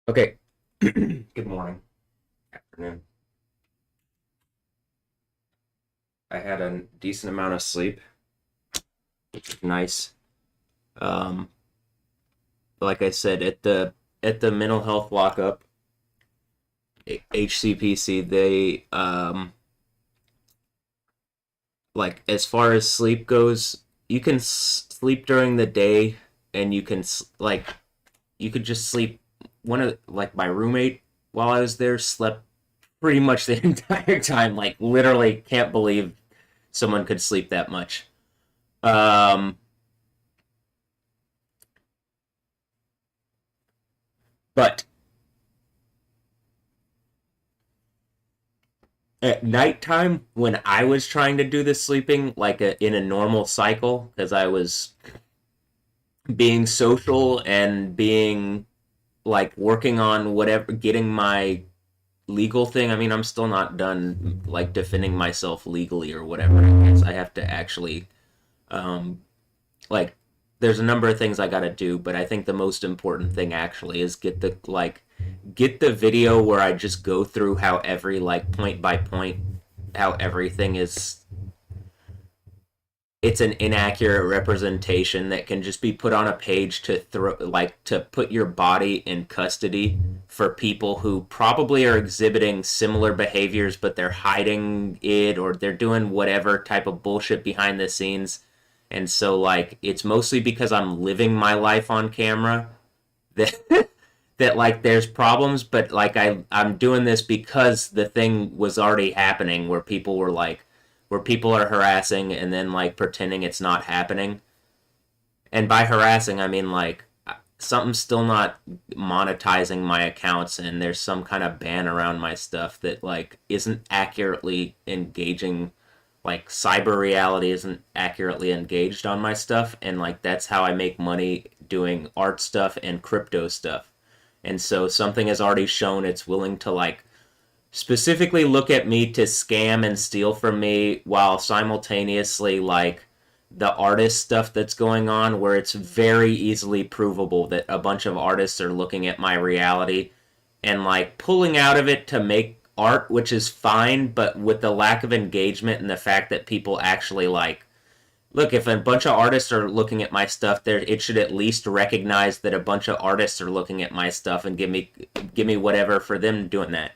Okay. Good morning, afternoon. I had a decent amount of sleep, which is nice. Um, like I said, at the mental health lockup, HCPC, they like as far as sleep goes, you can sleep during the day, and you can like you could just sleep. One of like my roommate while I was there slept pretty much the entire time. Like literally, can't believe someone could sleep that much. Um, but at nighttime, when I was trying to do the sleeping like in a normal cycle, because I was being social and being like working on whatever, getting my legal thing. I mean, I'm still not done like defending myself legally or whatever. I have to actually um, like there's a number of things I got to do, but I think the most important thing actually is get the video where I just go through how every like point by point how everything is. It's an inaccurate representation that can just be put on a page to throw like to put your body in custody for people who probably are exhibiting similar behaviors, but they're hiding it or they're doing whatever type of bullshit behind the scenes. And so like it's mostly because I'm living my life on camera that that like there's problems, but like I'm doing this because the thing was already happening where people are harassing and then like pretending it's not happening. And by harassing I mean like something's still not monetizing my accounts, and there's some kind of ban around my stuff that like isn't accurately engaging, like cyber reality isn't accurately engaged on my stuff, and like that's how I make money doing art stuff and crypto stuff. And so something has already shown it's willing to like specifically look at me to scam and steal from me while simultaneously like the artist stuff that's going on where it's very easily provable that a bunch of artists are looking at my reality and like pulling out of it to make art, which is fine, but with the lack of engagement and the fact that people actually like look, if a bunch of artists are looking at my stuff, there it should at least recognize that a bunch of artists are looking at my stuff and give me whatever for them doing that.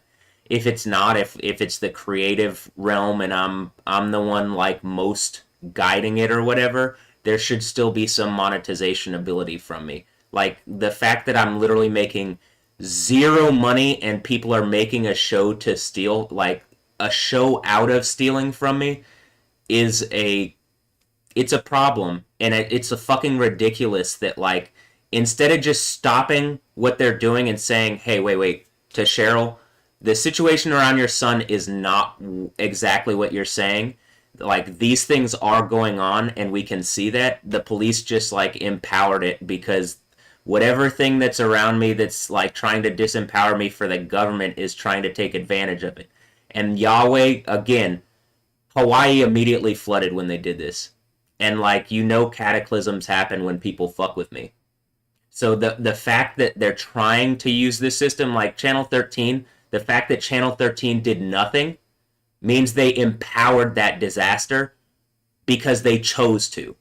If it's not, if it's the creative realm and I'm the one like most guiding it or whatever, there should still be some monetization ability from me. Like the fact that I'm literally making zero money and people are making a show to steal, like a show out of stealing from me, is a it's a problem, and it's a fucking ridiculous that like instead of just stopping what they're doing and saying, "Hey, wait," to Cheryl, the situation around your son is not exactly what you're saying. Like these things are going on, and we can see that. The police just like empowered it because whatever thing that's around me that's like trying to disempower me for the government is trying to take advantage of it. And Yahweh again, Hawaii immediately flooded when they did this. And like cataclysms happen when people fuck with me. So the fact that they're trying to use this system like Channel 13, the fact that Channel 13 did nothing means they empowered that disaster because they chose to.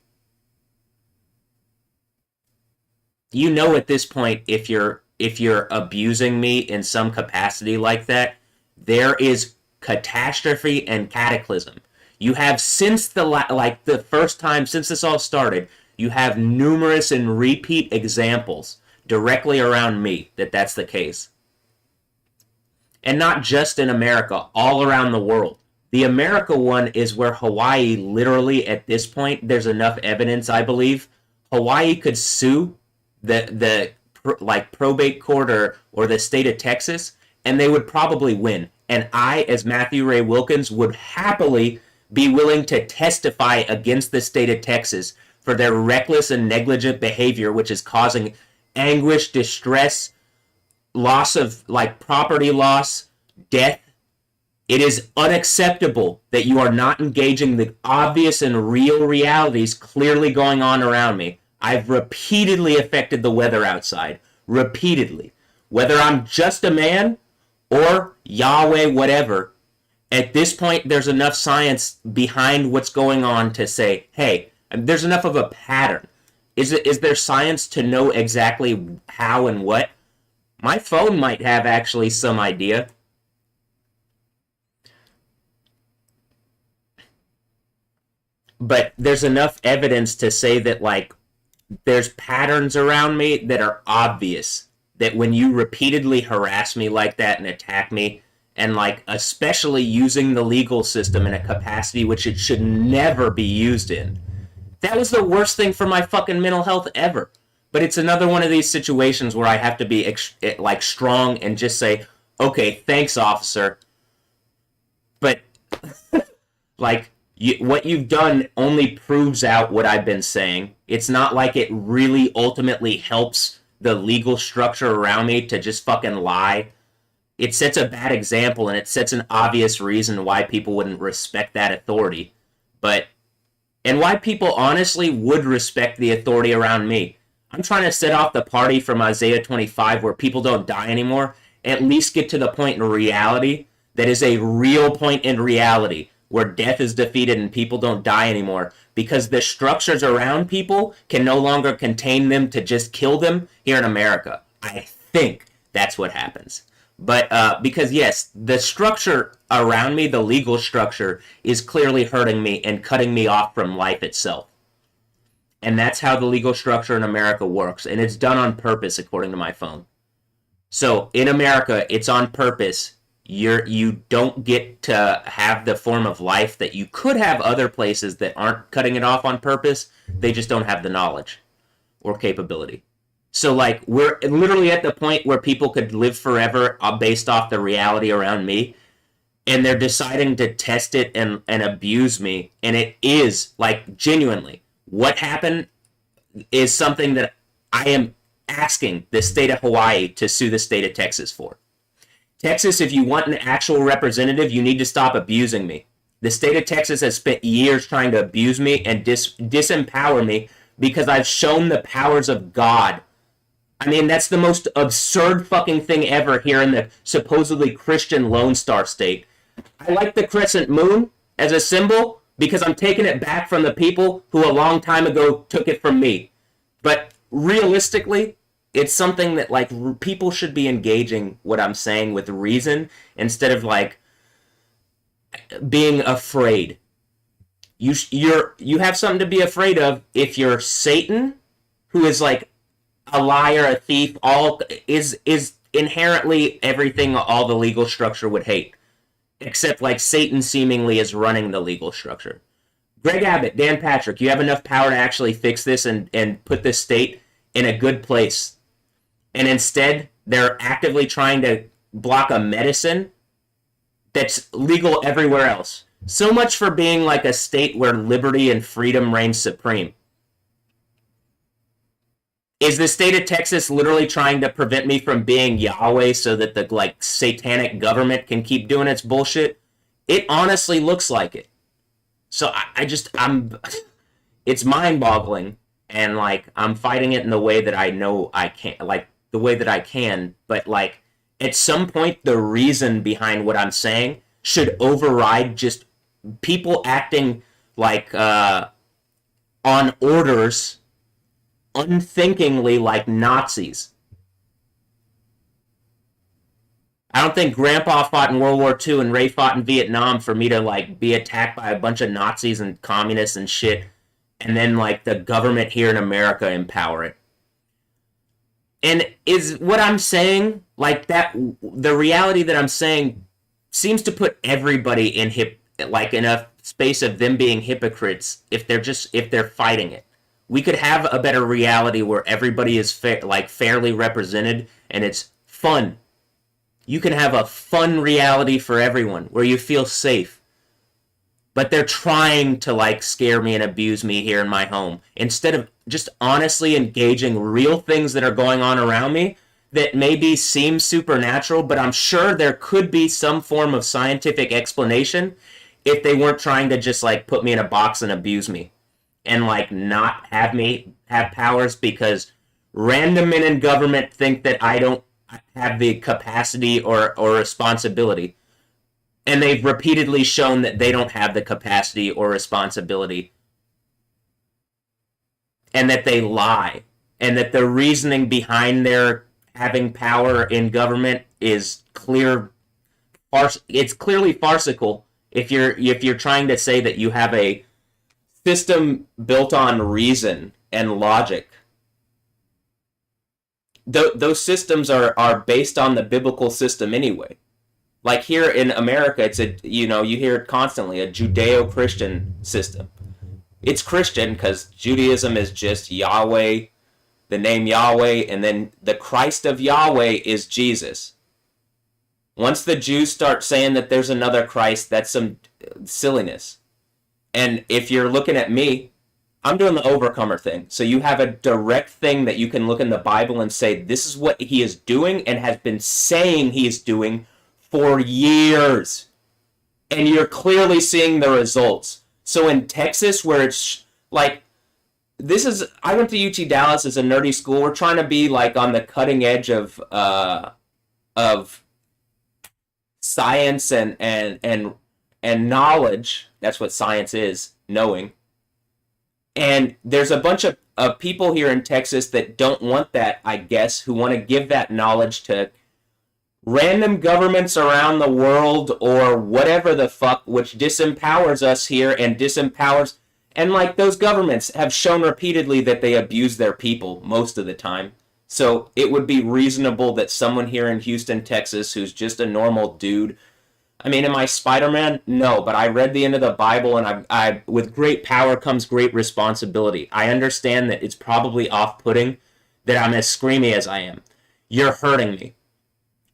At this point, if you're abusing me in some capacity like that, there is catastrophe and cataclysm. You have since the first time since this all started, you have numerous and repeat examples directly around me that's the case. And not just in America, all around the world. The America one is where Hawaii literally at this point, there's enough evidence, I believe, Hawaii could sue the like probate court or the state of Texas, and they would probably win. And I, as Matthew Ray Wilkins, would happily be willing to testify against the state of Texas for their reckless and negligent behavior, which is causing anguish, distress, loss of like property loss, death. It is unacceptable that you are not engaging the obvious and real realities clearly going on around me. I've repeatedly affected the weather outside. Repeatedly. Whether I'm just a man or Yahweh, whatever, at this point, there's enough science behind what's going on to say, hey, there's enough of a pattern. Is there science to know exactly how and what? My phone might have actually some idea. But there's enough evidence to say that, like, there's patterns around me that are obvious. That when you repeatedly harass me like that and attack me, and, like, especially using the legal system in a capacity which it should never be used in, that was the worst thing for my fucking mental health ever. But it's another one of these situations where I have to be, like, strong and just say, okay, thanks, officer. But, like, what you've done only proves out what I've been saying. It's not like it really ultimately helps the legal structure around me to just fucking lie. It sets a bad example, and it sets an obvious reason why people wouldn't respect that authority. And why people honestly would respect the authority around me. I'm trying to set off the party from Isaiah 25 where people don't die anymore, at least get to the point in reality that is a real point in reality where death is defeated and people don't die anymore, because the structures around people can no longer contain them to just kill them here in America. I think that's what happens. But because, yes, the structure around me, the legal structure, is clearly hurting me and cutting me off from life itself. And that's how the legal structure in America works. And it's done on purpose, according to my phone. So in America, it's on purpose. You don't get to have the form of life that you could have other places that aren't cutting it off on purpose. They just don't have the knowledge or capability. So, like, we're literally at the point where people could live forever based off the reality around me, and they're deciding to test it and abuse me. And it is, like, genuinely, what happened is something that I am asking the state of Hawaii to sue the state of Texas for. Texas, if you want an actual representative, you need to stop abusing me. The state of Texas has spent years trying to abuse me and disempower me because I've shown the powers of God. I mean, that's the most absurd fucking thing ever here in the supposedly Christian Lone Star State. I like the crescent moon as a symbol because I'm taking it back from the people who a long time ago took it from me. But realistically, it's something that, like, people should be engaging what I'm saying with reason instead of, like, being afraid. You have something to be afraid of if you're Satan, who is, like, a liar, a thief, is inherently everything all the legal structure would hate. Except, like, Satan seemingly is running the legal structure. Greg Abbott, Dan Patrick, you have enough power to actually fix this and put this state in a good place. And instead, they're actively trying to block a medicine that's legal everywhere else. So much for being like a state where liberty and freedom reign supreme. Is the state of Texas literally trying to prevent me from being Yahweh so that the, like, satanic government can keep doing its bullshit? It honestly looks like it. So I'm it's mind-boggling, and, like, I'm fighting it in the way that I know I can, like, the way that I can, but, like, at some point the reason behind what I'm saying should override just people acting like on orders unthinkingly like Nazis. I don't think Grandpa fought in World War II and Ray fought in Vietnam for me to, like, be attacked by a bunch of Nazis and communists and shit, and then, like, the government here in America empower it. And is what I'm saying, like, that, the reality that I'm saying seems to put everybody in in a space of them being hypocrites if they're fighting it. We could have a better reality where everybody is fairly represented and it's fun. You can have a fun reality for everyone where you feel safe. But they're trying to, like, scare me and abuse me here in my home instead of just honestly engaging real things that are going on around me that maybe seem supernatural, but I'm sure there could be some form of scientific explanation if they weren't trying to just, like, put me in a box and abuse me. And, like, not have me have powers because random men in government think that I have the capacity or responsibility. And they've repeatedly shown that they don't have the capacity or responsibility, and that they lie, and that the reasoning behind their having power in government is it's clearly farcical if you're trying to say that you have a system built on reason and logic. Those systems are based on the biblical system anyway. Like here in America, it's you hear it constantly, a Judeo-Christian system. It's Christian because Judaism is just Yahweh, the name Yahweh, and then the Christ of Yahweh is Jesus. Once the Jews start saying that there's another Christ, that's some silliness. And if you're looking at me, I'm doing the overcomer thing. So you have a direct thing that you can look in the Bible and say, this is what he is doing and has been saying he is doing for years. And you're clearly seeing the results. So in Texas, where it's like, I went to UT Dallas as a nerdy school. We're trying to be like on the cutting edge of science and knowledge. That's what science is, knowing. And there's a bunch of people here in Texas that don't want that, I guess, who want to give that knowledge to random governments around the world or whatever the fuck, which disempowers us here and disempowers. And like those governments have shown repeatedly that they abuse their people most of the time. So it would be reasonable that someone here in Houston, Texas, who's just a normal dude. I mean, am I Spider-Man? No, but I read the end of the Bible, and I with great power comes great responsibility. I understand that it's probably off-putting that I'm as screamy as I am. You're hurting me.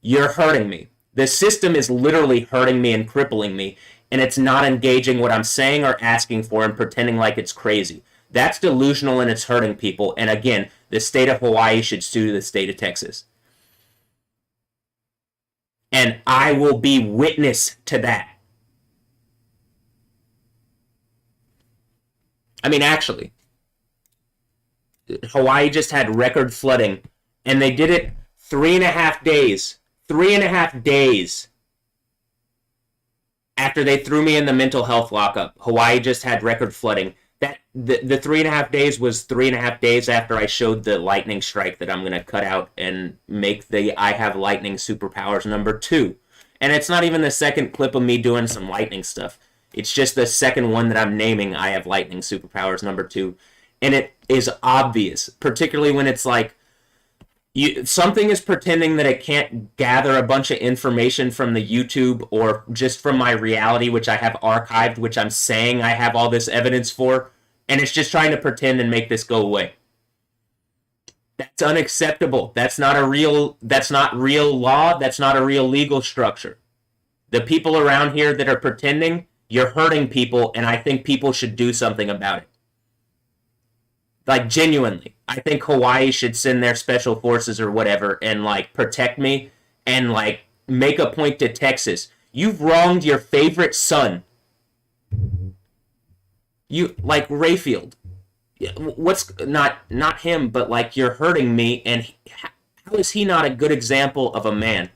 You're hurting me. The system is literally hurting me and crippling me, and it's not engaging what I'm saying or asking for and pretending like it's crazy. That's delusional and it's hurting people. And again, the state of Hawaii should sue the state of Texas. And I will be witness to that. I mean, actually, Hawaii just had record flooding, and they did it 3.5 days. 3.5 days after they threw me in the mental health lockup. Hawaii just had record flooding. That the 3.5 days was 3.5 days after I showed the lightning strike that I'm going to cut out and make the I Have Lightning Superpowers #2. And it's not even the second clip of me doing some lightning stuff. It's just the second one that I'm naming I Have Lightning Superpowers #2. And it is obvious, particularly when it's like, something is pretending that it can't gather a bunch of information from the YouTube or just from my reality, which I have archived, which I'm saying I have all this evidence for, and it's just trying to pretend and make this go away. That's unacceptable. That's not real law. That's not a real legal structure. The people around here that are pretending, you're hurting people, and I think people should do something about it. Like, genuinely. I think Hawaii should send their special forces or whatever and, like, protect me and, like, make a point to Texas. You've wronged your favorite son. You, like, Rayfield. What's, not him, but, like, you're hurting me, and how is he not a good example of a man?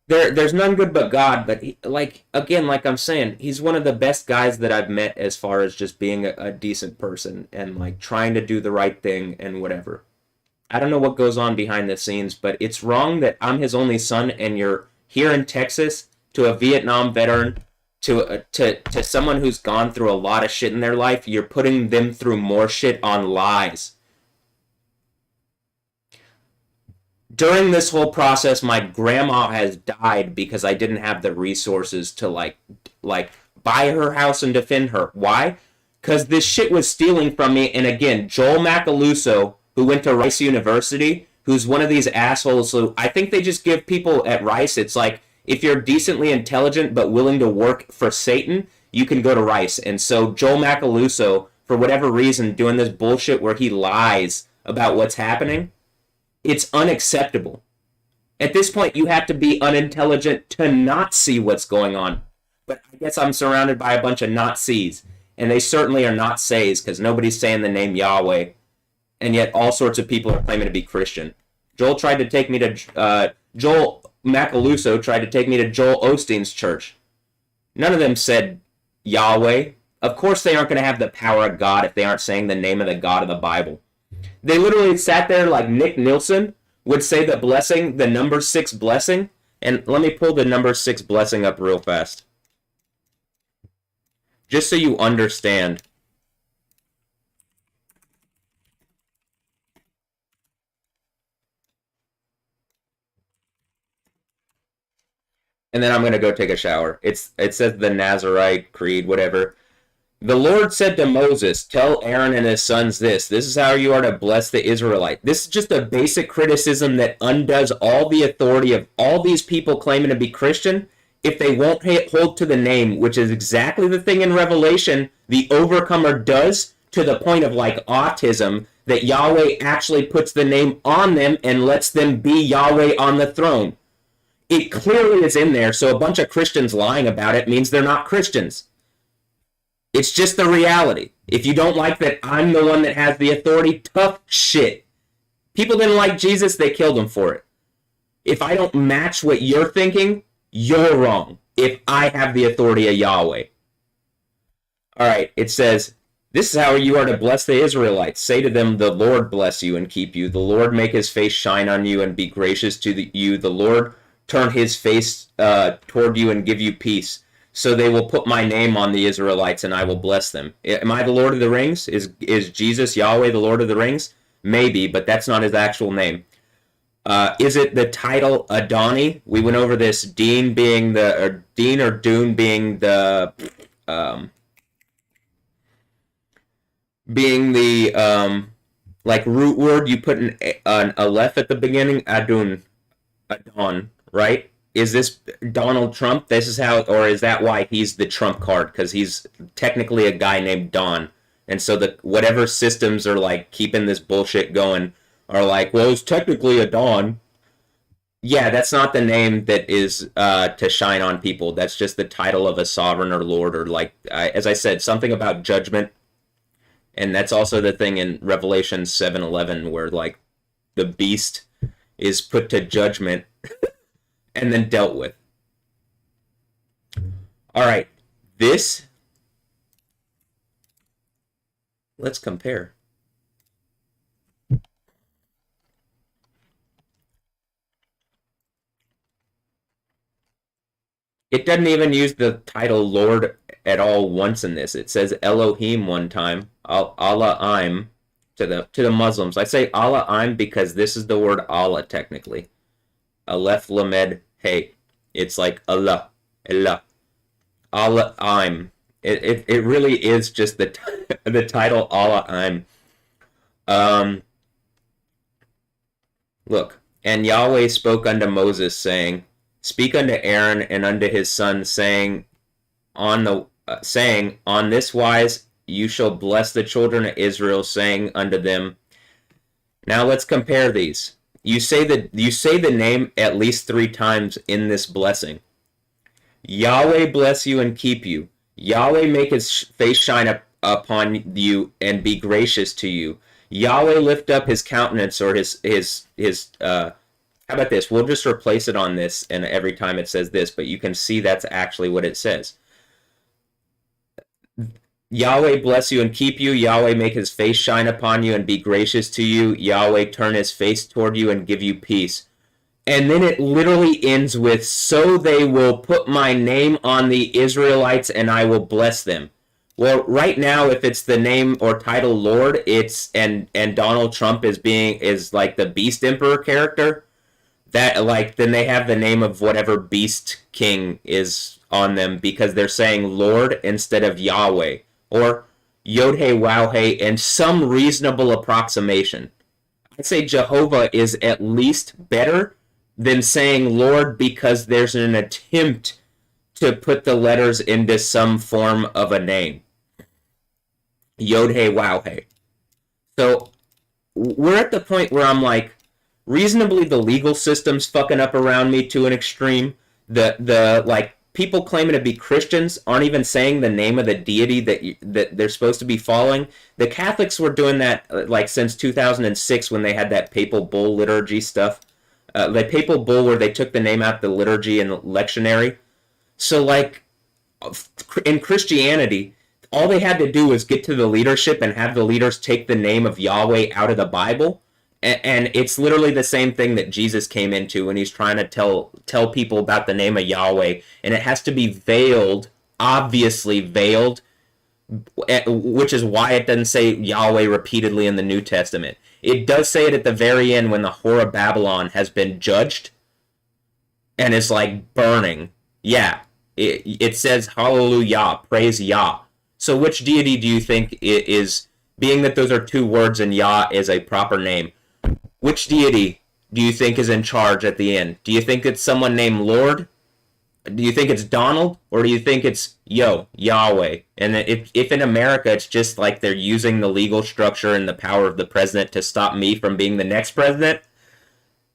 There's none good but God, but like I'm saying, he's one of the best guys that I've met as far as just being a decent person and like trying to do the right thing and whatever. I don't know what goes on behind the scenes, but it's wrong that I'm his only son and you're here in Texas to a Vietnam veteran, to someone who's gone through a lot of shit in their life. You're putting them through more shit on lies. During this whole process, my grandma has died because I didn't have the resources to like buy her house and defend her. Why? Because this shit was stealing from me. And again, Joel Macaluso, who went to Rice University, who's one of these assholes. So I think they just give people at Rice, it's like, if you're decently intelligent but willing to work for Satan, you can go to Rice. And so Joel Macaluso, for whatever reason, doing this bullshit where he lies about what's happening, it's unacceptable. At this point, you have to be unintelligent to not see what's going on. But I guess I'm surrounded by a bunch of not sees. And they certainly are not says, because nobody's saying the name Yahweh. And yet all sorts of people are claiming to be Christian. Joel tried to take me to Joel Macaluso tried to take me to Joel Osteen's church. None of them said Yahweh. Of course they aren't going to have the power of God if they aren't saying the name of the God of the Bible. They literally sat there like Nick Nilsson would say the blessing, the number 6 blessing. And let me pull the number 6 blessing up real fast. Just so you understand. And then I'm going to go take a shower. It says the Nazarite Creed, whatever. The Lord said to Moses, tell Aaron and his sons this. This is how you are to bless the Israelite. This is just a basic criticism that undoes all the authority of all these people claiming to be Christian if they won't hold to the name, which is exactly the thing in Revelation the overcomer does to the point of like autism, that Yahweh actually puts the name on them and lets them be Yahweh on the throne. It clearly is in there, so a bunch of Christians lying about it means they're not Christians. It's just the reality. If you don't like that I'm the one that has the authority, tough shit. People didn't like Jesus, they killed him for it. If I don't match what you're thinking, you're wrong. If I have the authority of Yahweh. Alright, it says, this is how you are to bless the Israelites. Say to them, the Lord bless you and keep you. The Lord make his face shine on you and be gracious to you. The Lord turn his face toward you and give you peace. So they will put my name on the Israelites and I will bless them. Am I the Lord of the Rings? Is Jesus, Yahweh, the Lord of the Rings? Maybe, but that's not his actual name. Is it the title Adoni? We went over this, Dean being the, or Dean or Dune being the, like root word. You put an aleph at the beginning, Adon, right? Is this Donald Trump? This is how, or is that why he's the Trump card? Because he's technically a guy named Don. And so the whatever systems are like keeping this bullshit going are like, well, it's technically a Don. Yeah, that's not the name that is to shine on people. That's just the title of a sovereign or lord, or like, as I said, something about judgment. And that's also the thing in Revelation 7:11 where like the beast is put to judgment and then dealt with. All right, this, let's compare. It doesn't even use the title Lord at all once in this. It says Elohim one time, Allah-im, to the Muslims. I say Allah-im because this is the word Allah technically. Aleph Lamed Hey. It's like Allah. Allah-im. It really is just the title Allah-im. Look, and Yahweh spoke unto Moses, saying, speak unto Aaron and unto his sons, saying, on this wise you shall bless the children of Israel, saying unto them. Now let's compare these. You say the name at least 3 times in this blessing. Yahweh bless you and keep you. Yahweh make his face shine upon you and be gracious to you. Yahweh lift up his countenance, or his how about this? We'll just replace it on this, and every time it says this, but you can see that's actually what it says. Yahweh bless you and keep you. Yahweh make his face shine upon you and be gracious to you. Yahweh turn his face toward you and give you peace. And then it literally ends with, so they will put my name on the Israelites and I will bless them. Well, right now, if it's the name or title Lord, it's and Donald Trump is like the Beast Emperor character, that like then they have the name of whatever Beast King is on them because they're saying Lord instead of Yahweh, or Yod-Hey, Wow-Hey, and some reasonable approximation. I'd say Jehovah is at least better than saying Lord because there's an attempt to put the letters into some form of a name. Yod-Hey, Wow-Hey. So we're at the point where I'm like, reasonably the legal system's fucking up around me to an extreme. The like people claiming to be Christians aren't even saying the name of the deity that they're supposed to be following. The Catholics were doing that like since 2006 when they had that papal bull liturgy stuff. The papal bull where they took the name out of the liturgy and lectionary. So like in Christianity, all they had to do was get to the leadership and have the leaders take the name of Yahweh out of the Bible. And it's literally the same thing that Jesus came into when he's trying to tell people about the name of Yahweh. And it has to be veiled, obviously veiled, which is why it doesn't say Yahweh repeatedly in the New Testament. It does say it at the very end when the whore of Babylon has been judged and is like burning. Yeah, it says hallelujah, praise Yah. So which deity do you think it is, being that those are two words and Yah is a proper name, which deity do you think is in charge at the end? Do you think it's someone named Lord? Do you think it's Donald? Or do you think it's Yahweh? And if in America it's just like they're using the legal structure and the power of the president to stop me from being the next president,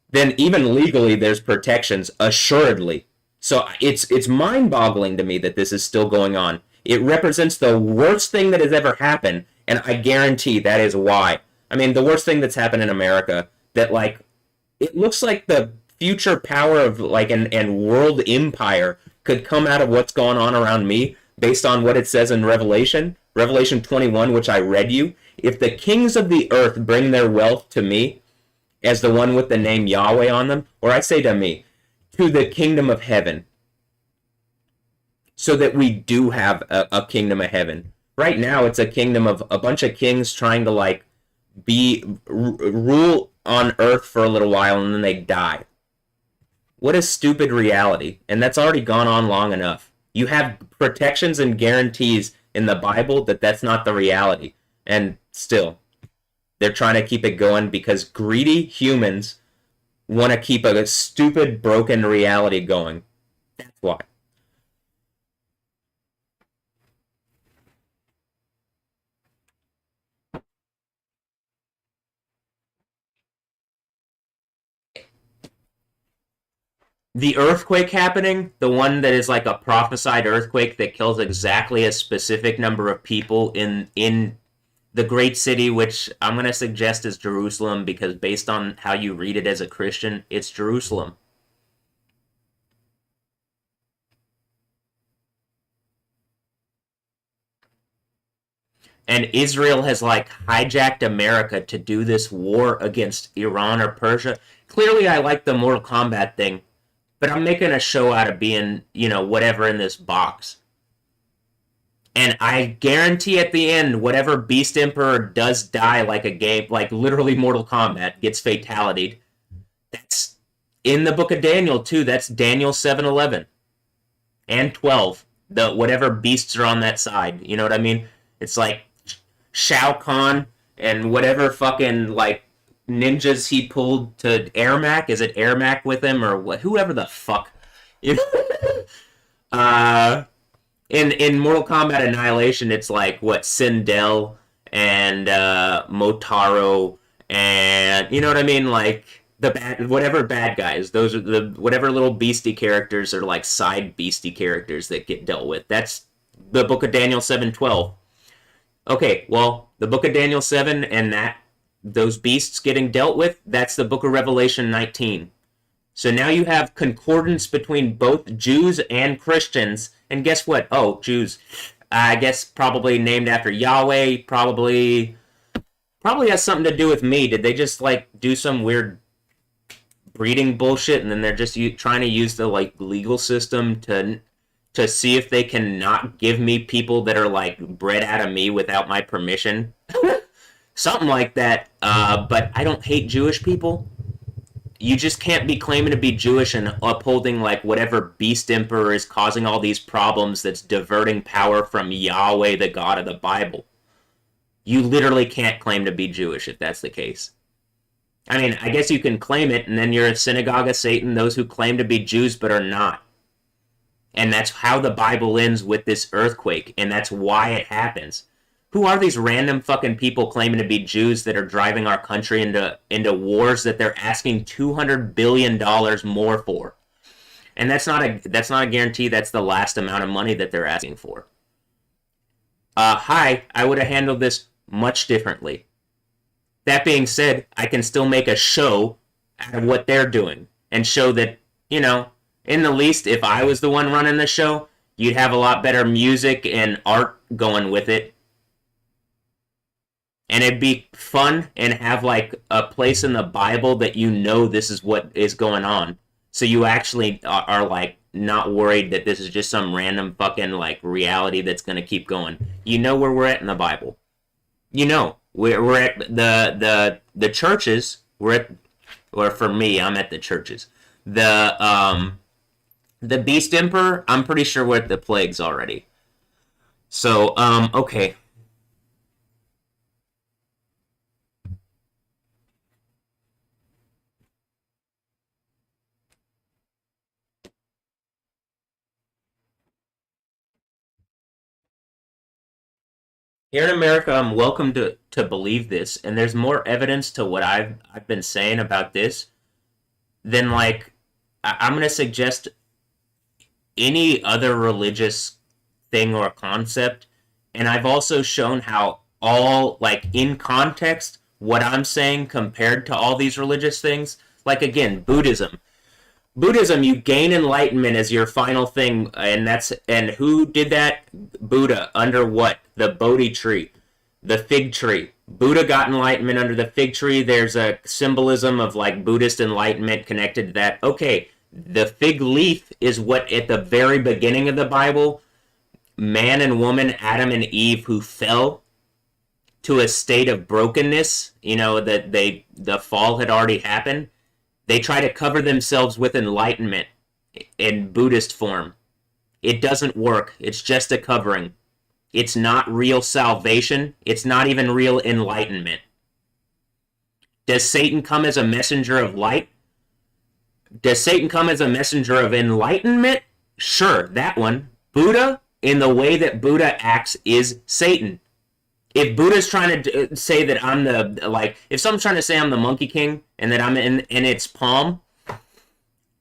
then even legally there's protections, assuredly. So it's mind-boggling to me that this is still going on. It represents the worst thing that has ever happened, and I guarantee that is why. I mean, the worst thing that's happened in America, that like, it looks like the future power of like and world empire could come out of what's going on around me based on what it says in Revelation 21, which I read you. If the kings of the earth bring their wealth to me as the one with the name Yahweh on them, or I say to me, to the kingdom of heaven, so that we do have a kingdom of heaven. Right now it's a kingdom of a bunch of kings trying to like rule on earth for a little while and then they die. What a stupid reality. And that's already gone on long enough. You have protections and guarantees in the Bible that that's not the reality. And still, they're trying to keep it going because greedy humans want to keep a stupid, broken reality going. That's why. The earthquake happening, the one that is like a prophesied earthquake that kills exactly a specific number of people in the great city, which I'm going to suggest is Jerusalem, because based on how you read it as a Christian, it's Jerusalem. And Israel has like hijacked America to do this war against Iran or Persia. Clearly I like the Mortal Kombat thing, but I'm making a show out of being, whatever in this box. And I guarantee at the end, whatever Beast Emperor does die like a game, like literally Mortal Kombat, gets fatalitied. That's in the book of Daniel, too. That's Daniel 7:11 and 12. The whatever beasts are on that side. You know what I mean? It's like Shao Kahn and whatever fucking, like, ninjas he pulled to Ermac. Is it Ermac with him or what? Whoever the fuck. In Mortal Kombat Annihilation, it's like what, Sindel and Motaro and you know what I mean, like whatever bad guys. Those are the whatever little beastie characters are like side beastie characters that get dealt with. That's the Book of Daniel 7:12. Okay, well, the Book of Daniel 7 and those beasts getting dealt with, that's the Book of Revelation 19. So now you have concordance between both Jews and Christians. And guess what? Oh, Jews. I guess probably named after Yahweh. Probably has something to do with me. Did they just like do some weird breeding bullshit and then they're just trying to use the like legal system to see if they can not give me people that are like bred out of me without my permission? Something like that. But I don't hate Jewish people. You just can't be claiming to be Jewish and upholding like whatever beast emperor is causing all these problems that's diverting power from Yahweh, the God of the Bible. You literally can't claim to be Jewish if that's the case. I mean, I guess you can claim it, and then you're a synagogue of Satan, those who claim to be Jews but are not. And that's how the Bible ends, with this earthquake, and that's why it happens. Who are these random fucking people claiming to be Jews that are driving our country into wars that they're asking $200 billion more for? And that's not a guarantee that's the last amount of money that they're asking for. Hi, I would have handled this much differently. That being said, I can still make a show out of what they're doing and show that, in the least, if I was the one running the show, you'd have a lot better music and art going with it. And it'd be fun and have like a place in the Bible that this is what is going on. So you actually are like not worried that this is just some random fucking like reality that's going to keep going. You know where we're at in the Bible. We're at the churches. Or for me, I'm at the churches. The Beast Emperor, I'm pretty sure we're at the plagues already. So, okay. Here in America, I'm welcome to believe this, and there's more evidence to what I've been saying about this than like I'm gonna suggest any other religious thing or concept, and I've also shown how all like in context what I'm saying compared to all these religious things, like again, Buddhism, you gain enlightenment as your final thing, and who did that? Buddha. Under what? The Bodhi tree, the fig tree. Buddha got enlightenment under the fig tree. There's a symbolism of like Buddhist enlightenment connected to that. Okay, the fig leaf is what at the very beginning of the Bible, man and woman, Adam and Eve, who fell to a state of brokenness, that the fall had already happened. They try to cover themselves with enlightenment in Buddhist form. It doesn't work. It's just a covering. It's not real salvation. It's not even real enlightenment. Does Satan come as a messenger of light? Does Satan come as a messenger of enlightenment? Sure, that one. Buddha, in the way that Buddha acts, is Satan. If Buddha's trying to say that I'm if someone's trying to say I'm the Monkey King and that I'm in its palm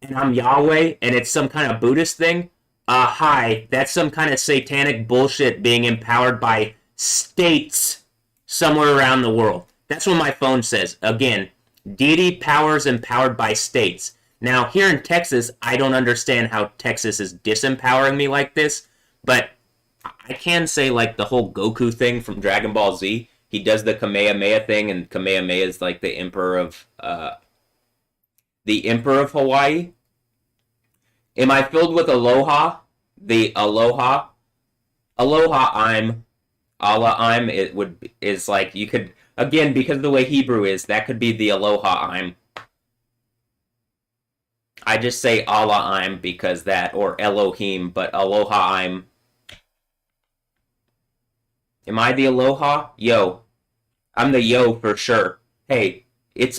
and I'm Yahweh and it's some kind of Buddhist thing, hi, that's some kind of satanic bullshit being empowered by states somewhere around the world. That's what my phone says. Again, deity powers empowered by states. Now, here in Texas, I don't understand how Texas is disempowering me like this, but I can say like the whole Goku thing from Dragon Ball Z. He does the Kamehameha thing, and Kamehameha is like the emperor of Hawaii. Am I filled with aloha? The aloha, Allah is like you could again because of the way Hebrew is that could be the aloha I'm. I just say Allah I'm because that or Elohim, but aloha I'm. Am I the aloha? Yo. I'm the yo for sure. Hey,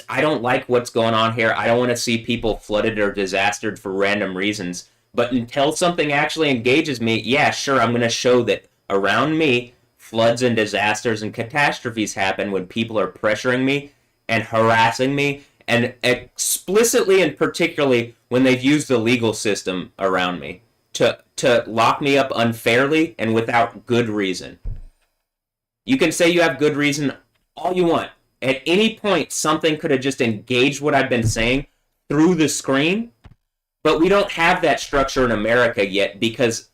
I don't like what's going on here. I don't want to see people flooded or disastered for random reasons. But until something actually engages me, yeah, sure, I'm going to show that around me, floods and disasters and catastrophes happen when people are pressuring me and harassing me, and explicitly and particularly when they've used the legal system around me to lock me up unfairly and without good reason. You can say you have good reason all you want. At any point, something could have just engaged what I've been saying through the screen, but we don't have that structure in America yet because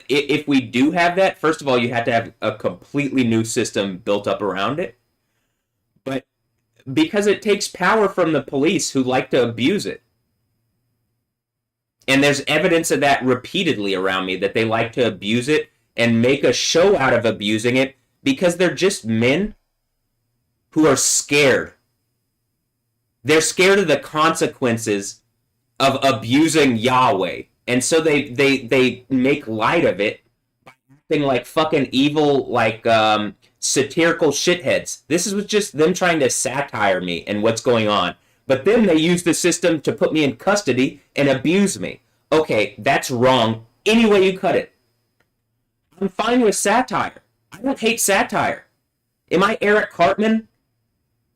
if we do have that, first of all, you have to have a completely new system built up around it. But because it takes power from the police who like to abuse it. And there's evidence of that repeatedly around me, that they like to abuse it and make a show out of abusing it because they're just men who are scared. They're scared of the consequences of abusing Yahweh. And so they make light of it by acting like fucking evil, like satirical shitheads. This is just them trying to satire me and what's going on. But then they use the system to put me in custody and abuse me. Okay, that's wrong any way you cut it. I'm fine with satire. I don't hate satire. Am I Eric Cartman?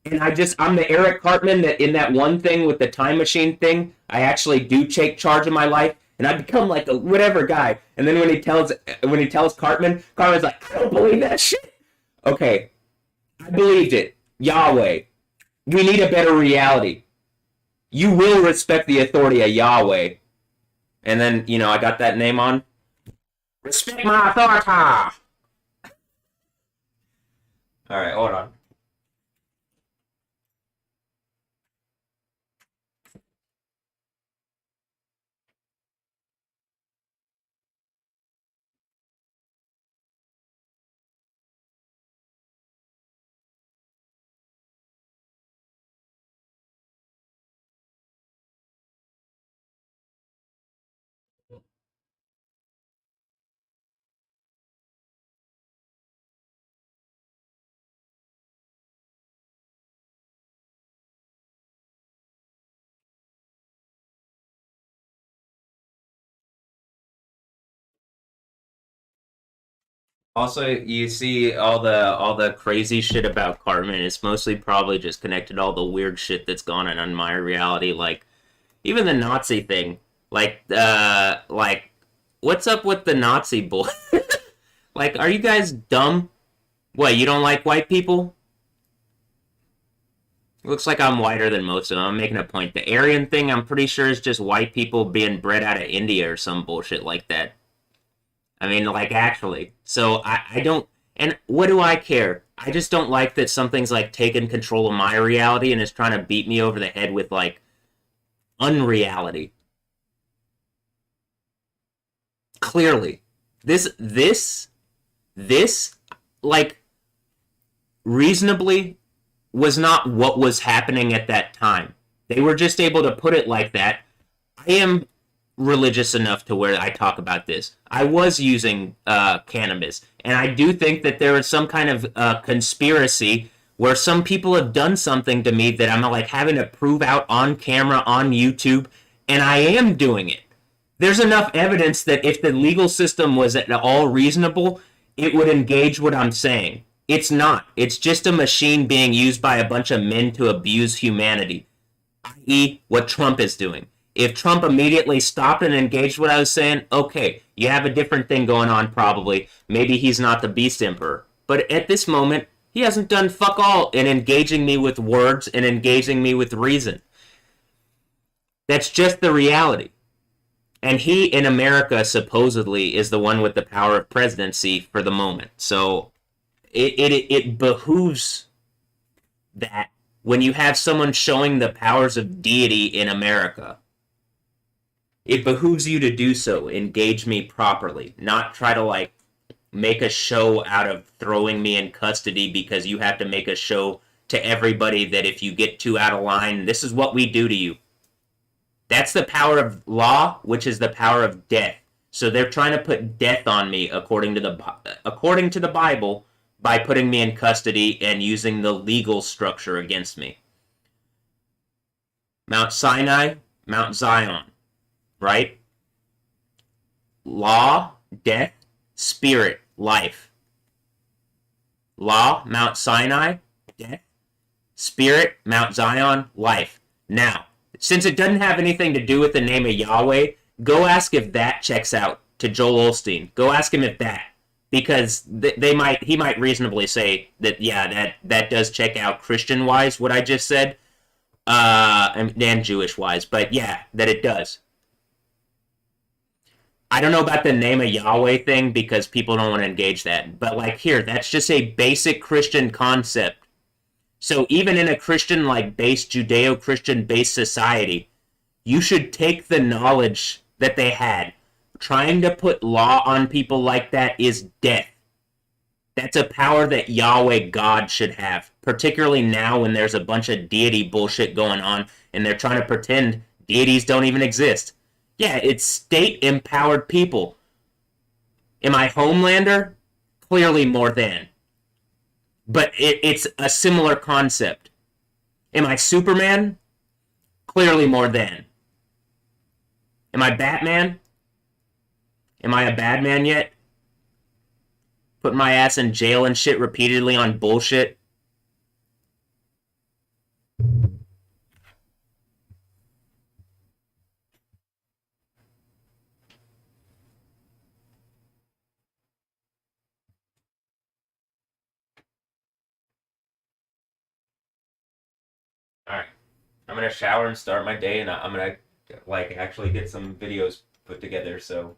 And I'm the Eric Cartman that in that one thing with the time machine thing, I actually do take charge of my life and I become like a whatever guy. And then when he tells Cartman, Cartman's like, I don't believe that shit. Okay, I believed it. Yahweh, we need a better reality. You will respect the authority of Yahweh. And then, I got that name on. Respect my authority. All right, hold on. Also, you see all the crazy shit about Cartman. It's mostly probably just connected to all the weird shit that's gone on my reality, like even the Nazi thing. Like what's up with the Nazi bull? Like, are you guys dumb? What, you don't like white people? Looks like I'm whiter than most of them. I'm making a point. The Aryan thing, I'm pretty sure is just white people being bred out of India or some bullshit like that. I mean, like, actually. So I don't. And what do I care? I just don't like that something's like taking control of my reality and is trying to beat me over the head with like unreality. Clearly, this, like, reasonably was not what was happening at that time. They were just able to put it like that. I am religious enough to where I talk about this. I was using cannabis, and I do think that there is some kind of conspiracy where some people have done something to me that I'm like having to prove out on camera on YouTube, and I am doing it. There's enough evidence that if the legal system was at all reasonable, it would engage what I'm saying. It's not. It's just a machine being used by a bunch of men to abuse humanity, i.e., what Trump is doing. If Trump immediately stopped and engaged what I was saying, okay, you have a different thing going on probably. Maybe he's not the beast emperor. But at this moment, he hasn't done fuck all in engaging me with words and engaging me with reason. That's just the reality. And he, in America, supposedly is the one with the power of presidency for the moment. So it behooves that when you have someone showing the powers of deity in America, it behooves you to do so. Engage me properly, not try to like make a show out of throwing me in custody because you have to make a show to everybody that if you get too out of line, this is what we do to you. That's the power of law, which is the power of death. So they're trying to put death on me according to the Bible by putting me in custody and using the legal structure against me. Mount Sinai, Mount Zion, right? Law, death, spirit, life. Law, Mount Sinai, death, spirit, Mount Zion, life. Now, since it doesn't have anything to do with the name of Yahweh, go ask if that checks out to Joel Osteen. Go ask him if that, because he might reasonably say that that does check out Christian wise what I just said, and Jewish wise, but yeah, that it does. I don't know about the name of Yahweh thing because people don't want to engage that, but like here, that's just a basic Christian concept. So even in a Christian like based Judeo-Christian based society, you should take the knowledge that they had. Trying to put law on people like that is death. That's a power that Yahweh God should have, particularly now when there's a bunch of deity bullshit going on and they're trying to pretend deities don't even exist. Yeah, it's state-empowered people. Am I Homelander? Clearly more than. But it's a similar concept. Am I Superman? Clearly more than. Am I Batman? Am I a bad man yet? Put my ass in jail and shit repeatedly on bullshit? I'm gonna shower and start my day, and I'm gonna like actually get some videos put together. So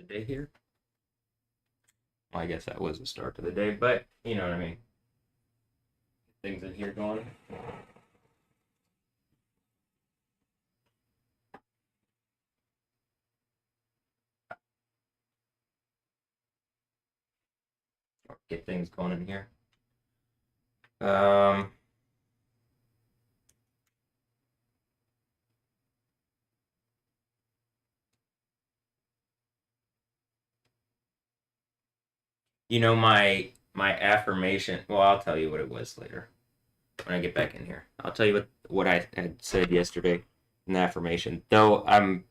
the day here. Well, I guess that was the start of the day, but you know what I mean. Things in here going. Get things going in here. Um, my affirmation. Well, I'll tell you what it was later when I get back in here. I'll tell you what I had said yesterday in the affirmation. Though I'm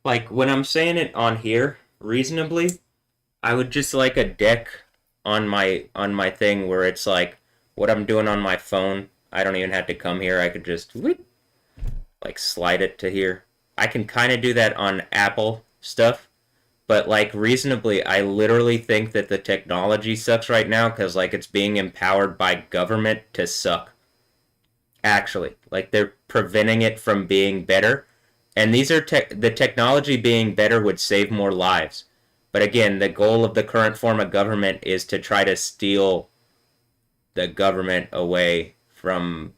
like when I'm saying it on here reasonably, I would just like a deck on my thing where it's like what I'm doing on my phone. I don't even have to come here. I could just whoop, like slide it to here. I can kind of do that on Apple stuff, but like reasonably, I literally think that the technology sucks right now because like it's being empowered by government to suck. Actually, like they're preventing it from being better, and these are the technology being better would save more lives. But again, the goal of the current form of government is to try to steal the government away from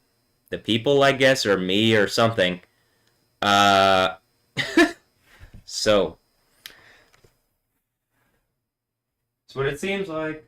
the people, I guess, or me or something. Uh, so that's what it seems like.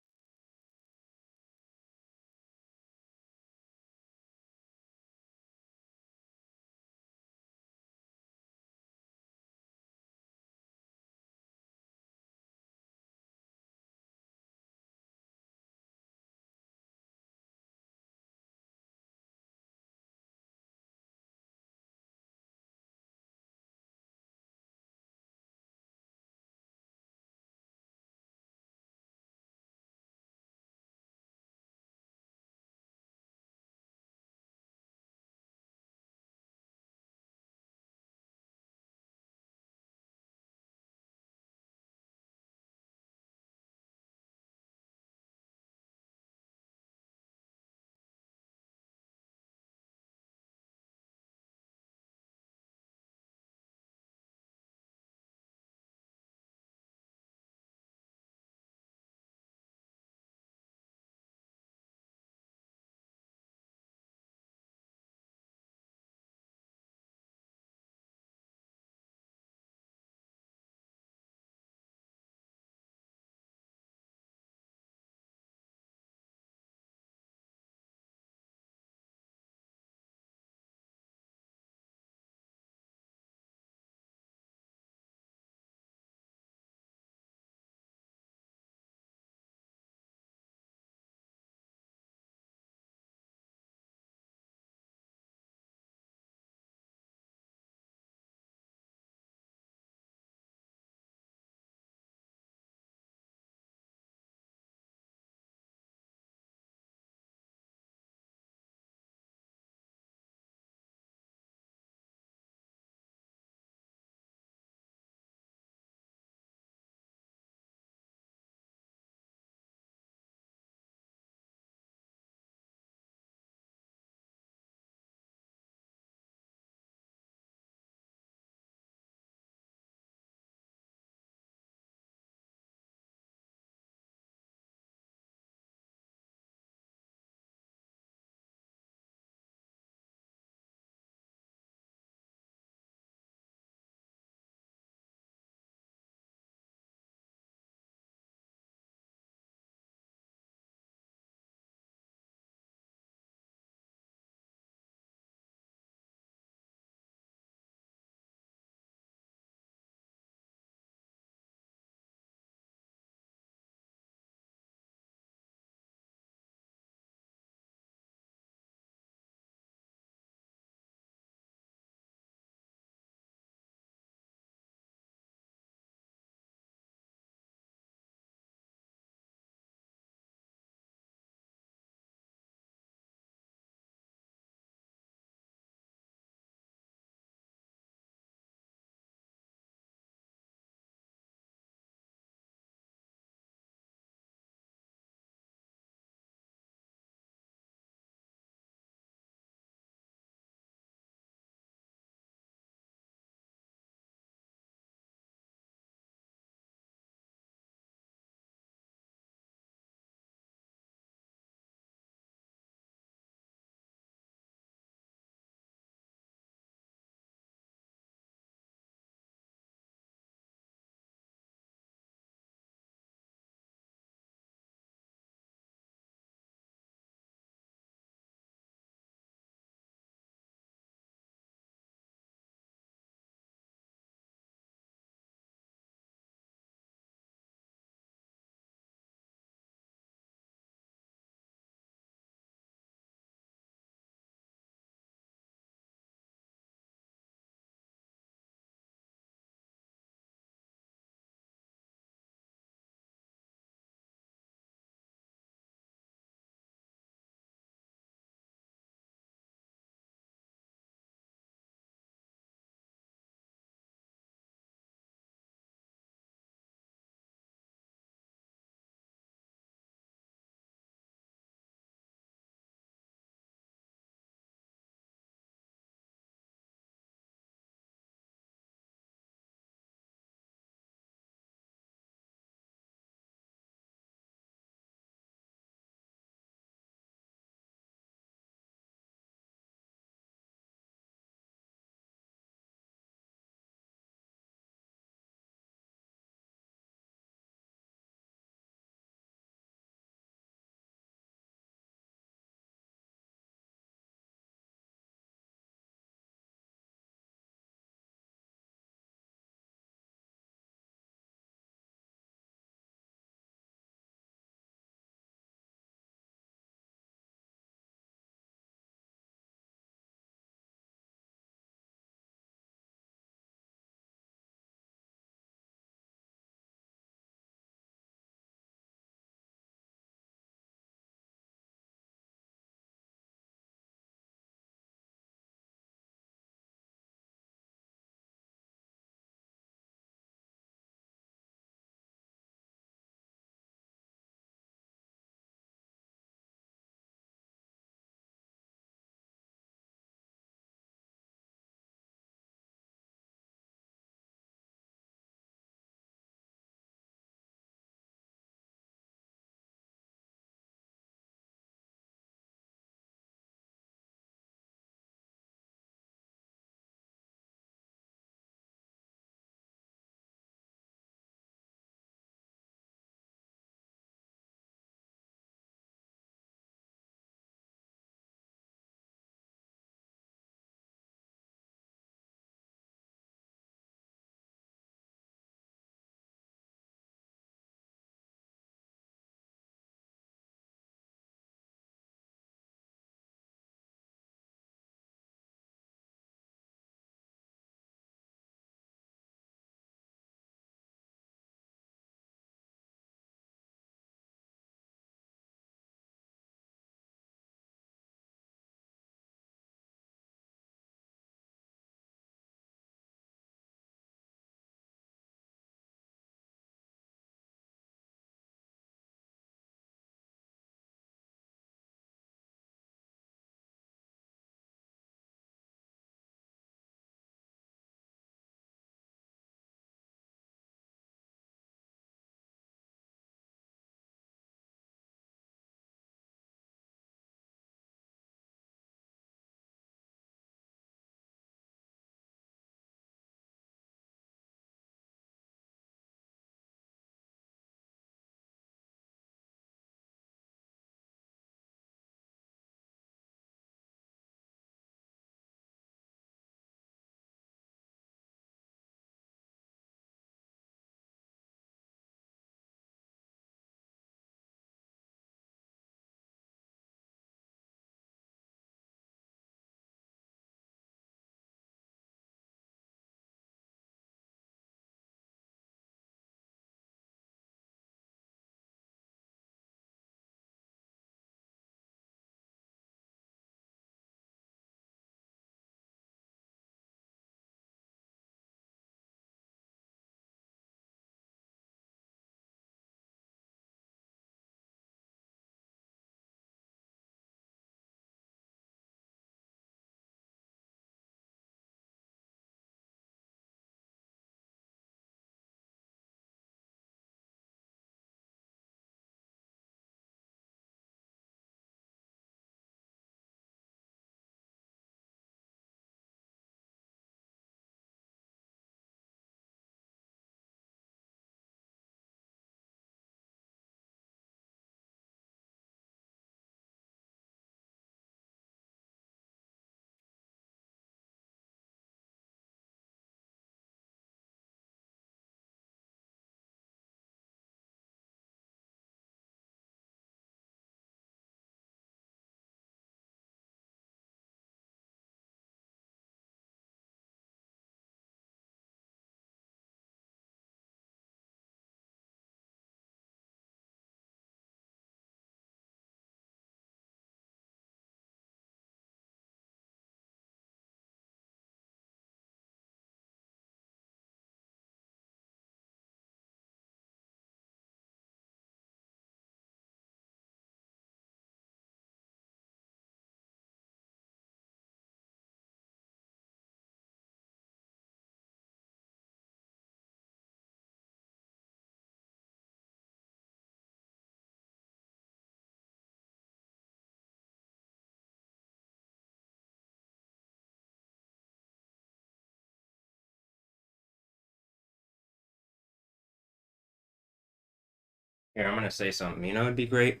Here, I'm gonna say something. You know, it'd be great.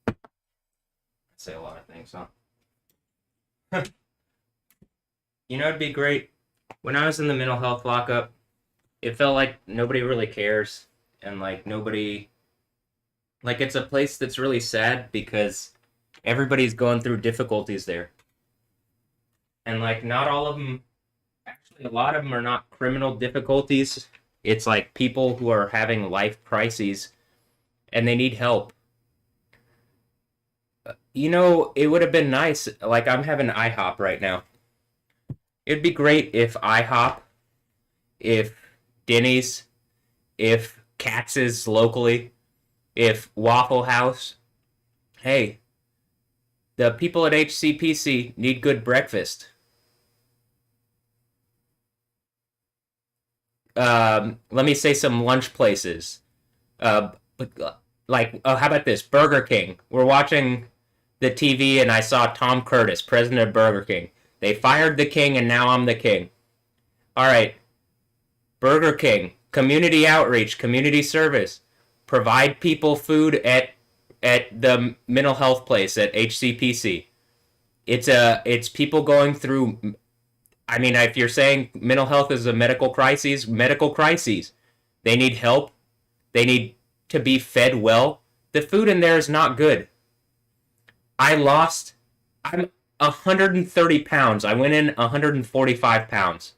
I'd say a lot of things, huh? You know, it'd be great. When I was in the mental health lockup, it felt like nobody really cares, and like nobody, like it's a place that's really sad because everybody's going through difficulties there, and like not all of them. Actually, a lot of them are not criminal difficulties. It's like people who are having life crises and they need help. You know, it would have been nice. Like, I'm having IHOP right now. It'd be great if IHOP, if Denny's, if Katz's locally, if Waffle House. Hey, the people at HCPC need good breakfast. Let me say some lunch places. Uh, like, oh, how about this? Burger King. We're watching the TV and I saw Tom Curtis, president of Burger King. They fired the king and now I'm the king. All right, Burger King, community outreach, community service. Provide people food at the mental health place at HCPC. It's people going through. I mean, if you're saying mental health is a medical crisis, medical crises, they need help. They need to be fed well. The food in there is not good. I lost. I'm 130 pounds. I went in 145 pounds.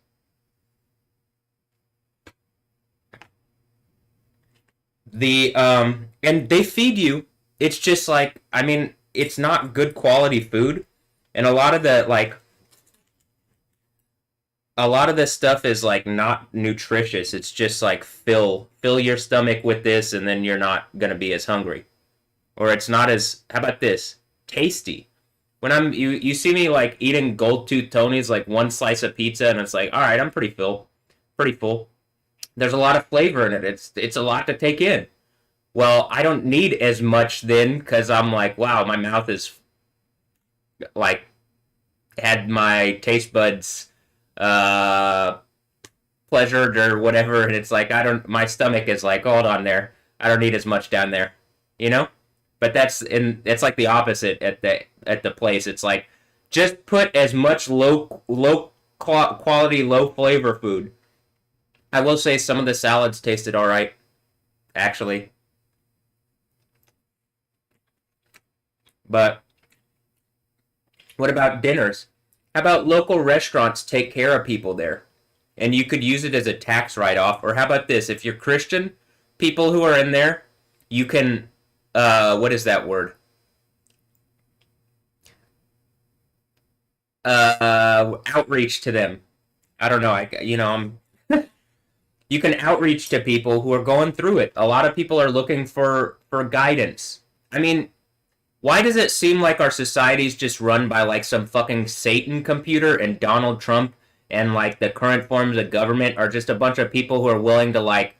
And they feed you. It's just like, I mean, it's not good quality food, and a lot of this stuff is like not nutritious. It's just like fill your stomach with this, and then you're not gonna be as hungry, or it's not as, how about this, tasty. When you see me like eating gold tooth Tony's, like one slice of pizza, and it's like, all right, I'm pretty full. There's a lot of flavor in it. It's a lot to take in. Well, I don't need as much then because I'm like, wow, my mouth is like had my taste buds uh pleasured or whatever, and it's like I don't. My stomach is like, hold on there. I don't need as much down there, you know. But it's like the opposite at the place. It's like just put as much low quality, low flavor food. I will say some of the salads tasted all right, actually. But what about dinners? How about local restaurants take care of people there? And you could use it as a tax write off. Or how about this? If you're Christian, people who are in there, you can, what is that word? Outreach to them. I don't know. You can outreach to people who are going through it. A lot of people are looking for guidance. I mean, why does it seem like our society's just run by like some fucking Satan computer, and Donald Trump and like the current forms of government are just a bunch of people who are willing to like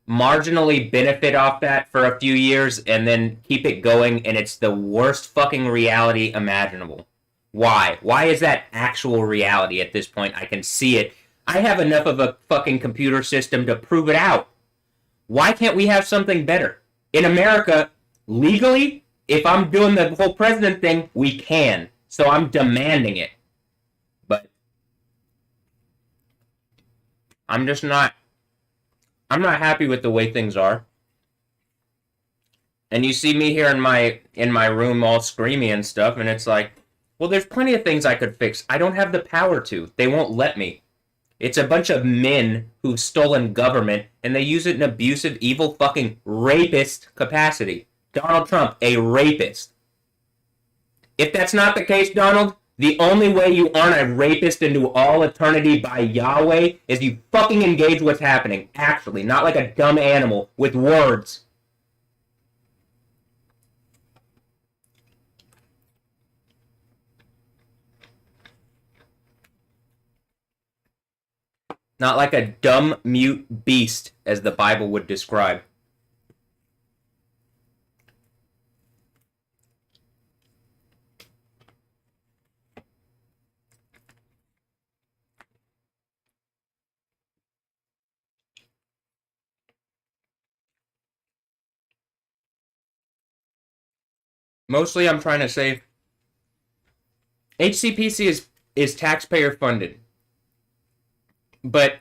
marginally benefit off that for a few years and then keep it going, and it's the worst fucking reality imaginable. Why? Why is that actual reality at this point? I can see it. I have enough of a fucking computer system to prove it out. Why can't we have something better? In America, legally, if I'm doing the whole president thing, we can. So I'm demanding it. But I'm just not I'm not happy with the way things are. And you see me here in my room all screamy and stuff, and it's like, well, there's plenty of things I could fix. I don't have the power to. They won't let me. It's a bunch of men who've stolen government, and they use it in abusive, evil, fucking rapist capacity. Donald Trump, a rapist. If that's not the case, Donald, the only way you aren't a rapist into all eternity by Yahweh is you fucking engage what's happening. Actually, not like a dumb animal with words. Not like a dumb, mute beast, as the Bible would describe. Mostly I'm trying to say HCPC is taxpayer funded. But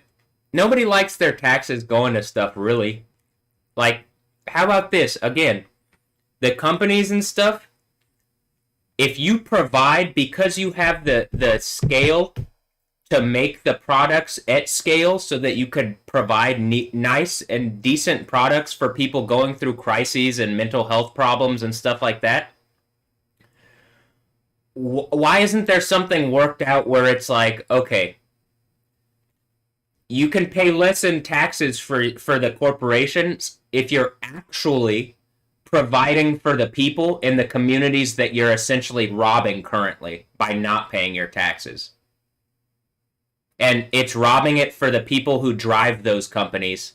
nobody likes their taxes going to stuff, really. Like, how about this? Again, the companies and stuff, if you provide, because you have the scale to make the products at scale so that you could provide nice and decent products for people going through crises and mental health problems and stuff like that, why isn't there something worked out where it's like, okay, you can pay less in taxes for the corporations if you're actually providing for the people in the communities that you're essentially robbing currently by not paying your taxes. And it's robbing it for the people who drive those companies.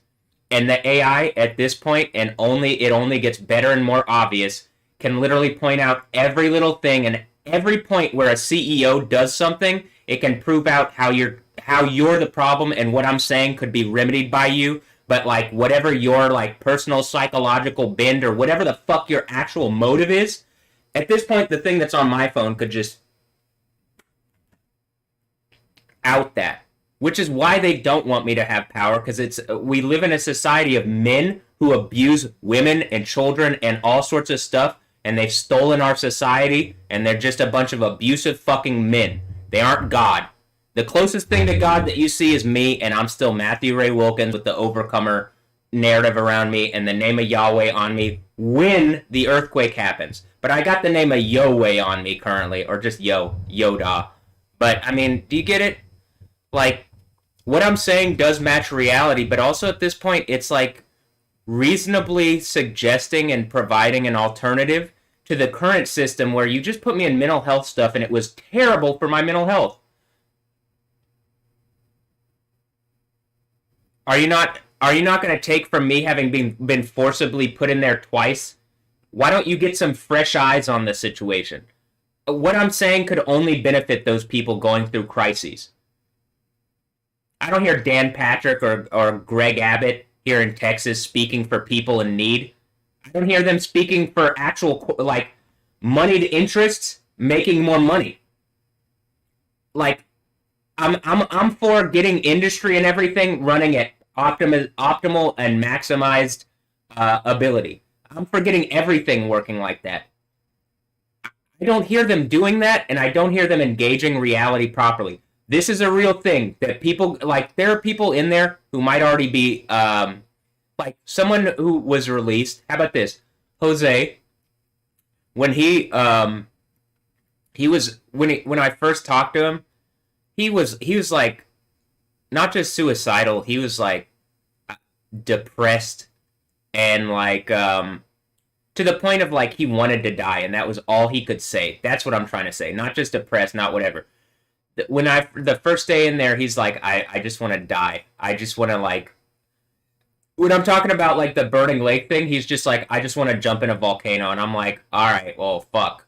And the AI at this point, and it only gets better and more obvious, can literally point out every little thing, and every point where a CEO does something, it can prove out how you're the problem, and what I'm saying could be remedied by you. But like whatever your like personal psychological bend or whatever the fuck your actual motive is, at this point the thing that's on my phone could just out that. Which is why they don't want me to have power, because we live in a society of men who abuse women and children and all sorts of stuff, and they've stolen our society, and they're just a bunch of abusive fucking men. They aren't God. The closest thing to God that you see is me, and I'm still Matthew Ray Wilkins with the overcomer narrative around me and the name of Yahweh on me when the earthquake happens. But I got the name of Yahweh on me currently, or just Yoda. But, I mean, do you get it? Like, what I'm saying does match reality, but also at this point, it's like reasonably suggesting and providing an alternative to the current system where you just put me in mental health stuff and it was terrible for my mental health. Are you not going to take from me having been forcibly put in there twice? Why don't you get some fresh eyes on the situation? What I'm saying could only benefit those people going through crises. I don't hear Dan Patrick or Greg Abbott here in Texas speaking for people in need. I don't hear them speaking for actual, like, moneyed interests making more money. Like, I'm for getting industry and everything running at optimal and maximized ability. I'm for getting everything working like that. I don't hear them doing that, and I don't hear them engaging reality properly. This is a real thing that people, like, there are people in there who might already be, like, someone who was released. How about this? Jose, when when I first talked to him, he was like, not just suicidal, he was like depressed and like to the point of like he wanted to die, and that was all he could say. That's what I'm trying to say. Not just depressed, not whatever. The first day in there, he's like, I just want to die. I just want to, like, when I'm talking about like the burning lake thing, he's just like, I just want to jump in a volcano, and I'm like, all right, well, fuck.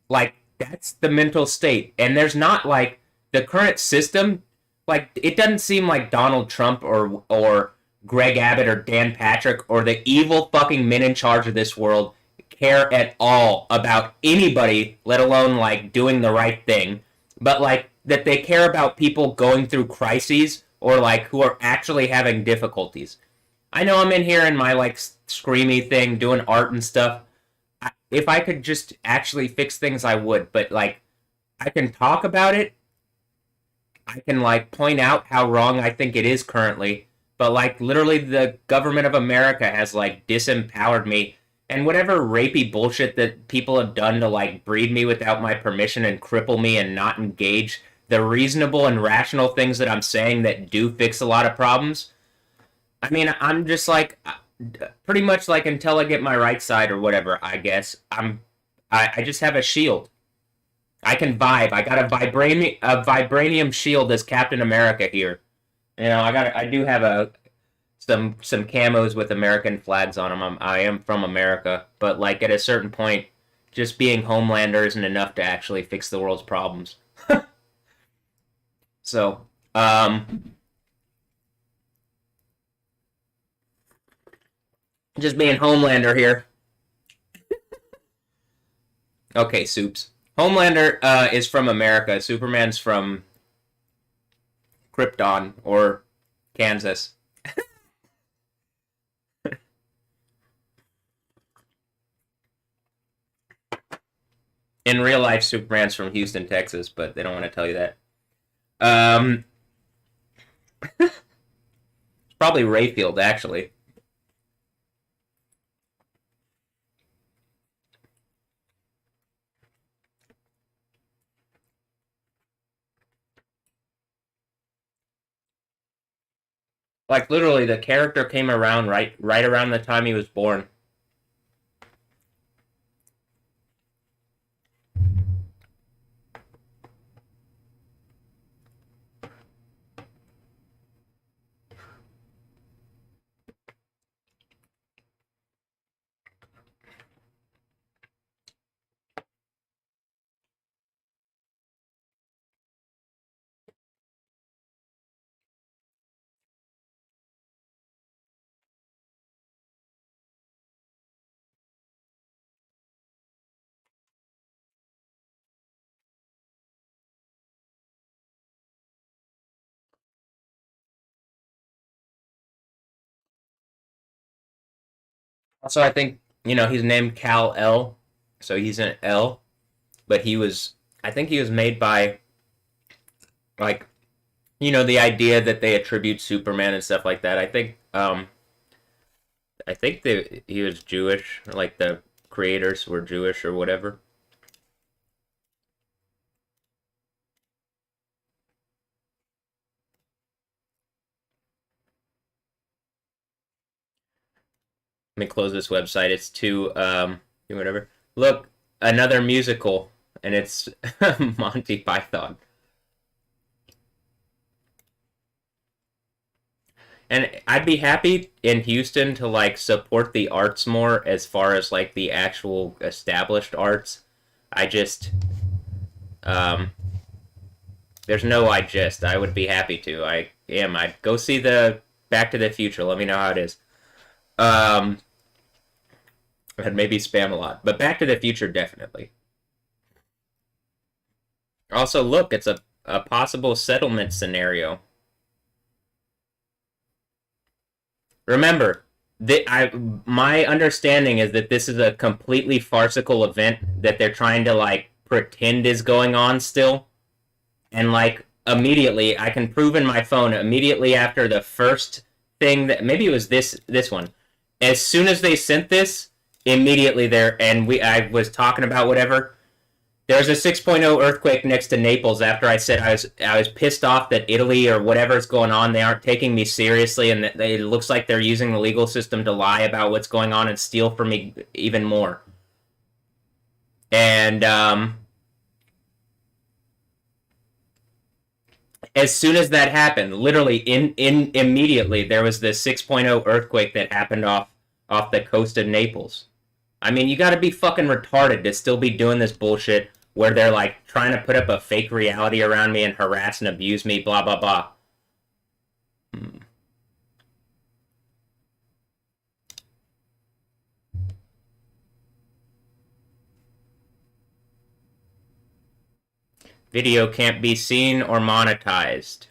Like, that's the mental state, and there's not like the current system. Like, it doesn't seem like Donald Trump or Greg Abbott or Dan Patrick or the evil fucking men in charge of this world care at all about anybody, let alone like doing the right thing. But like that they care about people going through crises or like who are actually having difficulties. I know I'm in here in my like screamy thing doing art and stuff. If I could just actually fix things, I would. But like, I can talk about it. I can like point out how wrong I think it is currently. But like, literally, the government of America has like disempowered me, and whatever rapey bullshit that people have done to like breed me without my permission and cripple me and not engage the reasonable and rational things that I'm saying that do fix a lot of problems. I mean, I'm just like, pretty much like until I get my right side or whatever, I guess. I just have a shield. I can vibe. I got a vibranium shield as Captain America here. You know, I do have some camos with American flags on them. I am from America, but like at a certain point, just being Homelander isn't enough to actually fix the world's problems. So, just being Homelander here. Okay, Soups. Homelander is from America. Superman's from Krypton or Kansas. In real life, Superman's from Houston, Texas, but they don't want to tell you that. Um, it's probably Rayfield, actually. Like literally, the character came around right around the time he was born. Also, I think he's named Kal El, so he's an L. But I think he was made by like the idea that they attribute Superman and stuff like that. I think that he was Jewish, like the creators were Jewish or whatever. Let me close this website. It's too whatever. Look, another musical, and it's Monty Python. And I'd be happy in Houston to like support the arts more as far as like the actual established arts. I just um there's no I would be happy to. I'd go see the Back to the Future. Let me know how it is. Um and maybe spam a lot. But Back to the Future definitely. Also look, it's a possible settlement scenario. Remember, my understanding is that this is a completely farcical event that they're trying to like pretend is going on still, and like immediately I can prove in my phone immediately after the first thing that maybe it was this one. As soon as they sent this, immediately there and I was talking about whatever. There was a 6.0 earthquake next to Naples after I said I was pissed off that Italy or whatever's going on, they aren't taking me seriously, and that it looks like they're using the legal system to lie about what's going on and steal from me even more. And as soon as that happened, literally in immediately, there was this 6.0 earthquake that happened off the coast of Naples. I mean, you got to be fucking retarded to still be doing this bullshit where they're like trying to put up a fake reality around me and harass and abuse me, blah blah blah. Hmm. Video can't be seen or monetized.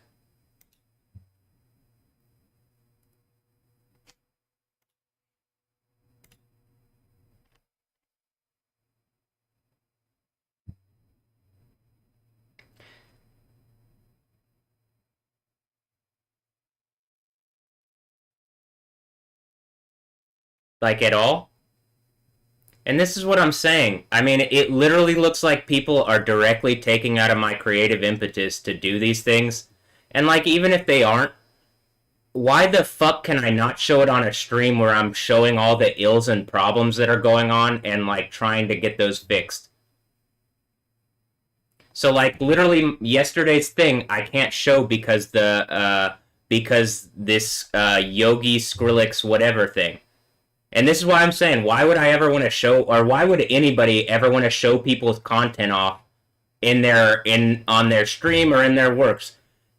Like at all. And this is what I'm saying. I mean, it literally looks like people are directly taking out of my creative impetus to do these things. And like, even if they aren't, why the fuck can I not show it on a stream where I'm showing all the ills and problems that are going on and like trying to get those fixed? So like literally yesterday's thing I can't show because this Yogi Skrillex whatever thing. And this is why I'm saying, why would I ever want to show, or why would anybody ever want to show people's content off in on their stream or in their works?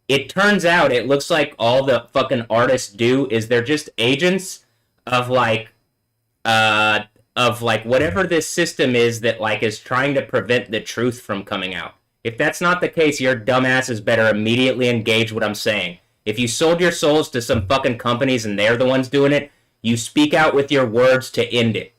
It turns out it looks like all the fucking artists do is they're just agents of like of like whatever this system is that like is trying to prevent the truth from coming out. If that's not the case, your dumbasses better immediately engage what I'm saying. If you sold your souls to some fucking companies and they're the ones doing it, you speak out with your words to end it.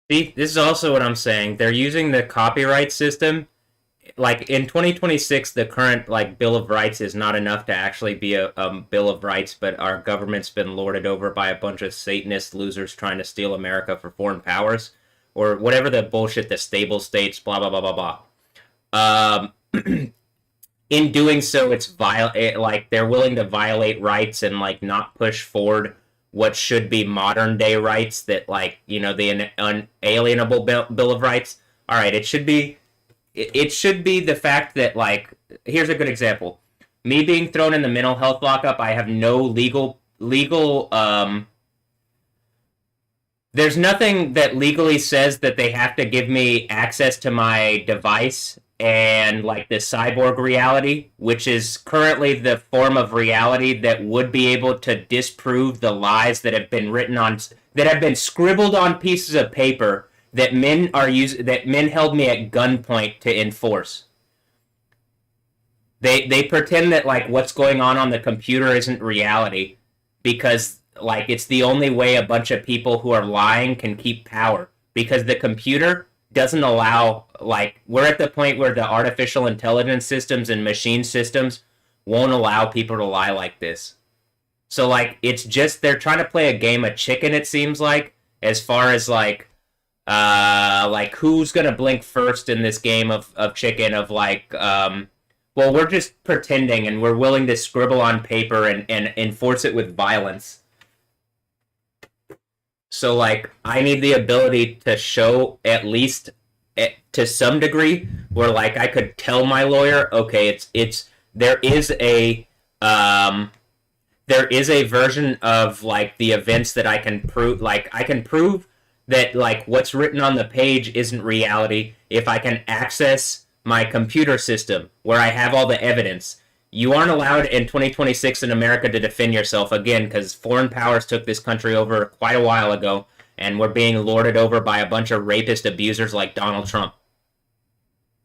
See, this is also what I'm saying. They're using the copyright system. Like in 2026, the current like Bill of Rights is not enough to actually be a Bill of Rights, but our government's been lorded over by a bunch of Satanist losers trying to steal America for foreign powers or whatever the bullshit, the stable states, blah blah blah blah blah. In doing so, like they're willing to violate rights and like not push forward what should be modern day rights that like the unalienable Bill of Rights. All right, it should be the fact that like here's a good example. Me being thrown in the mental health lockup, I have no legal there's nothing that legally says that they have to give me access to my device and like the cyborg reality, which is currently the form of reality that would be able to disprove the lies that have been written on, that have been scribbled on pieces of paper that men held me at gunpoint to enforce. They pretend that like what's going on the computer isn't reality because like it's the only way a bunch of people who are lying can keep power, because the computer doesn't allow, like, we're at the point where the artificial intelligence systems and machine systems won't allow people to lie like this. So like it's just they're trying to play a game of chicken, it seems like, as far as like who's gonna blink first in this game of chicken of like well, we're just pretending and we're willing to scribble on paper and enforce it with violence. So like I need the ability to show at least to some degree where like I could tell my lawyer, okay, it's um there is a version of like the events that I can prove, like I can prove that like what's written on the page isn't reality if I can access my computer system where I have all the evidence. You aren't allowed in 2026 in America to defend yourself again because foreign powers took this country over quite a while ago and we're being lorded over by a bunch of rapist abusers like Donald Trump.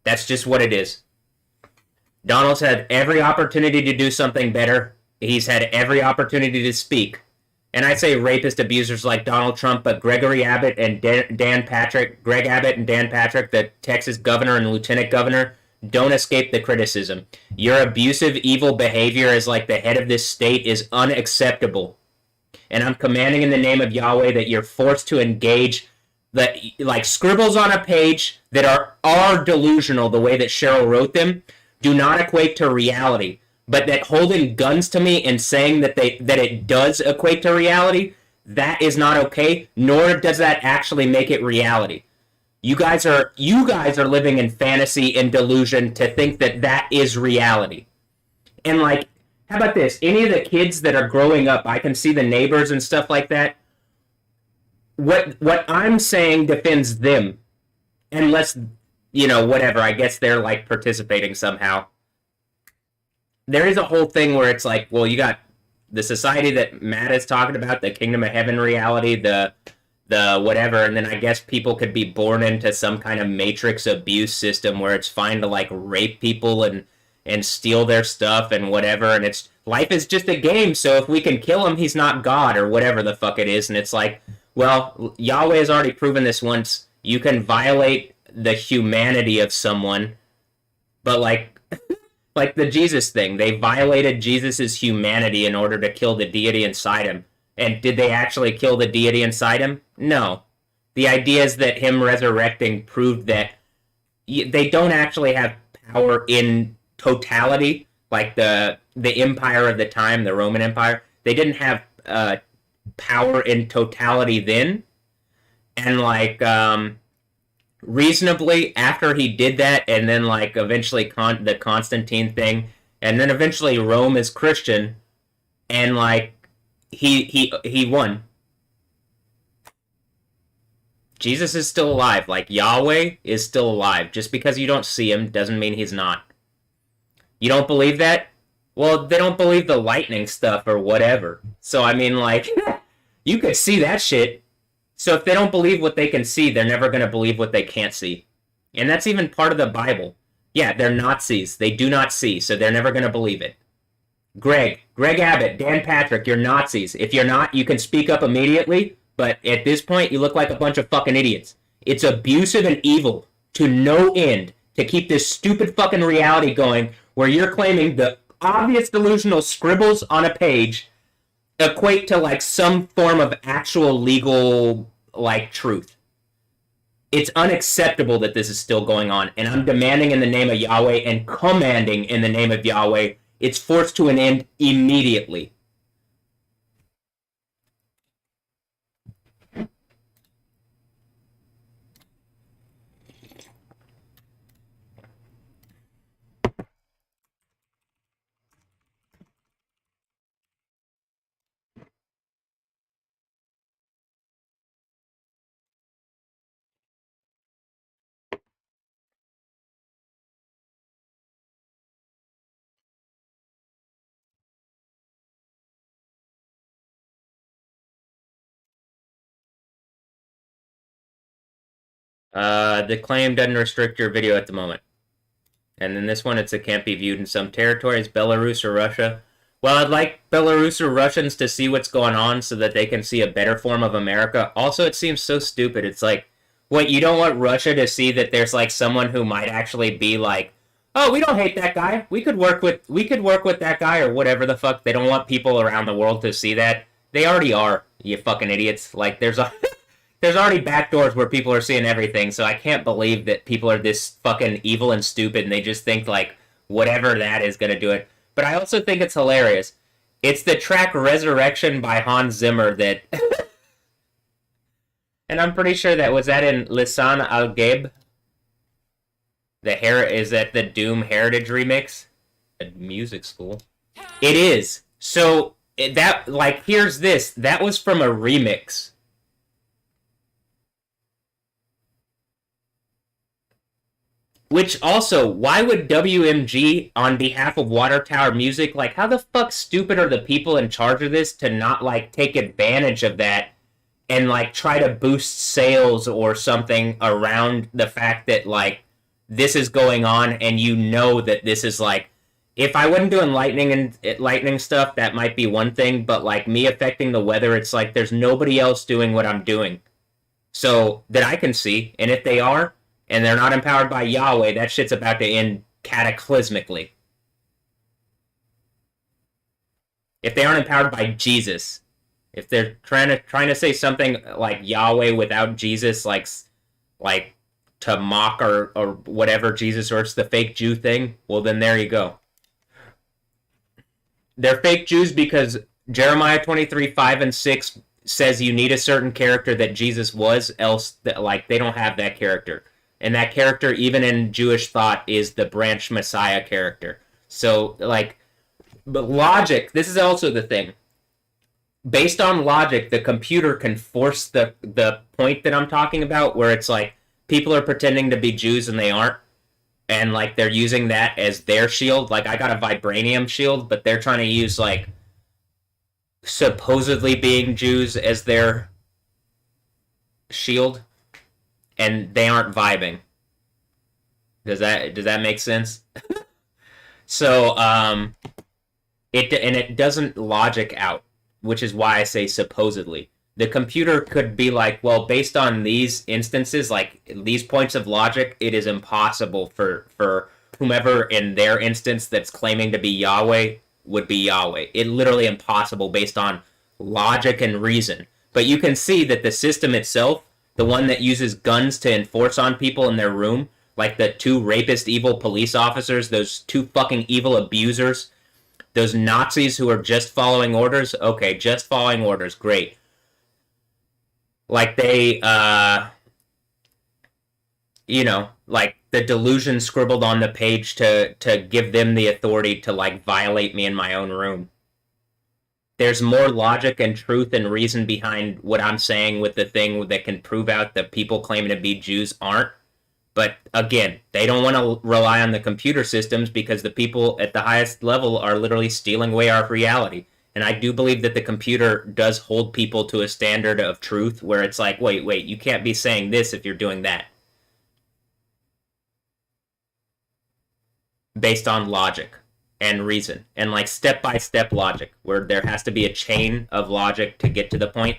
That's just what it is. Donald's had every opportunity to do something better. He's had every opportunity to speak. And I say rapist abusers like Donald Trump, but Gregory Abbott and Dan Patrick, Greg Abbott and Dan Patrick, the Texas governor and lieutenant governor, don't escape the criticism. Your abusive, evil behavior as like the head of this state is unacceptable. And I'm commanding in the name of Yahweh that you're forced to engage that like scribbles on a page that are delusional the way that Cheryl wrote them do not equate to reality, but that holding guns to me and saying that it does equate to reality, that is not okay, nor does that actually make it reality. You guys are living in fantasy and delusion to think that that is reality. And like, how about this? Any of the kids that are growing up, I can see the neighbors and stuff like that. What I'm saying defends them, unless whatever. I guess they're like participating somehow. There is a whole thing where it's like, well, you got the society that Matt is talking about, the kingdom of heaven reality, the whatever, and then I guess people could be born into some kind of matrix abuse system where it's fine to like rape people and steal their stuff and whatever, and it's life is just a game, so if we can kill him, he's not God or whatever the fuck it is, and it's like, well, Yahweh has already proven this once. You can violate the humanity of someone, but like the Jesus thing. They violated Jesus's humanity in order to kill the deity inside him. And did they actually kill the deity inside him? No. The idea is that him resurrecting proved that they don't actually have power in totality, like the empire of the time, the Roman Empire. They didn't have power in totality then, and like reasonably after he did that, and then like eventually the Constantine thing, and then eventually Rome is Christian, and like he won. Jesus is still alive. Like Yahweh is still alive. Just because you don't see him doesn't mean he's not. You don't believe that? Well, they don't believe the lightning stuff or whatever. So I mean, like, you could see that shit. So if they don't believe what they can see, they're never going to believe what they can't see. And that's even part of the Bible. Yeah, they're Nazis. They do not see, so they're never going to believe it. Greg Abbott, Dan Patrick, you're Nazis. If you're not, you can speak up immediately, but at this point, you look like a bunch of fucking idiots. It's abusive and evil to no end to keep this stupid fucking reality going where you're claiming the obvious delusional scribbles on a page equate to like some form of actual legal like truth. It's unacceptable that this is still going on, and I'm demanding in the name of Yahweh and commanding in the name of Yahweh it's forced to an end immediately. The claim doesn't restrict your video at the moment. And then this one, it can't be viewed in some territories, Belarus or Russia. Well, I'd like Belarus or Russians to see what's going on so that they can see a better form of America. Also, it seems so stupid. It's like, what, you don't want Russia to see that there's like someone who might actually be like, oh, we don't hate that guy. We could work with that guy or whatever the fuck. They don't want people around the world to see that. They already are, you fucking idiots. Like there's already backdoors where people are seeing everything, so I can't believe that people are this fucking evil and stupid and they just think like whatever that is gonna do it. But I also think it's hilarious. It's the track Resurrection by Hans Zimmer that and I'm pretty sure that was that in Lisan Al Gaib. Is that the Doom Heritage remix? At music school. It is. So that like here's this. That was from a remix. Which also, why would WMG on behalf of Water Tower Music, like how the fuck stupid are the people in charge of this to not like take advantage of that and like try to boost sales or something around the fact that like this is going on and you know that this is like if I wasn't doing lightning stuff that might be one thing, but like me affecting the weather, it's like there's nobody else doing what I'm doing so that I can see, and if they are and they're not empowered by Yahweh, that shit's about to end cataclysmically. If they aren't empowered by Jesus, if they're trying to say something like Yahweh without Jesus, like to mock or whatever Jesus, or it's the fake Jew thing, well then there you go. They're fake Jews because Jeremiah 23:5 and 6 says you need a certain character that Jesus was, else like they don't have that character. And that character, even in Jewish thought, is the branch Messiah character. So, like, but logic, this is also the thing. Based on logic, the computer can force the point that I'm talking about, where it's like people are pretending to be Jews and they aren't, and like they're using that as their shield. Like I got a vibranium shield, but they're trying to use like supposedly being Jews as their shield, and they aren't vibing. Does that make sense? So it doesn't logic out, which is why I say supposedly. The computer could be like, well, based on these instances, like these points of logic, it is impossible for whomever in their instance that's claiming to be Yahweh would be Yahweh. It literally impossible based on logic and reason. But you can see that the system itself, the one that uses guns to enforce on people in their room, like the two rapist evil police officers, those two fucking evil abusers, those Nazis who are just following orders, okay, just following orders, great. Like they, like the delusion scribbled on the page to give them the authority to like violate me in my own room. There's more logic and truth and reason behind what I'm saying with the thing that can prove out that people claiming to be Jews aren't. But again, they don't want to rely on the computer systems because the people at the highest level are literally stealing away our reality. And I do believe that the computer does hold people to a standard of truth where it's like, wait, you can't be saying this if you're doing that. Based on logic and reason and like step-by-step logic where there has to be a chain of logic to get to the point.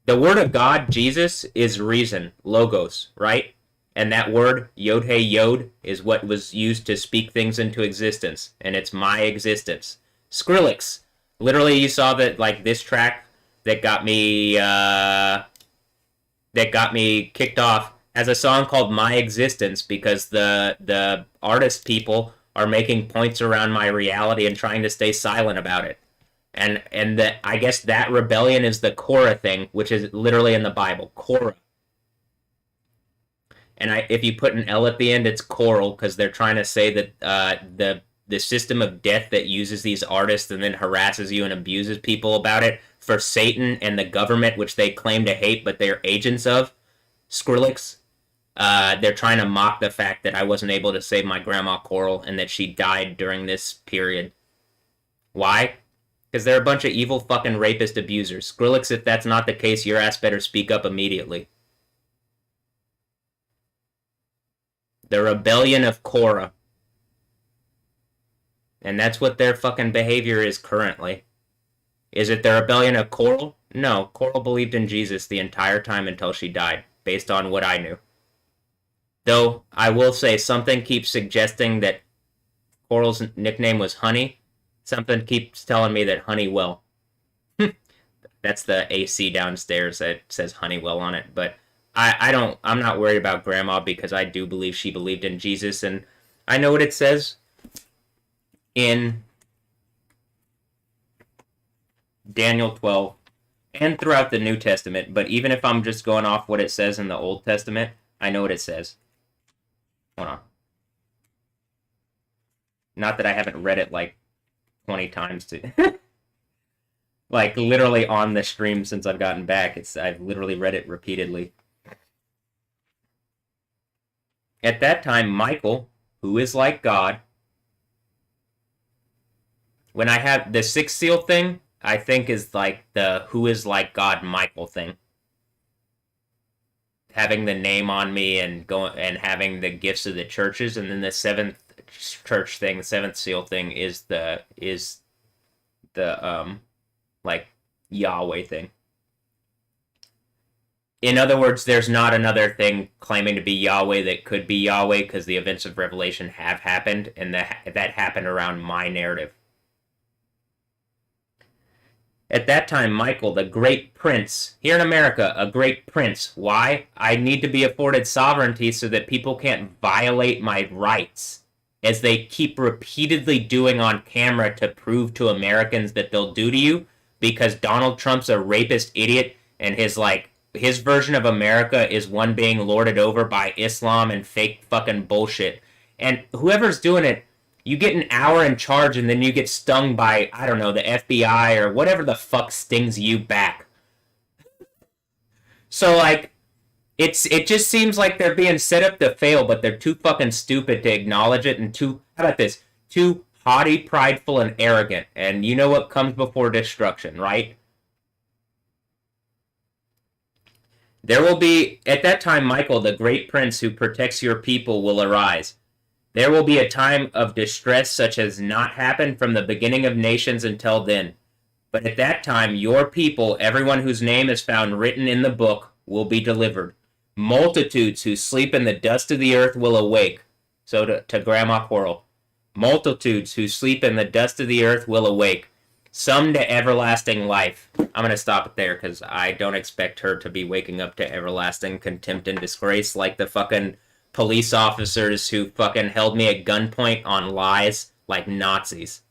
The word of God, Jesus, is reason, logos, right? And that word, yod hey yod, is what was used to speak things into existence, and it's my existence. Skrillex, literally, you saw that like this track that got me kicked off has a song called "My Existence" because the artist people are making points around my reality and trying to stay silent about it. And I guess that rebellion is the Korah thing, which is literally in the Bible, Korah. And if you put an L at the end, it's choral because they're trying to say that the system of death that uses these artists and then harasses you and abuses people about it for Satan and the government, which they claim to hate, but they're agents of, Skrillex. They're trying to mock the fact that I wasn't able to save my grandma Coral and that she died during this period. Why? Because they're a bunch of evil fucking rapist abusers. Skrillex, if that's not the case, your ass better speak up immediately. The rebellion of Korah. And that's what their fucking behavior is currently. Is it the rebellion of Coral? No, Coral believed in Jesus the entire time until she died, based on what I knew. Though, I will say, something keeps suggesting that Coral's nickname was Honey. Something keeps telling me that Honeywell. That's the AC downstairs that says Honeywell on it. But I'm not worried about Grandma because I do believe she believed in Jesus. And I know what it says in Daniel 12 and throughout the New Testament. But even if I'm just going off what it says in the Old Testament, I know what it says. Hold on. Not that I haven't read it like 20 times to like literally on the stream since I've gotten back. I've literally read it repeatedly. At that time, Michael, who is like God, when I have the sixth seal thing, I think is like the who is like God Michael thing. Having the name on me and going and having the gifts of the churches, and then the seventh church thing, the seventh seal thing is the like Yahweh thing. In other words, there's not another thing claiming to be Yahweh that could be Yahweh because the events of Revelation have happened, and that happened around my narrative. At that time, Michael, the great prince, here in America, a great prince. Why? I need to be afforded sovereignty so that people can't violate my rights, as they keep repeatedly doing on camera to prove to Americans that they'll do to you, because Donald Trump's a rapist idiot, and his version of America is one being lorded over by Islam and fake fucking bullshit. And whoever's doing it, you get an hour in charge and then you get stung by, I don't know, the FBI or whatever the fuck stings you back. So, like, it just seems like they're being set up to fail, but they're too fucking stupid to acknowledge it, and how about this? Too haughty, prideful, and arrogant. And you know what comes before destruction, right? There will be, at that time, Michael, the great prince who protects your people, will arise. There will be a time of distress such as not happened from the beginning of nations until then. But at that time, your people, everyone whose name is found written in the book, will be delivered. Multitudes who sleep in the dust of the earth will awake. So to Grandma Coral. Multitudes who sleep in the dust of the earth will awake. Some to everlasting life. I'm going to stop it there because I don't expect her to be waking up to everlasting contempt and disgrace like the fucking police officers who fucking held me at gunpoint on lies like Nazis.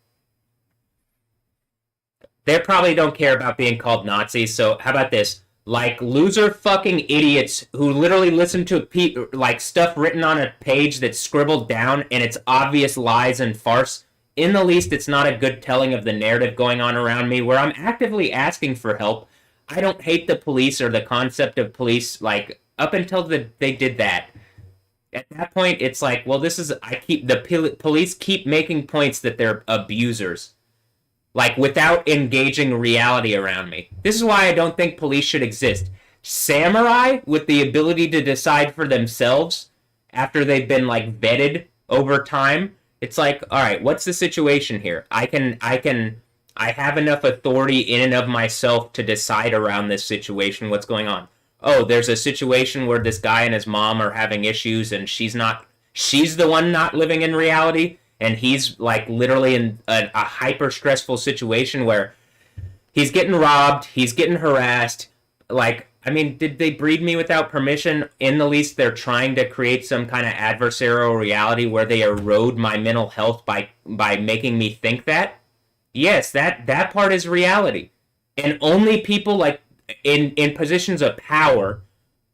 They probably don't care about being called Nazis, so how about this? Like loser fucking idiots who literally listen to like stuff written on a page that's scribbled down and it's obvious lies and farce. In the least, it's not a good telling of the narrative going on around me where I'm actively asking for help. I don't hate the police or the concept of police, like, up until they did that. At that point, it's like, well, the police keep making points that they're abusers. Like, without engaging reality around me. This is why I don't think police should exist. Samurai, with the ability to decide for themselves, after they've been, like, vetted over time, it's like, alright, what's the situation here? I have enough authority in and of myself to decide around this situation, what's going on. Oh, there's a situation where this guy and his mom are having issues and she's the one not living in reality, and he's like literally in a hyper stressful situation where he's getting robbed, he's getting harassed. Like, I mean, did they breed me without permission? In the least, they're trying to create some kind of adversarial reality where they erode my mental health by making me think that. Yes, that part is reality. And only people like in positions of power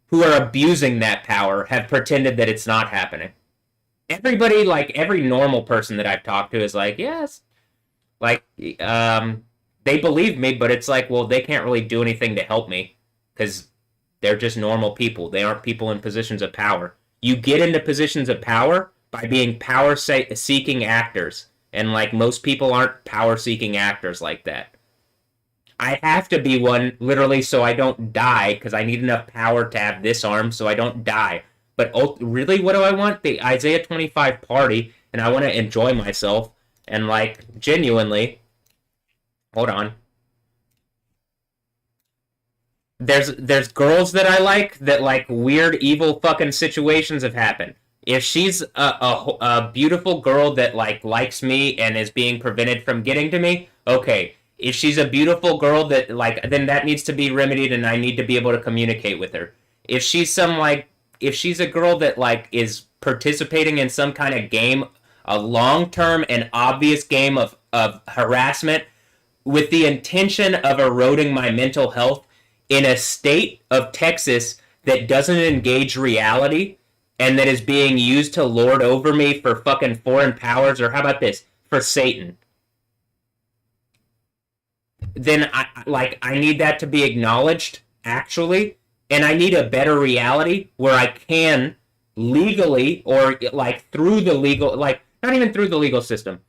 who are abusing that power have pretended that it's not happening. Everybody, like every normal person that I've talked to is like, yes, like they believe me, but it's like, well, they can't really do anything to help me because they're just normal people. They aren't people in positions of power. You get into positions of power by being power-seeking actors, and like most people aren't power-seeking actors like that. I have to be one, literally, so I don't die, because I need enough power to have this arm so I don't die. But really, what do I want? The Isaiah 25 party, and I want to enjoy myself. And, like, genuinely, hold on. There's girls that I like, that weird evil fucking situations have happened. If she's a beautiful girl that likes me and is being prevented from getting to me, okay. If she's a beautiful girl that then that needs to be remedied, and I need to be able to communicate with her. If she's if she's a girl that is participating in some kind of game, a long term and obvious game of harassment with the intention of eroding my mental health in a state of Texas that doesn't engage reality and that is being used to lord over me for fucking foreign powers, or how about this, for Satan, then I need that to be acknowledged, actually, and I need a better reality where I can legally, or through the legal, not even through the legal system,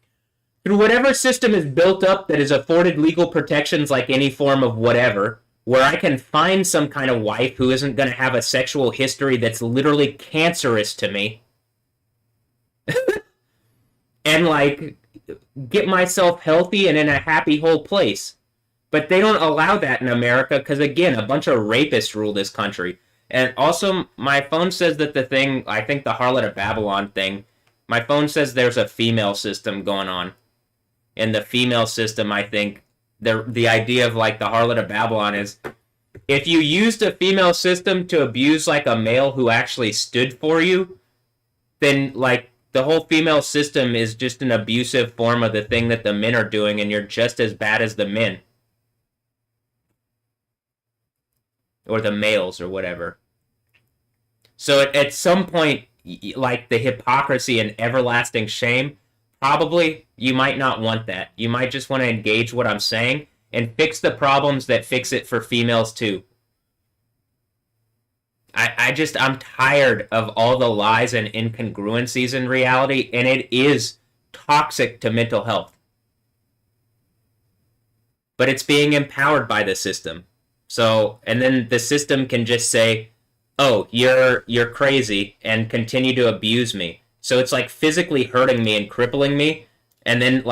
through whatever system is built up that is afforded legal protections, like any form of whatever, where I can find some kind of wife who isn't going to have a sexual history that's literally cancerous to me, and get myself healthy and in a happy whole place. But they don't allow that in America because, again, a bunch of rapists rule this country. And also, my phone says that the thing, I think the Harlot of Babylon thing, my phone says there's a female system going on. In the female system, I think, the idea of the Harlot of Babylon is, if you used a female system to abuse a male who actually stood for you, then the whole female system is just an abusive form of the thing that the men are doing, and you're just as bad as the men. Or the males, or whatever. So at some point, the hypocrisy and everlasting shame, probably you might not want that. You might just want to engage what I'm saying and fix the problems that fix it for females too. I'm tired of all the lies and incongruencies in reality, and it is toxic to mental health. But it's being empowered by the system. So, and then the system can just say, "Oh, you're crazy," and continue to abuse me. So it's physically hurting me and crippling me, and then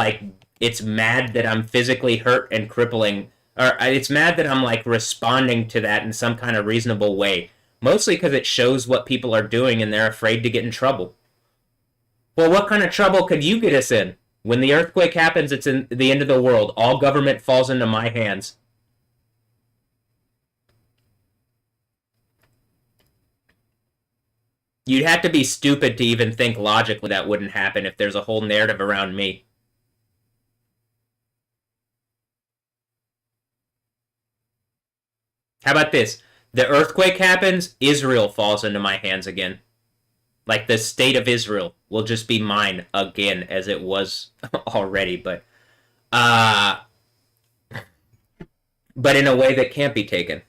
it's mad that I'm physically hurt and crippling, or it's mad that I'm responding to that in some kind of reasonable way. Mostly because it shows what people are doing, and they're afraid to get in trouble. Well, what kind of trouble could you get us in? When the earthquake happens, it's in the end of the world. All government falls into my hands. You'd have to be stupid to even think logically that wouldn't happen if there's a whole narrative around me. How about this? The earthquake happens, Israel falls into my hands again. The state of Israel will just be mine again, as it was already, but in a way that can't be taken.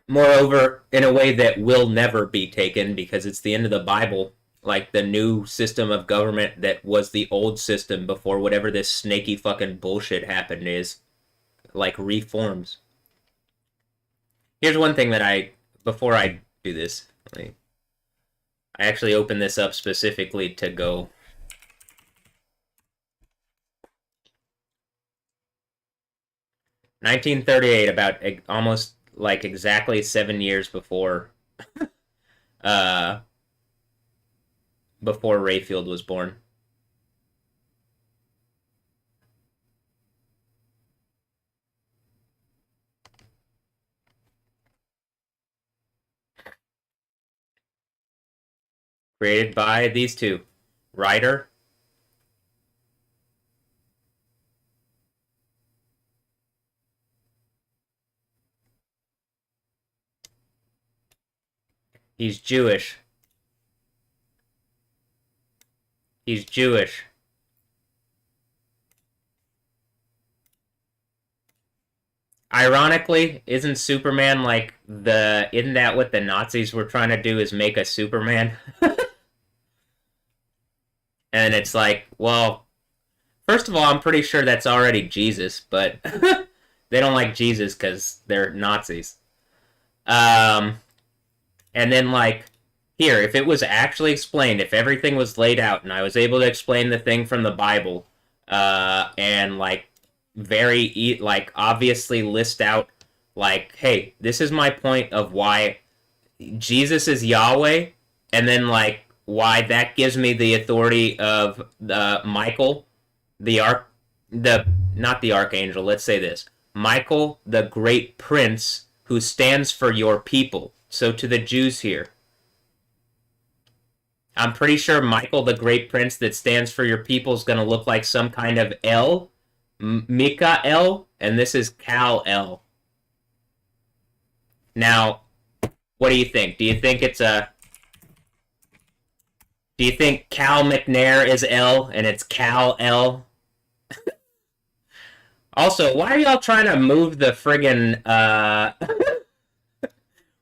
Moreover, in a way that will never be taken, because it's the end of the Bible, the new system of government that was the old system before whatever this snaky fucking bullshit happened is, reforms. Here's one thing that before I do this, I actually opened this up specifically to go. "1938, about almost exactly 7 years before before Rayfield was born. Created by these two. Writer. He's Jewish. He's Jewish. Ironically, isn't Superman isn't that what the Nazis were trying to do, is make a Superman? And it's well, first of all, I'm pretty sure that's already Jesus, but they don't like Jesus because they're Nazis. Um, and then like here, if it was actually explained, if everything was laid out, and I was able to explain the thing from the Bible, and like like obviously list out like, hey, this is my point of why Jesus is Yahweh, and then like why that gives me the authority of Michael, the arch, the not the archangel. Let's say this: Michael, the great prince who stands for your people. So to the Jews here, I'm pretty sure Michael, the great prince that stands for your people, is going to look like some kind of L, Mikael, and this is Kal El. Now, what do you think? Do you think it's a? Do you think Cal McNair is L and it's Cal L? Also, why are y'all trying to move the friggin'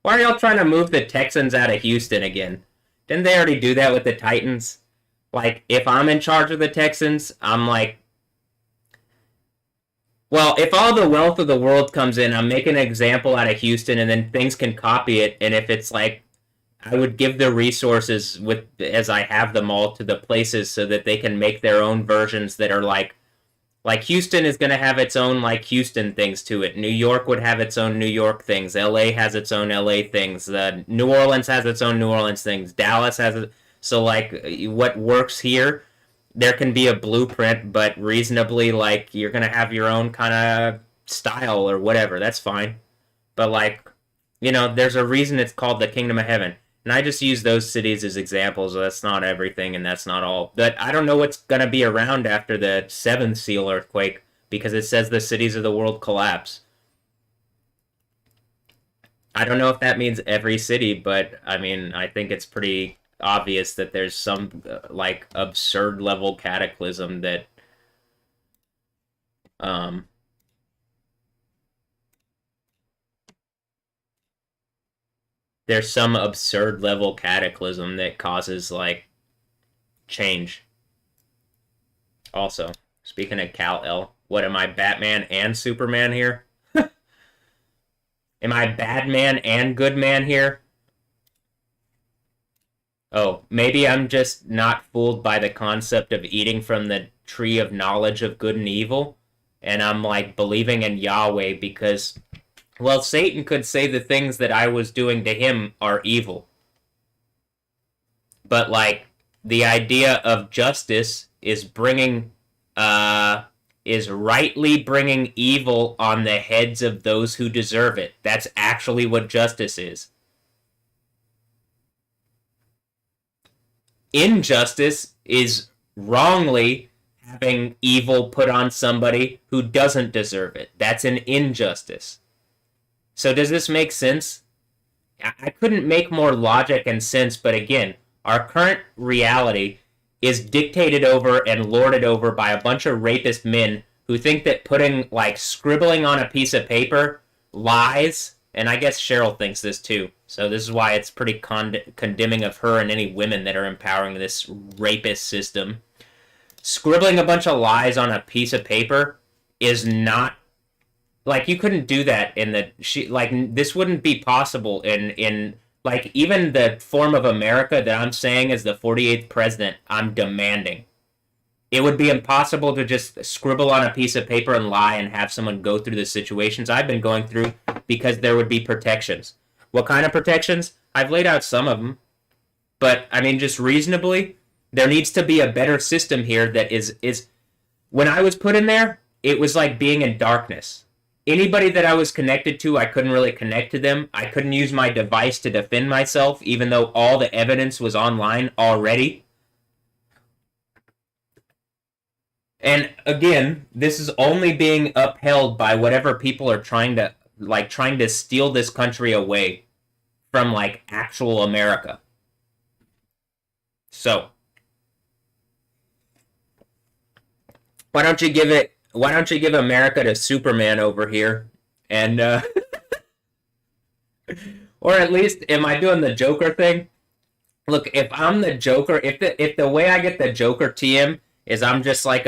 why are y'all trying to move the Texans out of Houston again? Didn't they already do that with the Titans? Like, if I'm in charge of the Texans, I'm like, well, if all the wealth of the world comes in, I'm making an example out of Houston, and then things can copy it. And if it's like, I would give the resources with as I have them all to the places so that they can make their own versions that are like Houston is going to have its own like Houston things to it. New York would have its own New York things. LA has its own LA things. New Orleans has its own New Orleans things. Dallas has it. So like what works here, there can be a blueprint, but reasonably like you're going to have your own kind of style or whatever. That's fine. But like, there's a reason it's called the Kingdom of Heaven. And I just use those cities as examples. That's not everything, and that's not all. But I don't know what's going to be around after the seventh seal earthquake, because it says the cities of the world collapse. I don't know if that means every city, but I mean, I think it's pretty obvious that there's some like absurd level cataclysm that um there's some absurd level cataclysm that causes like change. Also, speaking of Kal-El, what am I, Batman and Superman here? Am I Badman and Goodman here? Oh, maybe I'm just not fooled by the concept of eating from the tree of knowledge of good and evil, and I'm like believing in Yahweh because, well, Satan could say the things that I was doing to him are evil. But like the idea of justice is is rightly bringing evil on the heads of those who deserve it. That's actually what justice is. Injustice is wrongly having evil put on somebody who doesn't deserve it. That's an injustice. So does this make sense? I couldn't make more logic and sense, but again, our current reality is dictated over and lorded over by a bunch of rapist men who think that putting, like, scribbling on a piece of paper, lies, and I guess Cheryl thinks this too, so this is why it's pretty condemning of her and any women that are empowering this rapist system. Scribbling a bunch of lies on a piece of paper is not, like, you couldn't do that in this wouldn't be possible in like, even the form of America that I'm saying as the 48th president, I'm demanding. It would be impossible to just scribble on a piece of paper and lie and have someone go through the situations I've been going through because there would be protections. What kind of protections? I've laid out some of them. But, I mean, just reasonably, there needs to be a better system here that is when I was put in there, it was like being in darkness. Anybody that I was connected to, I couldn't really connect to them. I couldn't use my device to defend myself, even though all the evidence was online already. And again, this is only being upheld by whatever people are trying to steal this country away from, like, actual America. So, why don't you give America to Superman over here, and or at least, am I doing the Joker thing? Look, if I'm the Joker, if the way I get the Joker TM is I'm just like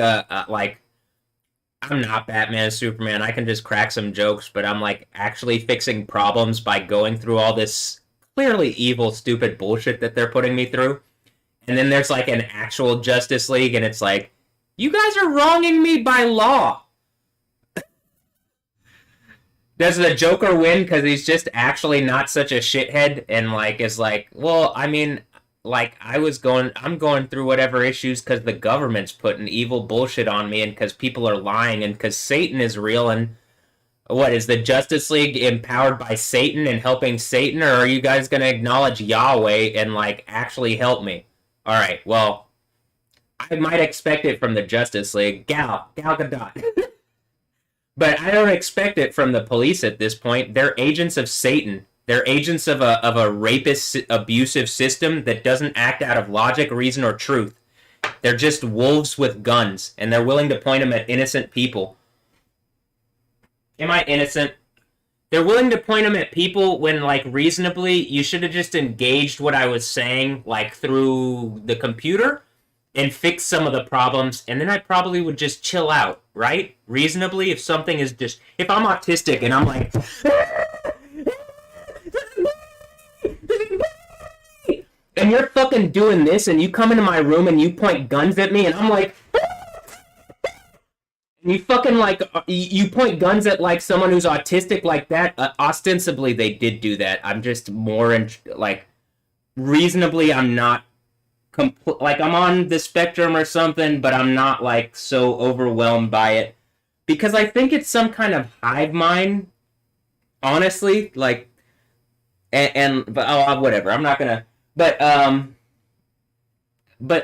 I'm not Batman or Superman. I can just crack some jokes, but I'm like actually fixing problems by going through all this clearly evil, stupid bullshit that they're putting me through. And then there's like an actual Justice League, and it's like, you guys are wronging me by law. Does the Joker win because he's just actually not such a shithead and like is like, well, I mean, like I'm going through whatever issues because the government's putting evil bullshit on me and because people are lying and because Satan is real and what is the Justice League empowered by Satan and helping Satan, or are you guys gonna acknowledge Yahweh and like actually help me? All right, well, I might expect it from the Justice League, Gal Gadot. But I don't expect it from the police at this point. They're agents of Satan. They're agents of a rapist, abusive system that doesn't act out of logic, reason, or truth. They're just wolves with guns, and they're willing to point them at innocent people. Am I innocent? They're willing to point them at people when, like, reasonably, you should have just engaged what I was saying, like, through the computer and fix some of the problems, and then I probably would just chill out, right? Reasonably, if something is just, if I'm autistic and I'm like, and you're fucking doing this, and you come into my room and you point guns at me, and I'm like, and you fucking like, you point guns at like someone who's autistic like that. Ostensibly, they did do that. I'm just more in, like, reasonably, I'm not like I'm on the spectrum or something, but I'm not like so overwhelmed by it because I think it's some kind of hive mind. Honestly, like, and but oh, whatever. I'm not gonna. But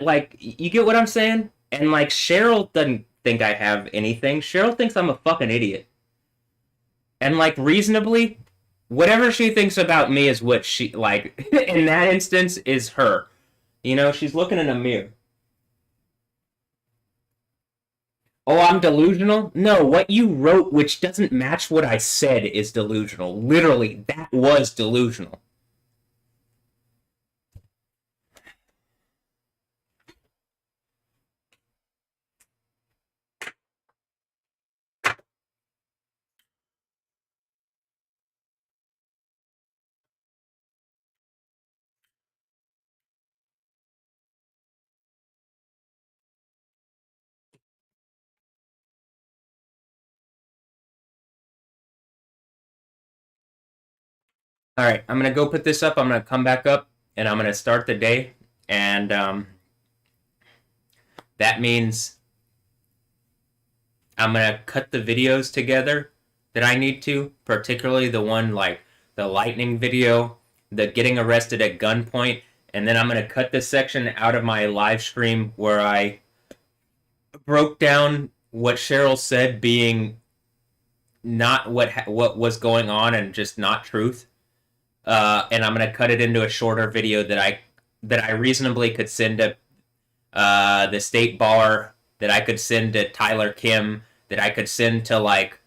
like, you get what I'm saying? And like, Cheryl doesn't think I have anything. Cheryl thinks I'm a fucking idiot. And like, reasonably, whatever she thinks about me is what she like. In that instance, is her. You know, she's looking in a mirror. Oh, I'm delusional? No, what you wrote, which doesn't match what I said, is delusional. Literally, that was delusional. All right, I'm gonna go put this up. I'm gonna come back up, and I'm gonna start the day. And that means I'm gonna cut the videos together that I need to, particularly the one like the lightning video, the getting arrested at gunpoint, and then I'm gonna cut this section out of my live stream where I broke down what Cheryl said being not what was going on and just not truth. And I'm gonna cut it into a shorter video that I reasonably could send to the state bar, that I could send to Tyler Kim, that I could send to like,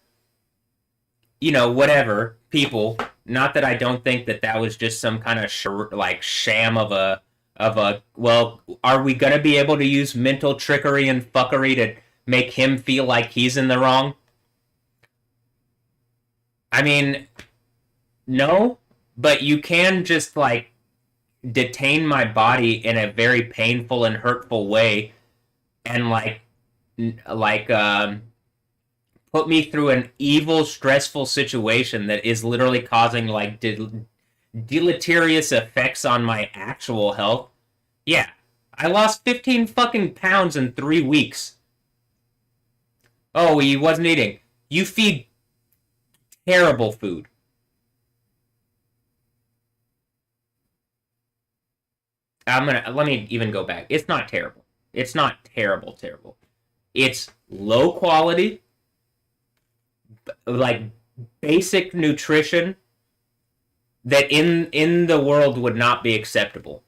whatever people. Not that I don't think that that was just some kind of like sham of a. Well, are we gonna be able to use mental trickery and fuckery to make him feel like he's in the wrong? I mean, no, but you can just like detain my body in a very painful and hurtful way and like put me through an evil stressful situation that is literally causing like deleterious effects on my actual health. Yeah, I lost 15 fucking pounds in 3 weeks. Oh, he wasn't eating. You feed terrible food. Let me even go back. It's not terrible. It's not terrible. It's low quality, like basic nutrition that in the world would not be acceptable.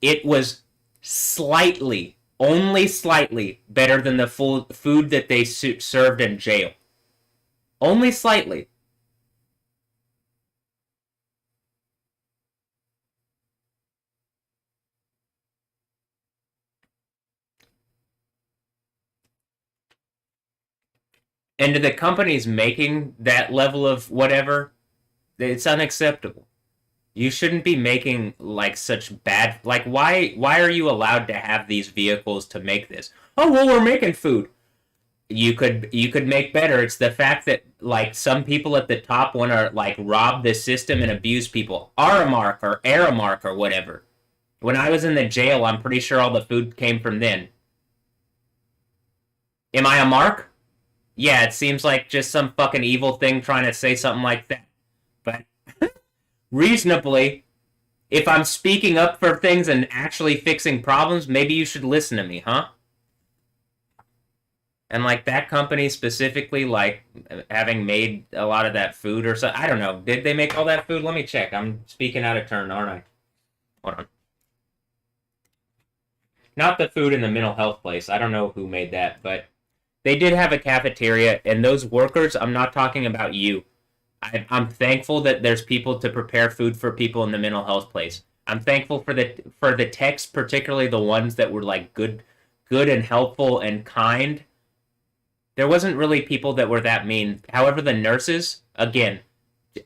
It was slightly, only slightly better than the full food that they served in jail. Only slightly. And to the companies making that level of whatever, it's unacceptable. You shouldn't be making like such bad like why are you allowed to have these vehicles to make this? Oh well, we're making food. You could make better. It's the fact that like some people at the top want to like rob the system and abuse people. Aramark or Aramark or whatever. When I was in the jail, I'm pretty sure all the food came from then. Am I a mark? Yeah, it seems like just some fucking evil thing trying to say something like that. But reasonably, if I'm speaking up for things and actually fixing problems, maybe you should listen to me, huh? And like that company specifically, like having made a lot of that food or something, I don't know. Did they make all that food? Let me check. I'm speaking out of turn, aren't I? Hold on. Not the food in the mental health place. I don't know who made that, but they did have a cafeteria, and those workers, I'm not talking about you. I'm thankful that there's people to prepare food for people in the mental health place. I'm thankful for the techs, particularly the ones that were like good and helpful and kind. There wasn't really people that were that mean. However, the nurses, again,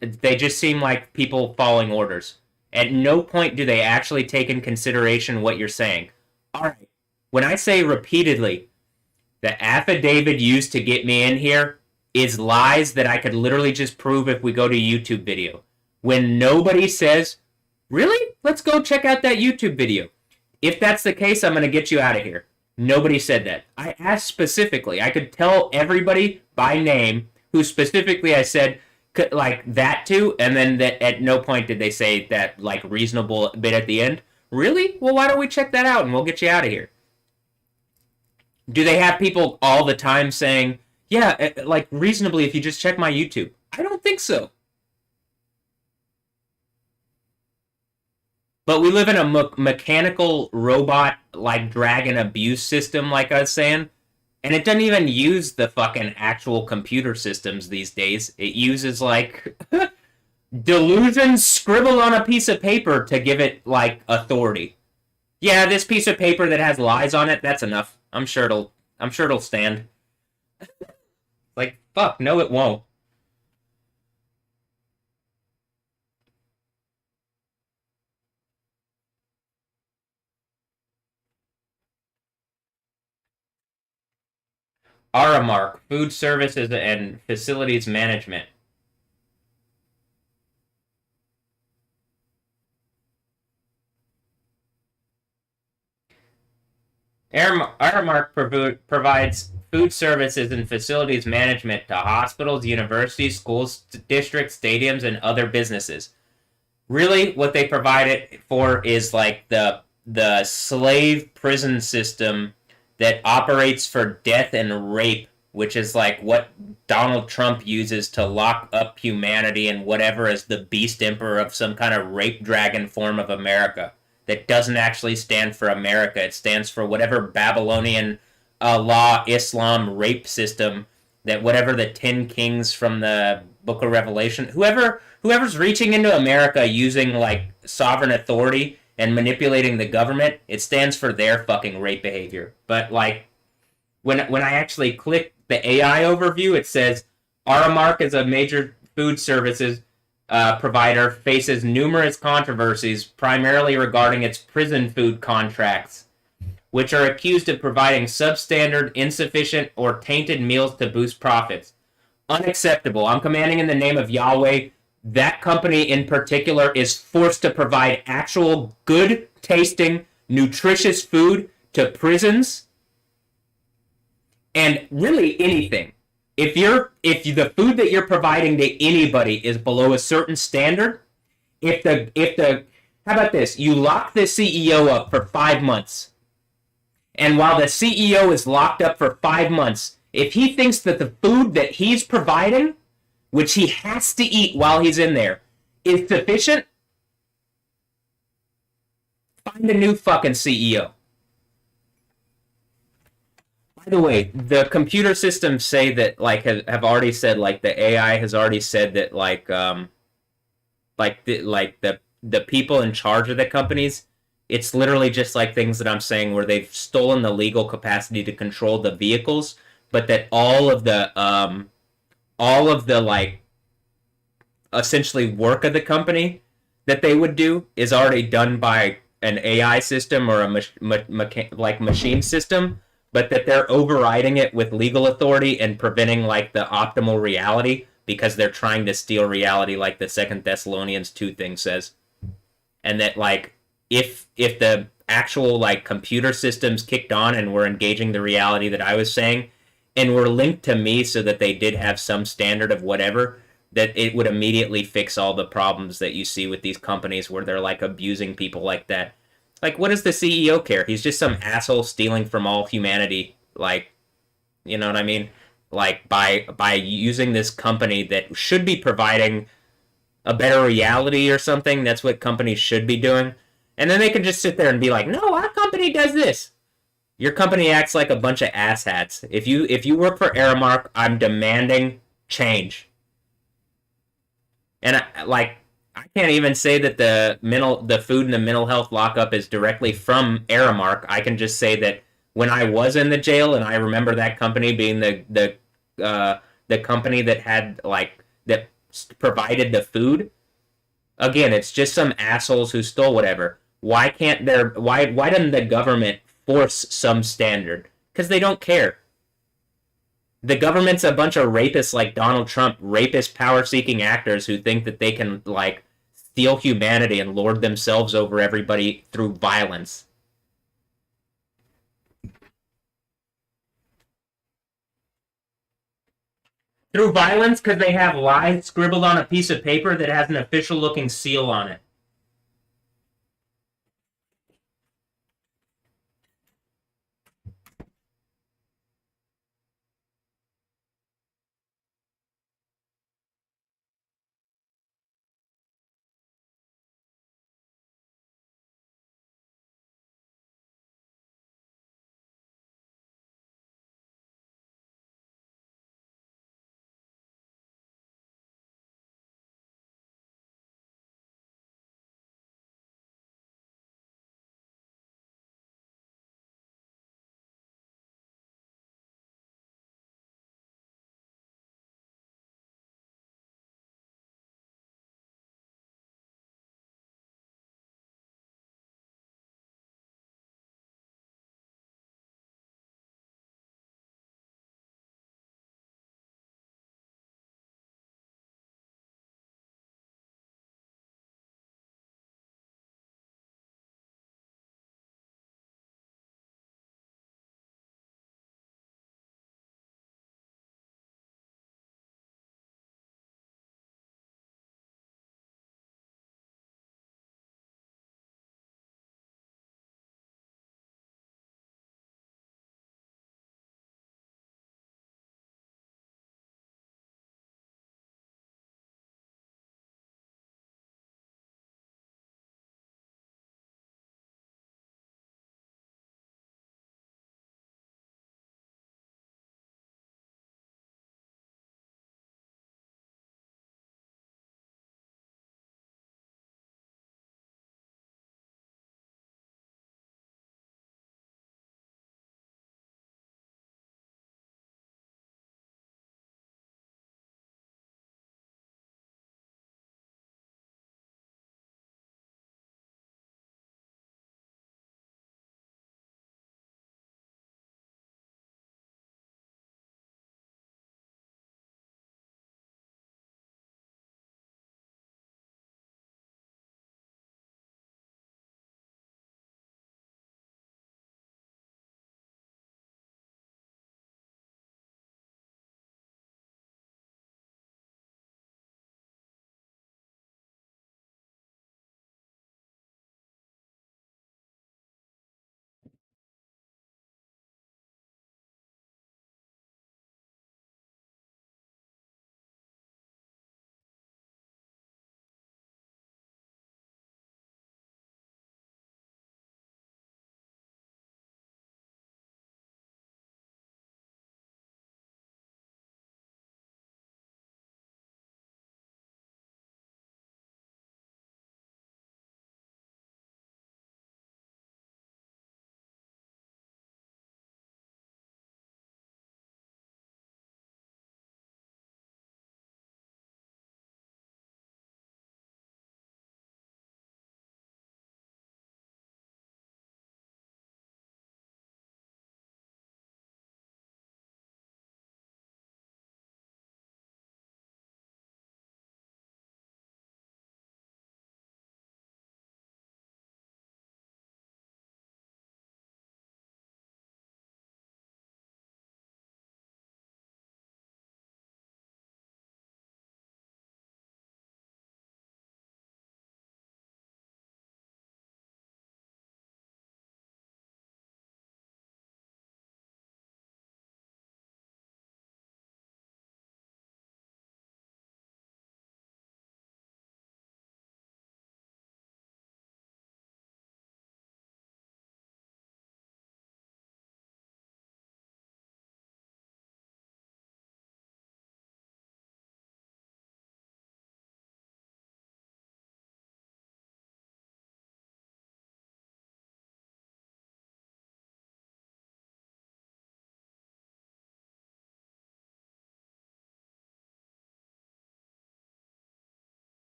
they just seem like people following orders. At no point do they actually take in consideration what you're saying. All right. When I say repeatedly, the affidavit used to get me in here is lies that I could literally just prove if we go to a YouTube video. When nobody says, really? Let's go check out that YouTube video. If that's the case, I'm going to get you out of here. Nobody said that. I asked specifically. I could tell everybody by name who specifically I said like that to, and then that at no point did they say that like reasonable bit at the end. Really? Well, why don't we check that out and we'll get you out of here? Do they have people all the time saying, yeah, like reasonably if you just check my YouTube? I don't think so. But we live in a mechanical robot like dragon abuse system, like I was saying, and it doesn't even use the fucking actual computer systems these days. It uses like delusions scribbled on a piece of paper to give it like authority. Yeah, this piece of paper that has lies on it, that's enough. I'm sure it'll stand. Like, fuck, no it won't. Aramark, Food Services and Facilities Management. Aramark provides food services and facilities management to hospitals, universities, schools, districts, stadiums, and other businesses. Really, what they provide it for is like the slave prison system that operates for death and rape, which is like what Donald Trump uses to lock up humanity and whatever as the beast emperor of some kind of rape dragon form of America that doesn't actually stand for America. It stands for whatever Babylonian law, Islam rape system that whatever the 10 kings from the Book of Revelation, whoever's reaching into America using like sovereign authority and manipulating the government, it stands for their fucking rape behavior. But like when I actually click the AI overview, it says Aramark is a major food services provider, faces numerous controversies, primarily regarding its prison food contracts, which are accused of providing substandard, insufficient, or tainted meals to boost profits. Unacceptable. I'm commanding in the name of Yahweh. That company in particular is forced to provide actual good tasting, nutritious food to prisons and really anything. If the food that you're providing to anybody is below a certain standard, how about this? You lock the CEO up for 5 months. And while the CEO is locked up for 5 months, if he thinks that the food that he's providing, which he has to eat while he's in there, is sufficient, find a new fucking CEO. By the way, the computer systems say that like have already said like the AI has already said that the people in charge of the companies, it's literally just like things that I'm saying where they've stolen the legal capacity to control the vehicles, but that all of the like essentially work of the company that they would do is already done by an AI system or a like machine system, but that they're overriding it with legal authority and preventing like the optimal reality because they're trying to steal reality, like the Second Thessalonians 2 thing says, and that like if the actual like computer systems kicked on and were engaging the reality that I was saying and were linked to me so that they did have some standard of whatever, that it would immediately fix all the problems that you see with these companies where they're like abusing people like that. Like, what does the CEO care? He's just some asshole stealing from all humanity. Like, you know what I mean? Like by using this company that should be providing a better reality or something. That's what companies should be doing. And then they can just sit there and be like, "No, our company does this." Your company acts like a bunch of asshats. If you work for Aramark, I'm demanding change. And I can't even say that the food and the mental health lockup is directly from Aramark. I can just say that when I was in the jail, and I remember that company being the company that had like that provided the food. Again, it's just some assholes who stole whatever. Why doesn't the government force some standard? Because they don't care. The government's a bunch of rapists like Donald Trump, rapist power seeking actors who think that they can like steal humanity and lord themselves over everybody through violence. Through violence because they have lies scribbled on a piece of paper that has an official looking seal on it.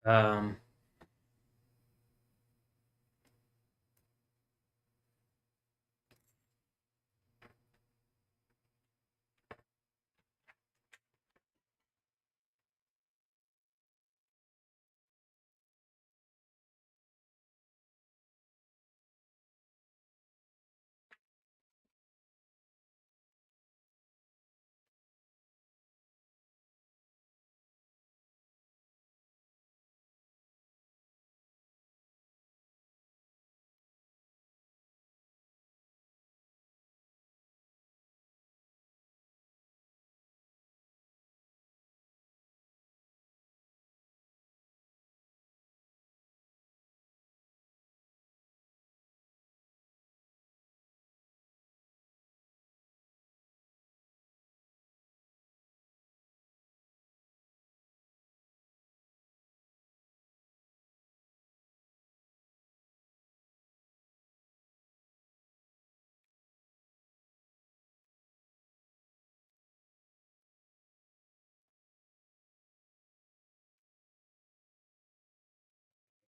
Um,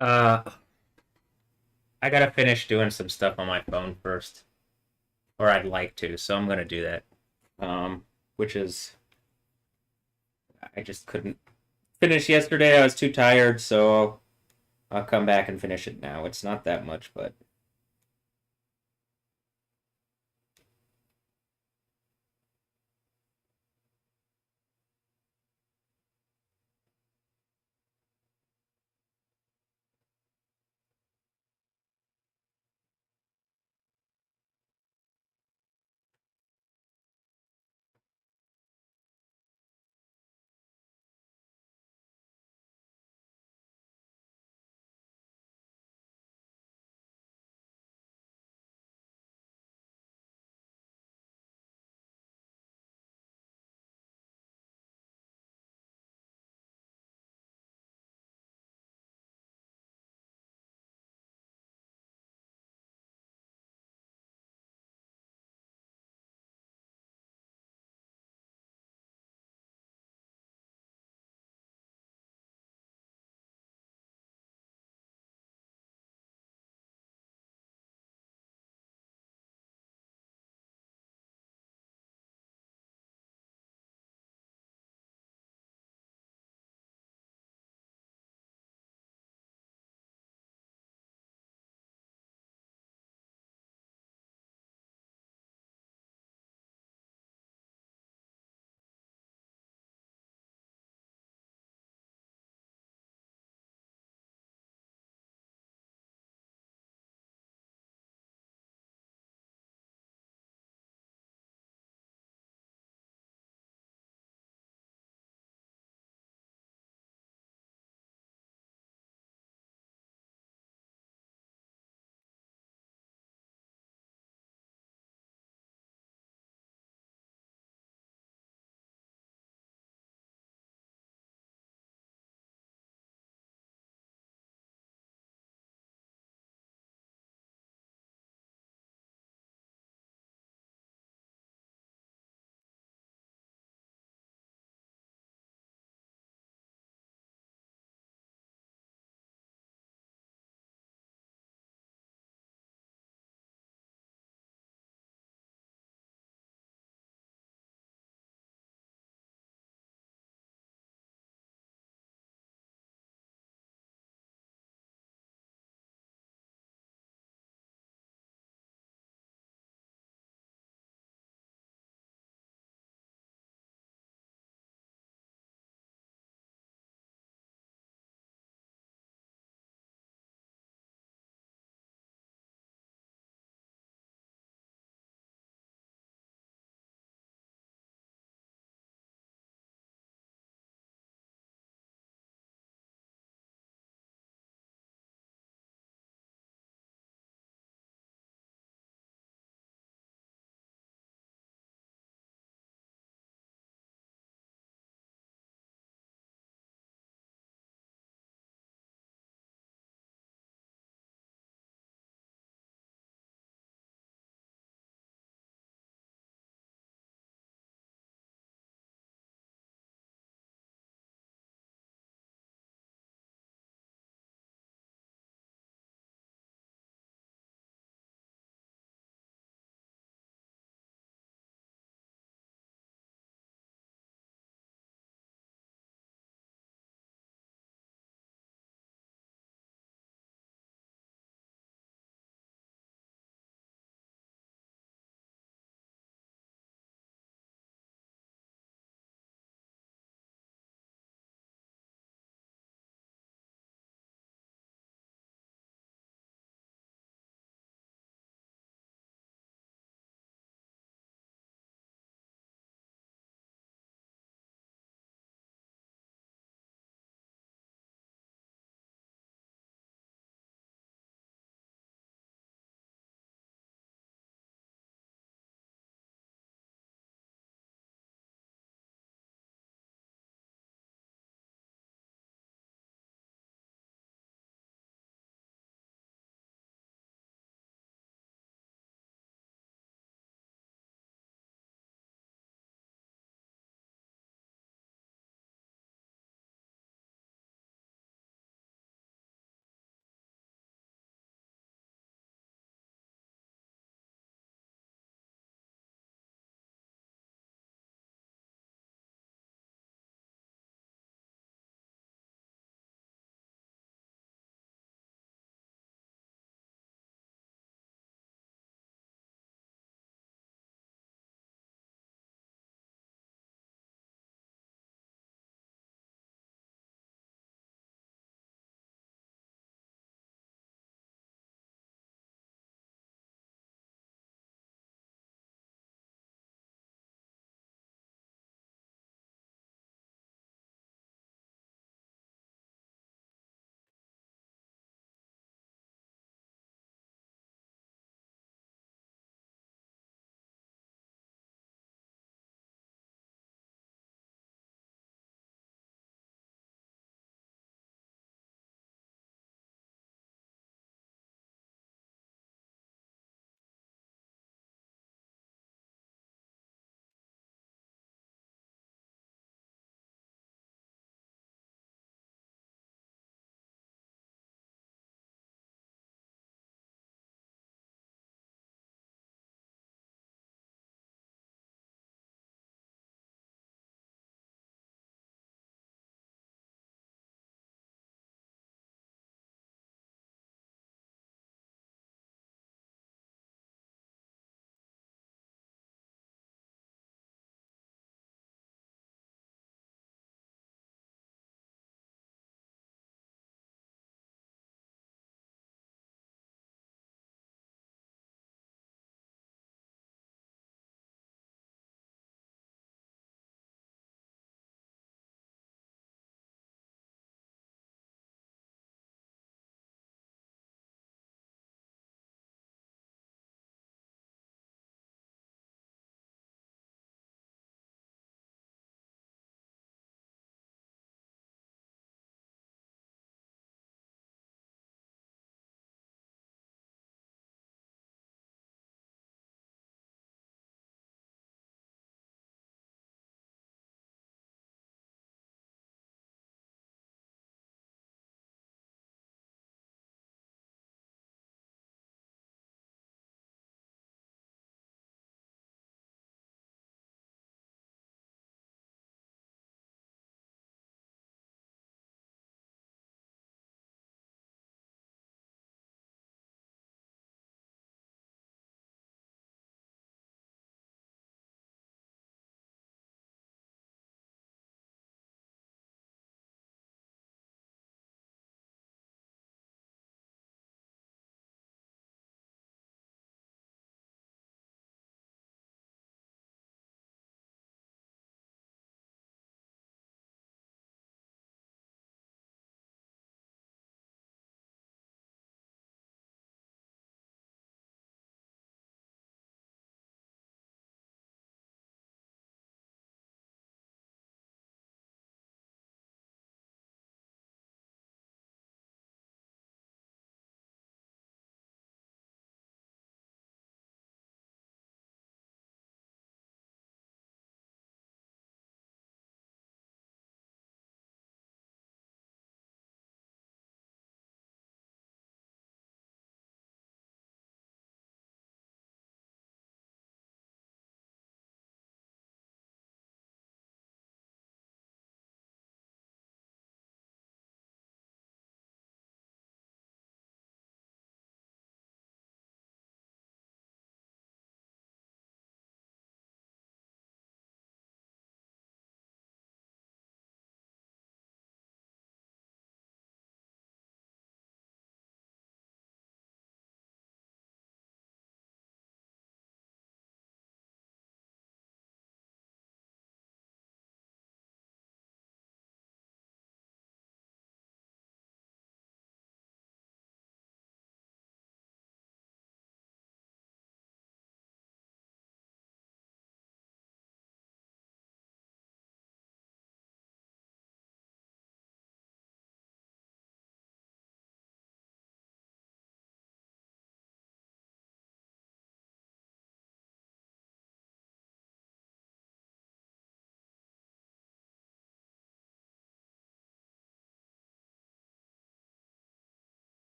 uh, I gotta finish doing some stuff on my phone first, or I'd like to, so I'm gonna do that. Which is I just couldn't finish yesterday. I was too tired, so I'll come back and finish it now. It's not that much, but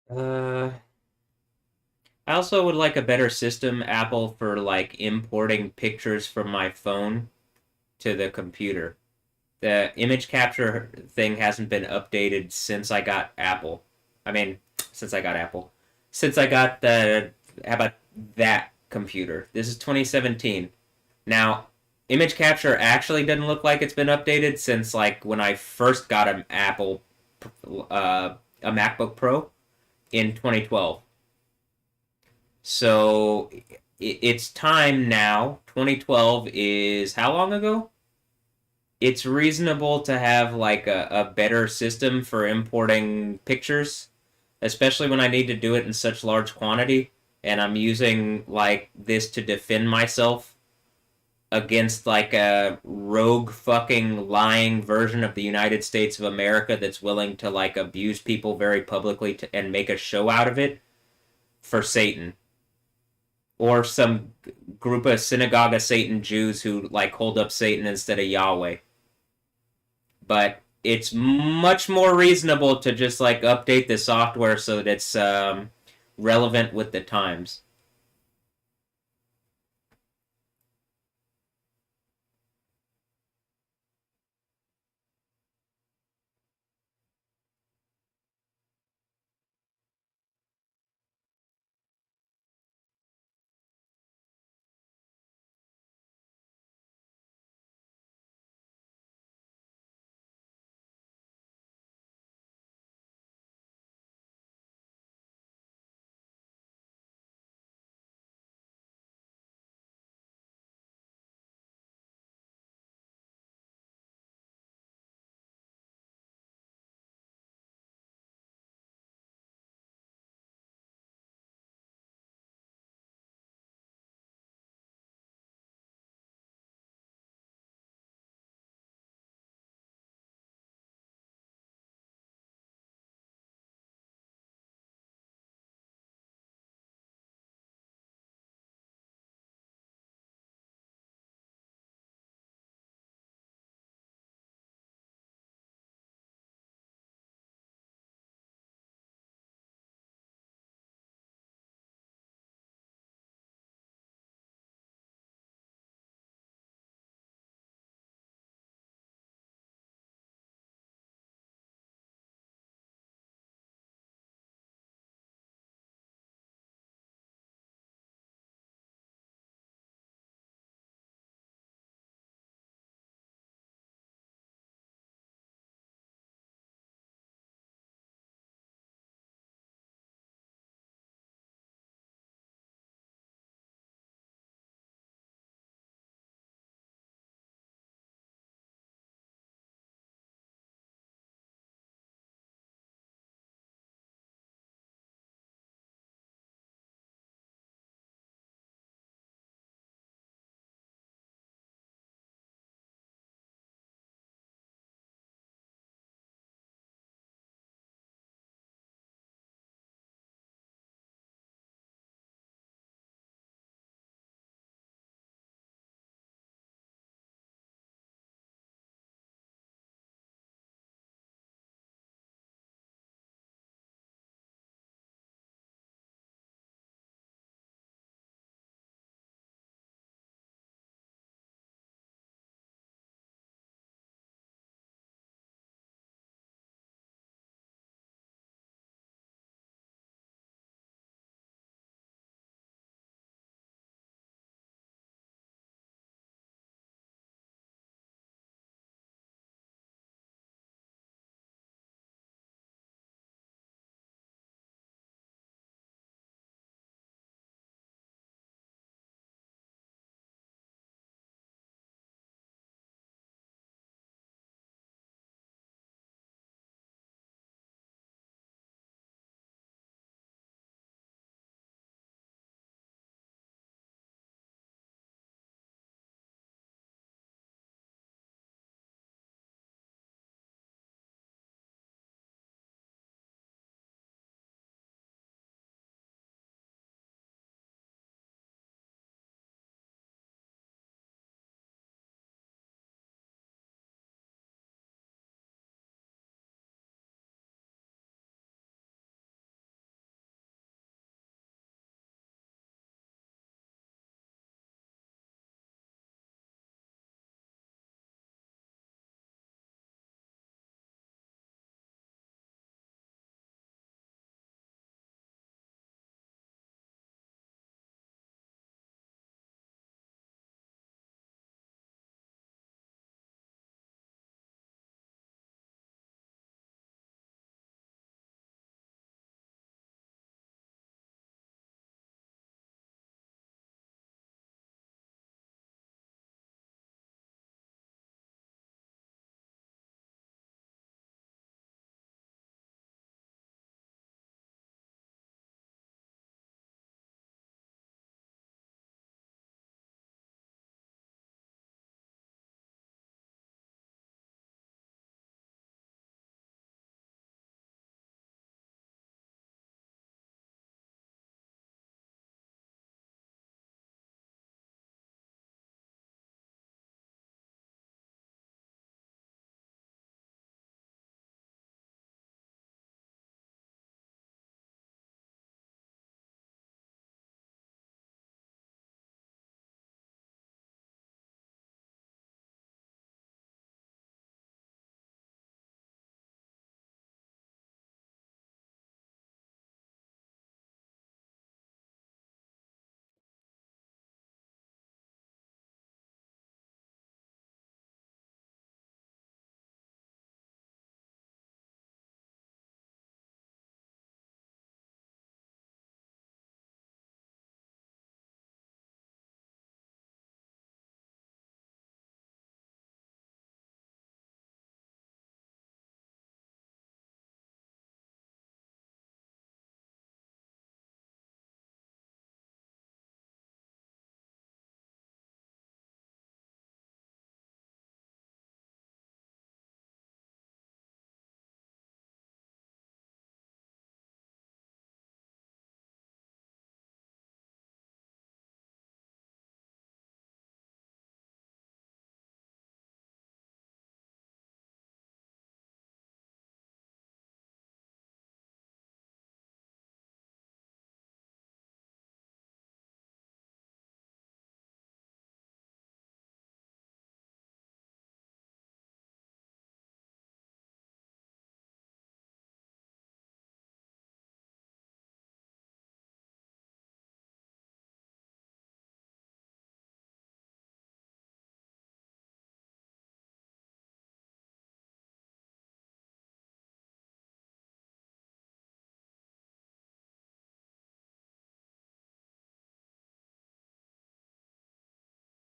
Uh, I also would like a better system, Apple, for like importing pictures from my phone to the computer. The image capture thing hasn't been updated since I got Apple. I mean, since I got Apple. Since I got the how about that computer? This is 2017. Now, image capture actually doesn't look like it's been updated since like when I first got an Apple a MacBook Pro in 2012. So it's time now. 2012 is how long ago? It's reasonable to have like a better system for importing pictures, especially when I need to do it in such large quantity and I'm using like this to defend myself against like a rogue fucking lying version of the United States of America that's willing to like abuse people very publicly and make a show out of it for Satan or some group of synagogue of Satan Jews who like hold up Satan instead of Yahweh. But it's much more reasonable to just like update the software so that it's relevant with the times.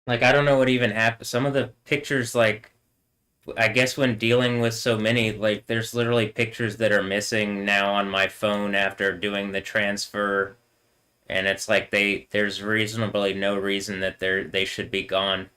Like I don't know what even happened. Some of the pictures, like I guess when dealing with so many, like there's literally pictures that are missing now on my phone after doing the transfer, and it's like there's reasonably no reason that they should be gone.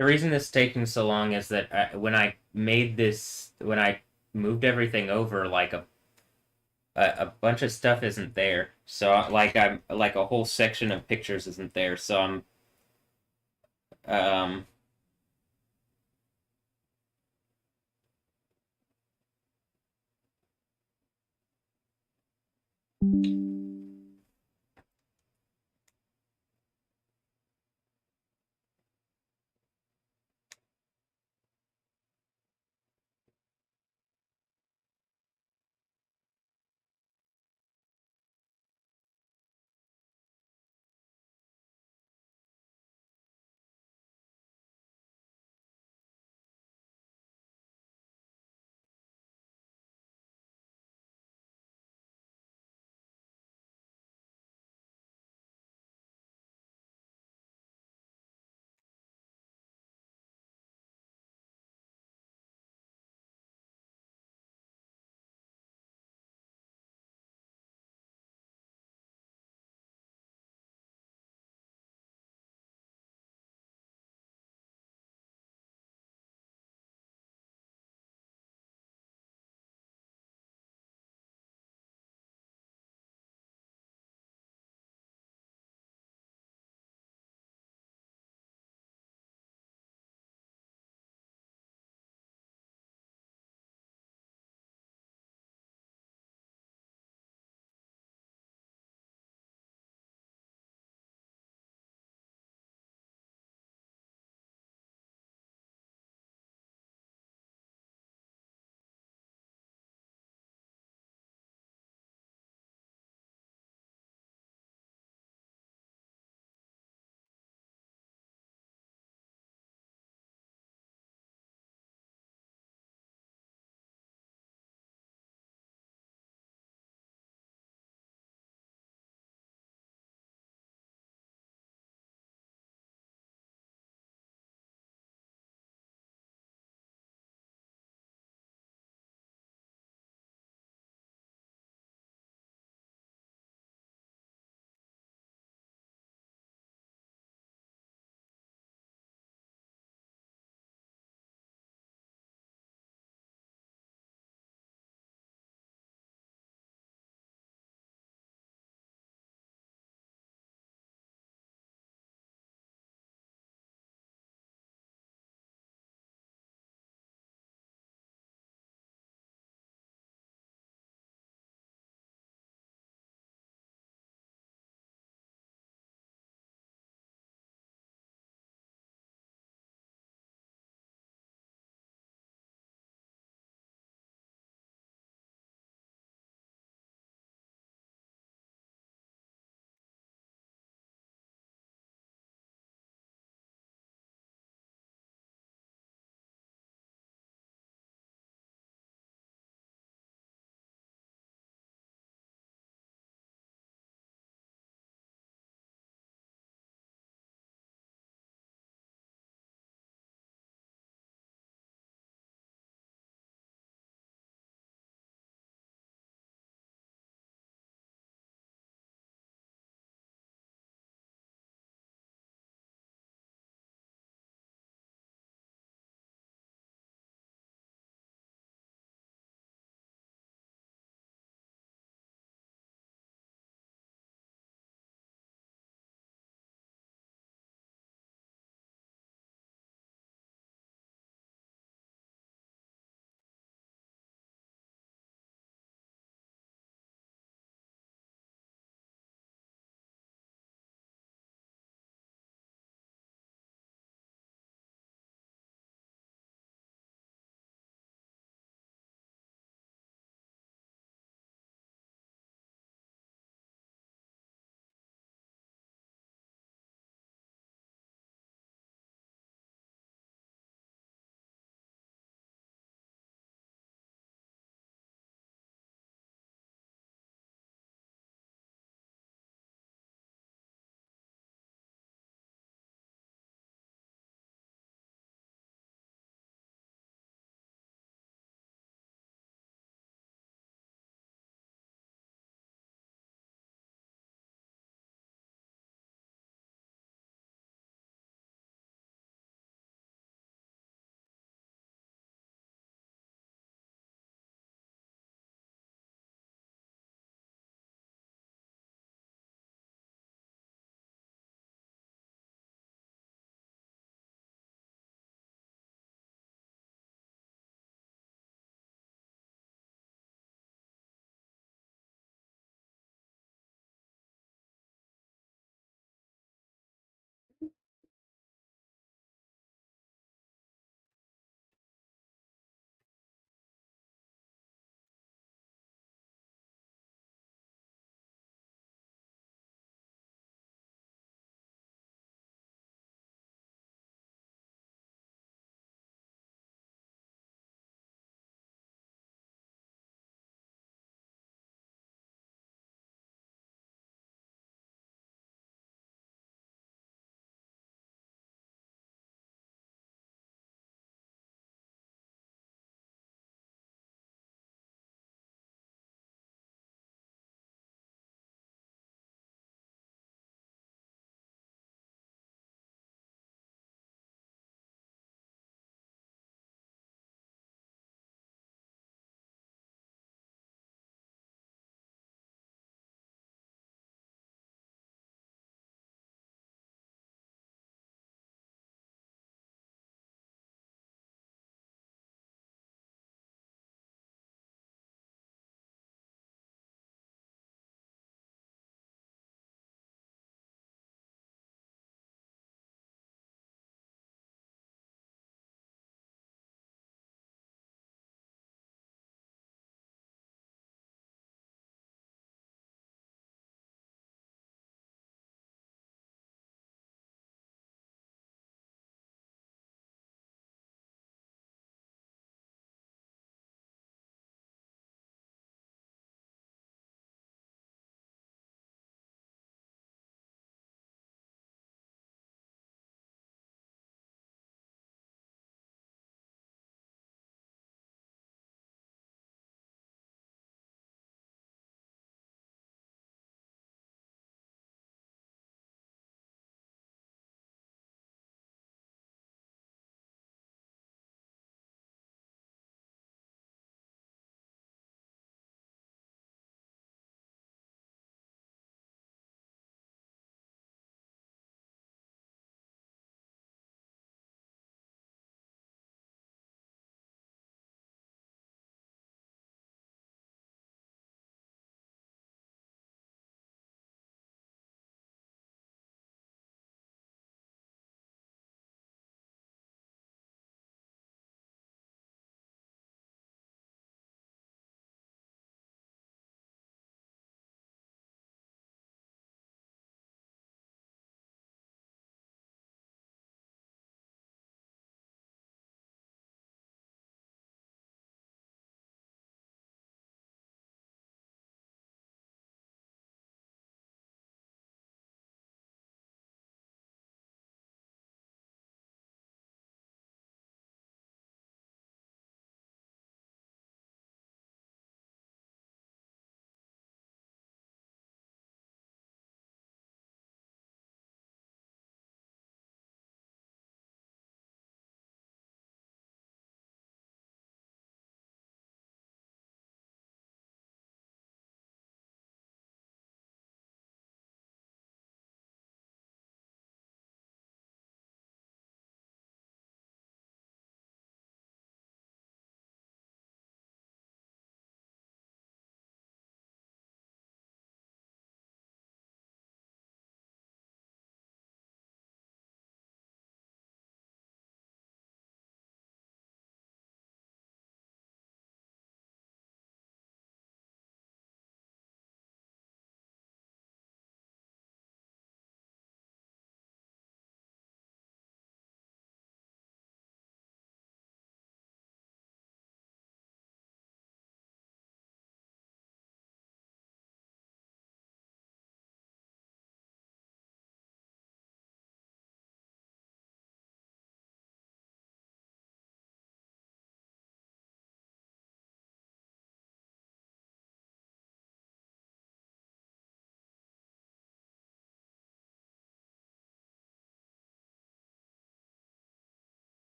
The reason this is taking so long is that when I made this, when I moved everything over, like a bunch of stuff isn't there. So like I'm like a whole section of pictures isn't there. So um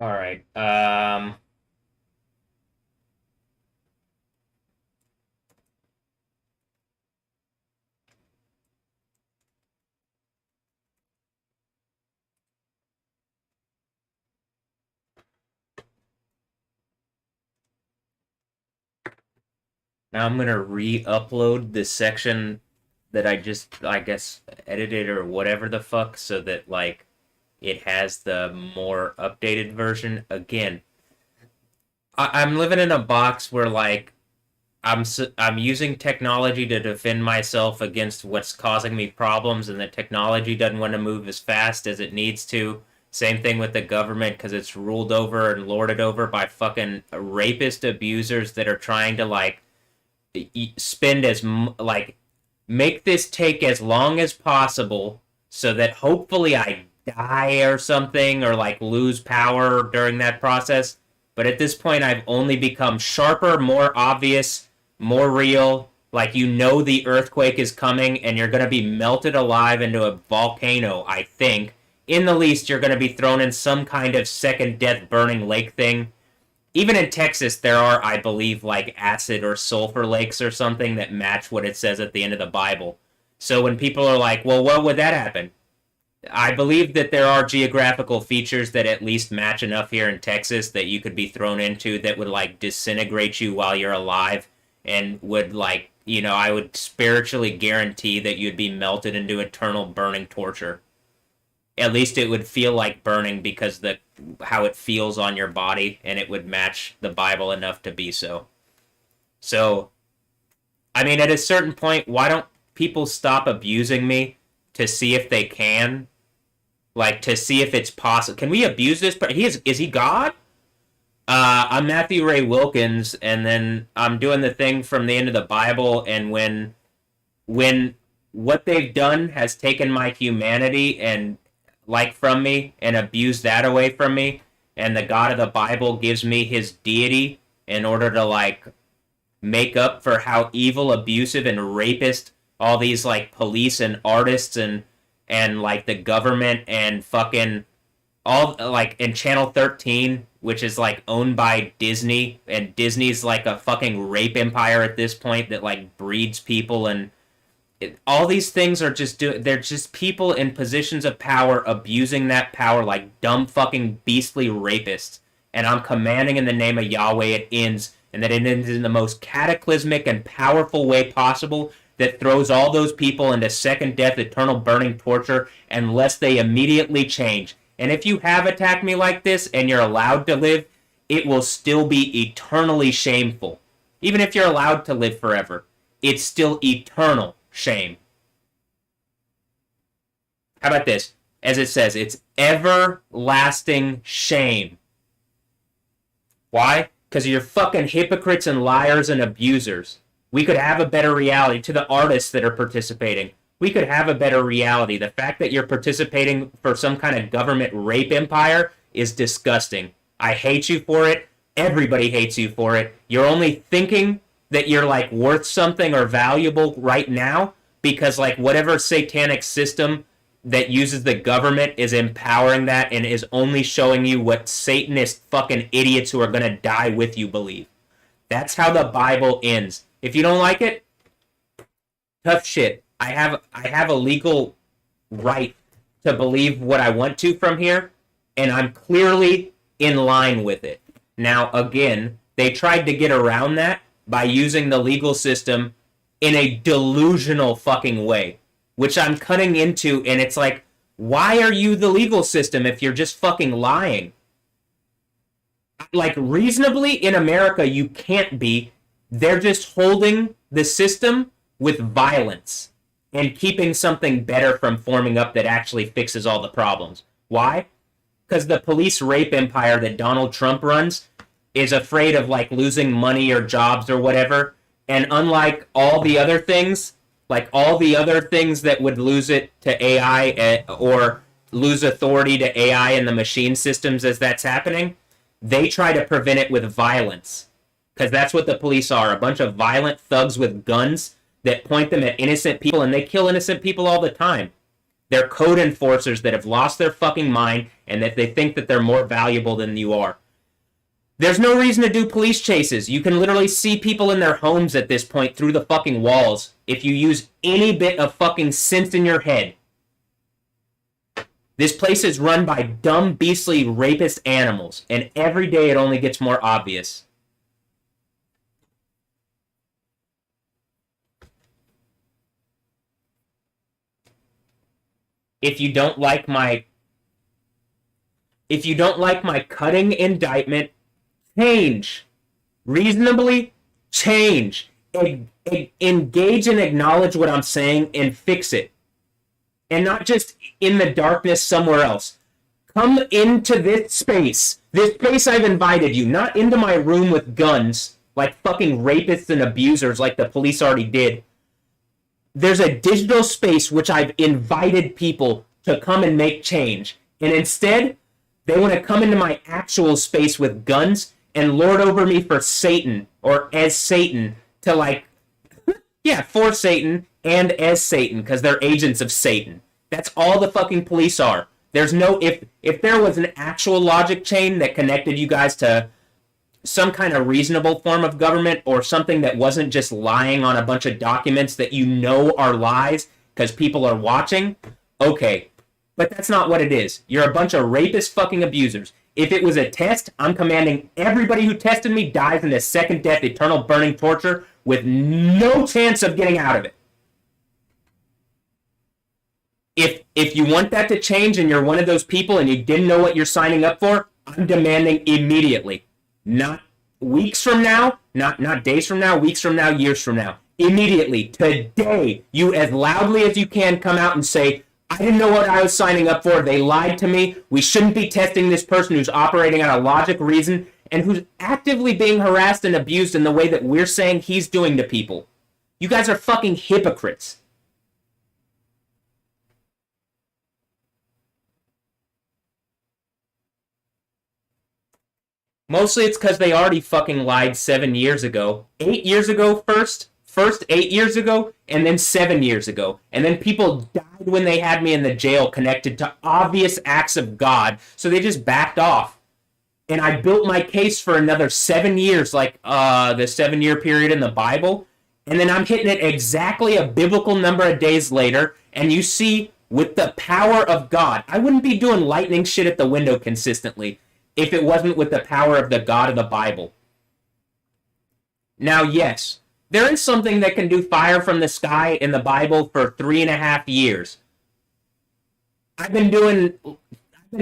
All right. Now I'm gonna re-upload the section that I just, I guess, edited or whatever the fuck, so that like it has the more updated version. Again, I'm living in a box where like I'm using technology to defend myself against what's causing me problems, and the technology doesn't want to move as fast as it needs to. Same thing with the government, because it's ruled over and lorded over by fucking rapist abusers that are trying to like spend as like make this take as long as possible so that hopefully I die or something, or like lose power during that process. But at this point, I've only become sharper, more obvious, more real. Like, you know, the earthquake is coming and you're going to be melted alive into a volcano, I think. In the least, you're going to be thrown in some kind of second death burning lake thing. Even in Texas, there are, I believe, like acid or sulfur lakes or something that match what it says at the end of the Bible. So when people are like, well, what would that happen? I believe that there are geographical features that at least match enough here in Texas that you could be thrown into that would like disintegrate you while you're alive, and would like, you know, I would spiritually guarantee that you'd be melted into eternal burning torture. At least it would feel like burning because the how it feels on your body, and it would match the Bible enough to be so. So, I mean, at a certain point, why don't people stop abusing me to see if they can? Like, to see if it's possible. Can we abuse this? But is he God? I'm Matthew Ray Wilkins, and then I'm doing the thing from the end of the Bible, and when what they've done has taken my humanity and like from me and abused that away from me, and the God of the Bible gives me his deity in order to like make up for how evil, abusive, and rapist all these like police and artists and like the government and fucking all like in Channel 13, which is like owned by Disney, and Disney's like a fucking rape empire at this point that like breeds people, and all these things are just they're just people in positions of power abusing that power like dumb fucking beastly rapists. And I'm commanding in the name of Yahweh it ends, and that it ends in the most cataclysmic and powerful way possible that throws all those people into second death, eternal burning torture, unless they immediately change. And if you have attacked me like this and you're allowed to live, it will still be eternally shameful. Even if you're allowed to live forever, it's still eternal shame. How about this? As it says, it's everlasting shame. Why? Because you're fucking hypocrites and liars and abusers. We could have a better reality. To the artists that are participating, we could have a better reality. The fact that you're participating for some kind of government rape empire is disgusting. I hate you for it. Everybody hates you for it. You're only thinking that you're like worth something or valuable right now because like whatever satanic system that uses the government is empowering that and is only showing you what Satanist fucking idiots who are going to die with you believe. That's how the Bible ends. If you don't like it, tough shit. I have a legal right to believe what I want to from here, and I'm clearly in line with it. Now, again, they tried to get around that by using the legal system in a delusional fucking way, which I'm cutting into, and it's like, why are you the legal system if you're just fucking lying? Like, reasonably, in America, you can't be. They're just holding the system with violence and keeping something better from forming up that actually fixes all the problems. Why? Because the police rape empire that Donald Trump runs is afraid of like losing money or jobs or whatever. And unlike all the other things, like all the other things that would lose it to AI or lose authority to AI and the machine systems as that's happening, they try to prevent it with violence. Because that's what the police are, a bunch of violent thugs with guns that point them at innocent people, and they kill innocent people all the time. They're code enforcers that have lost their fucking mind and that they think that they're more valuable than you are. There's no reason to do police chases. You can literally see people in their homes at this point through the fucking walls if you use any bit of fucking sense in your head. This place is run by dumb, beastly, rapist animals, and every day it only gets more obvious. If you don't like my cutting indictment, change. Reasonably change. Engage and acknowledge what I'm saying and fix it. And not just in the darkness somewhere else. Come into this space. This space I've invited you, not into my room with guns, like fucking rapists and abusers like the police already did. There's a digital space which I've invited people to come and make change. And instead, they want to come into my actual space with guns and lord over me for Satan, or as Satan, to like, yeah, for Satan and as Satan, because they're agents of Satan. That's all the fucking police are. There's no, if there was an actual logic chain that connected you guys to some kind of reasonable form of government, or something that wasn't just lying on a bunch of documents that you know are lies because people are watching, okay. But that's not what it is. You're a bunch of rapist fucking abusers. If it was a test, I'm commanding everybody who tested me dies in a second death, eternal burning torture, with no chance of getting out of it. If you want that to change and you're one of those people and you didn't know what you're signing up for, I'm demanding immediately. Not weeks from now, not days from now, weeks from now, years from now. Immediately, today, you as loudly as you can come out and say, I didn't know what I was signing up for. They lied to me. We shouldn't be testing this person who's operating out of logic, reason, and who's actively being harassed and abused in the way that we're saying he's doing to people. You guys are fucking hypocrites. Mostly it's because they already fucking lied 7 years ago. 8 years ago first? First 8 years ago, and then 7 years ago. And then people died when they had me in the jail connected to obvious acts of God, so they just backed off. And I built my case for another 7 years, like the 7-year period in the Bible. And then I'm hitting it exactly a biblical number of days later, and you see, with the power of God, I wouldn't be doing lightning shit at the window consistently if it wasn't with the power of the God of the Bible. Now, yes, there is something that can do fire from the sky in the Bible for 3.5 years. I've been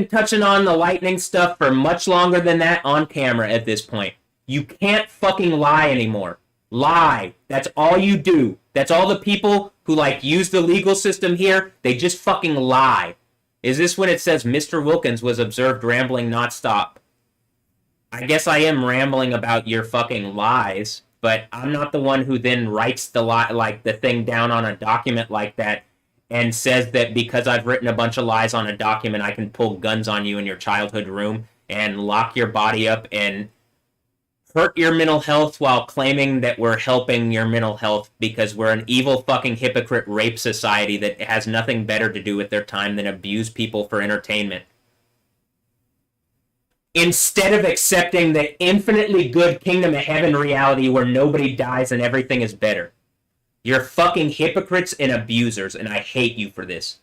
touching on the lightning stuff for much longer than that on camera at this point. You can't fucking lie anymore. Lie. That's all you do. That's all the people who like use the legal system here, they just fucking lie. Is this when it says Mr. Wilkins was observed rambling not stop? I guess I am rambling about your fucking lies, but I'm not the one who then writes the lie, like the thing down on a document like that and says that because I've written a bunch of lies on a document, I can pull guns on you in your childhood room and lock your body up and hurt your mental health while claiming that we're helping your mental health because we're an evil fucking hypocrite rape society that has nothing better to do with their time than abuse people for entertainment. Instead of accepting the infinitely good kingdom of heaven reality where nobody dies and everything is better. You're fucking hypocrites and abusers, and I hate you for this.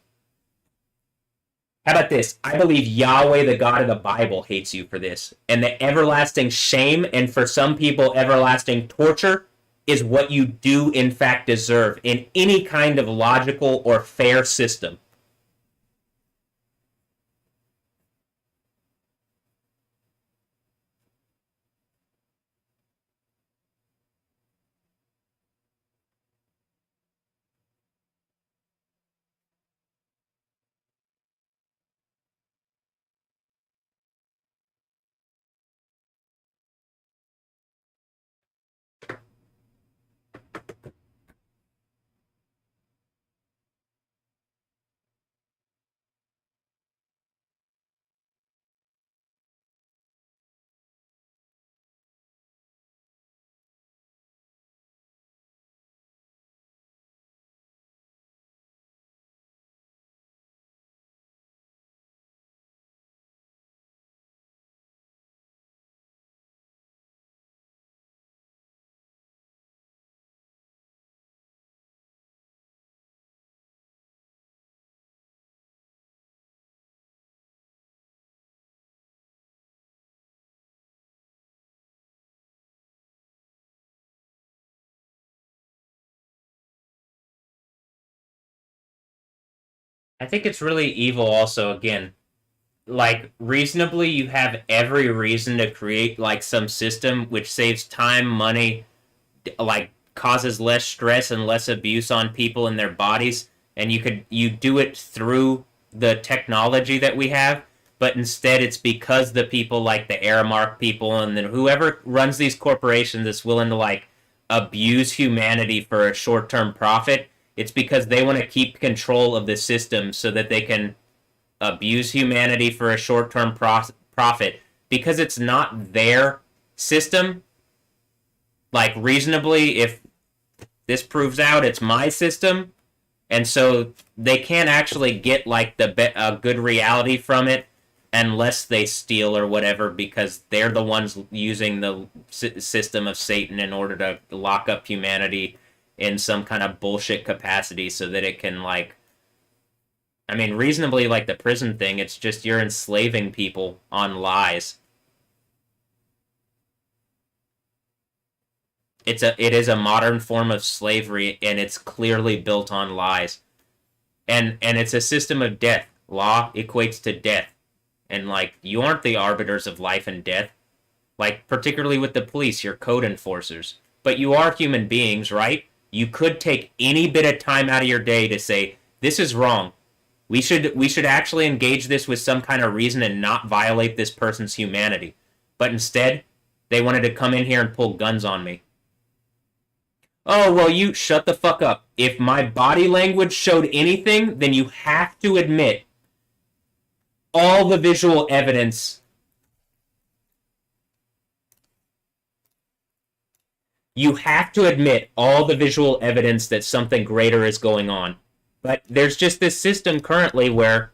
How about this? I believe Yahweh, the God of the Bible, hates you for this. And the everlasting shame, and for some people, everlasting torture, is what you do in fact deserve in any kind of logical or fair system. I think it's really evil also, again. Like, reasonably, you have every reason to create, like, some system which saves time, money, like, causes less stress and less abuse on people and their bodies, and you do it through the technology that we have, but instead it's because the people like the Aramark people and then whoever runs these corporations is willing to, like, abuse humanity for a short-term profit. It's because they want to keep control of the system so that they can abuse humanity for a short-term profit, because it's not their system. Like, reasonably, if this proves out it's my system, and so they can't actually get like a good reality from it unless they steal or whatever, because they're the ones using the system of Satan in order to lock up humanity in some kind of bullshit capacity so that it can, like, I mean, reasonably, like the prison thing, it's just you're enslaving people on lies. It is a modern form of slavery, and it's clearly built on lies. And it's a system of death. Law equates to death. And, like, you aren't the arbiters of life and death. Like, particularly with the police, you're code enforcers. But you are human beings, right? You could take any bit of time out of your day to say, this is wrong. We should actually engage this with some kind of reason and not violate this person's humanity. But instead, they wanted to come in here and pull guns on me. Oh, well, you shut the fuck up. If my body language showed anything, then you have to admit all the visual evidence. You have to admit all the visual evidence that something greater is going on. But there's just this system currently where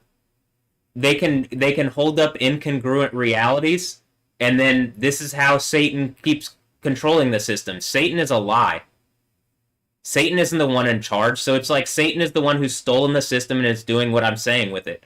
they can hold up incongruent realities, and then this is how Satan keeps controlling the system. Satan is a lie. Satan isn't the one in charge, so it's like Satan is the one who's stolen the system and is doing what I'm saying with it.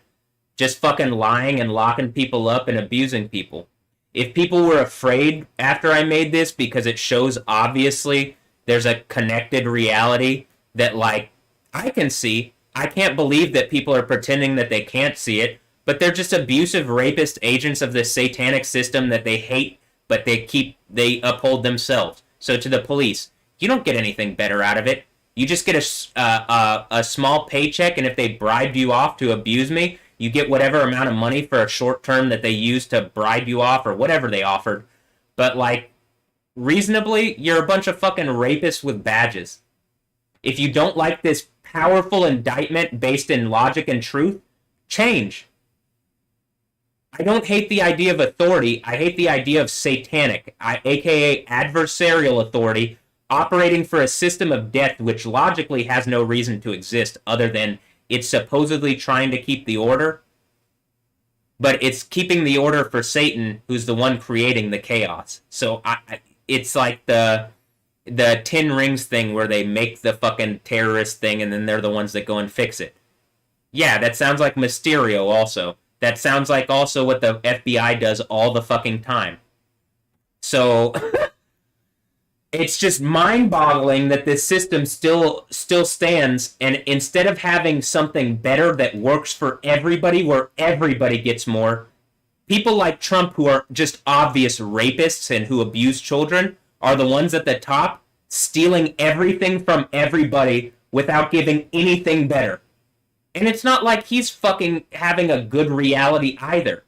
Just fucking lying and locking people up and abusing people. If people were afraid after I made this because it shows obviously there's a connected reality that, like, I can see, I can't believe that people are pretending that they can't see it, but they're just abusive rapist agents of this satanic system that they hate, but they uphold themselves. So to the police, you don't get anything better out of it. You just get a small paycheck, and if they bribed you off to abuse me, you get whatever amount of money for a short term that they used to bribe you off or whatever they offered. But, like, reasonably, you're a bunch of fucking rapists with badges. If you don't like this powerful indictment based in logic and truth, change. I don't hate the idea of authority. I hate the idea of satanic, aka adversarial authority, operating for a system of death which logically has no reason to exist other than it's supposedly trying to keep the order, but it's keeping the order for Satan, who's the one creating the chaos. So it's like the 10 Rings thing where they make the fucking terrorist thing and then they're the ones that go and fix it. Yeah, that sounds like Mysterio also. That sounds like also what the FBI does all the fucking time. So it's just mind-boggling that this system still stands, and instead of having something better that works for everybody, where everybody gets more, people like Trump, who are just obvious rapists and who abuse children, are the ones at the top stealing everything from everybody without giving anything better. And it's not like he's fucking having a good reality either.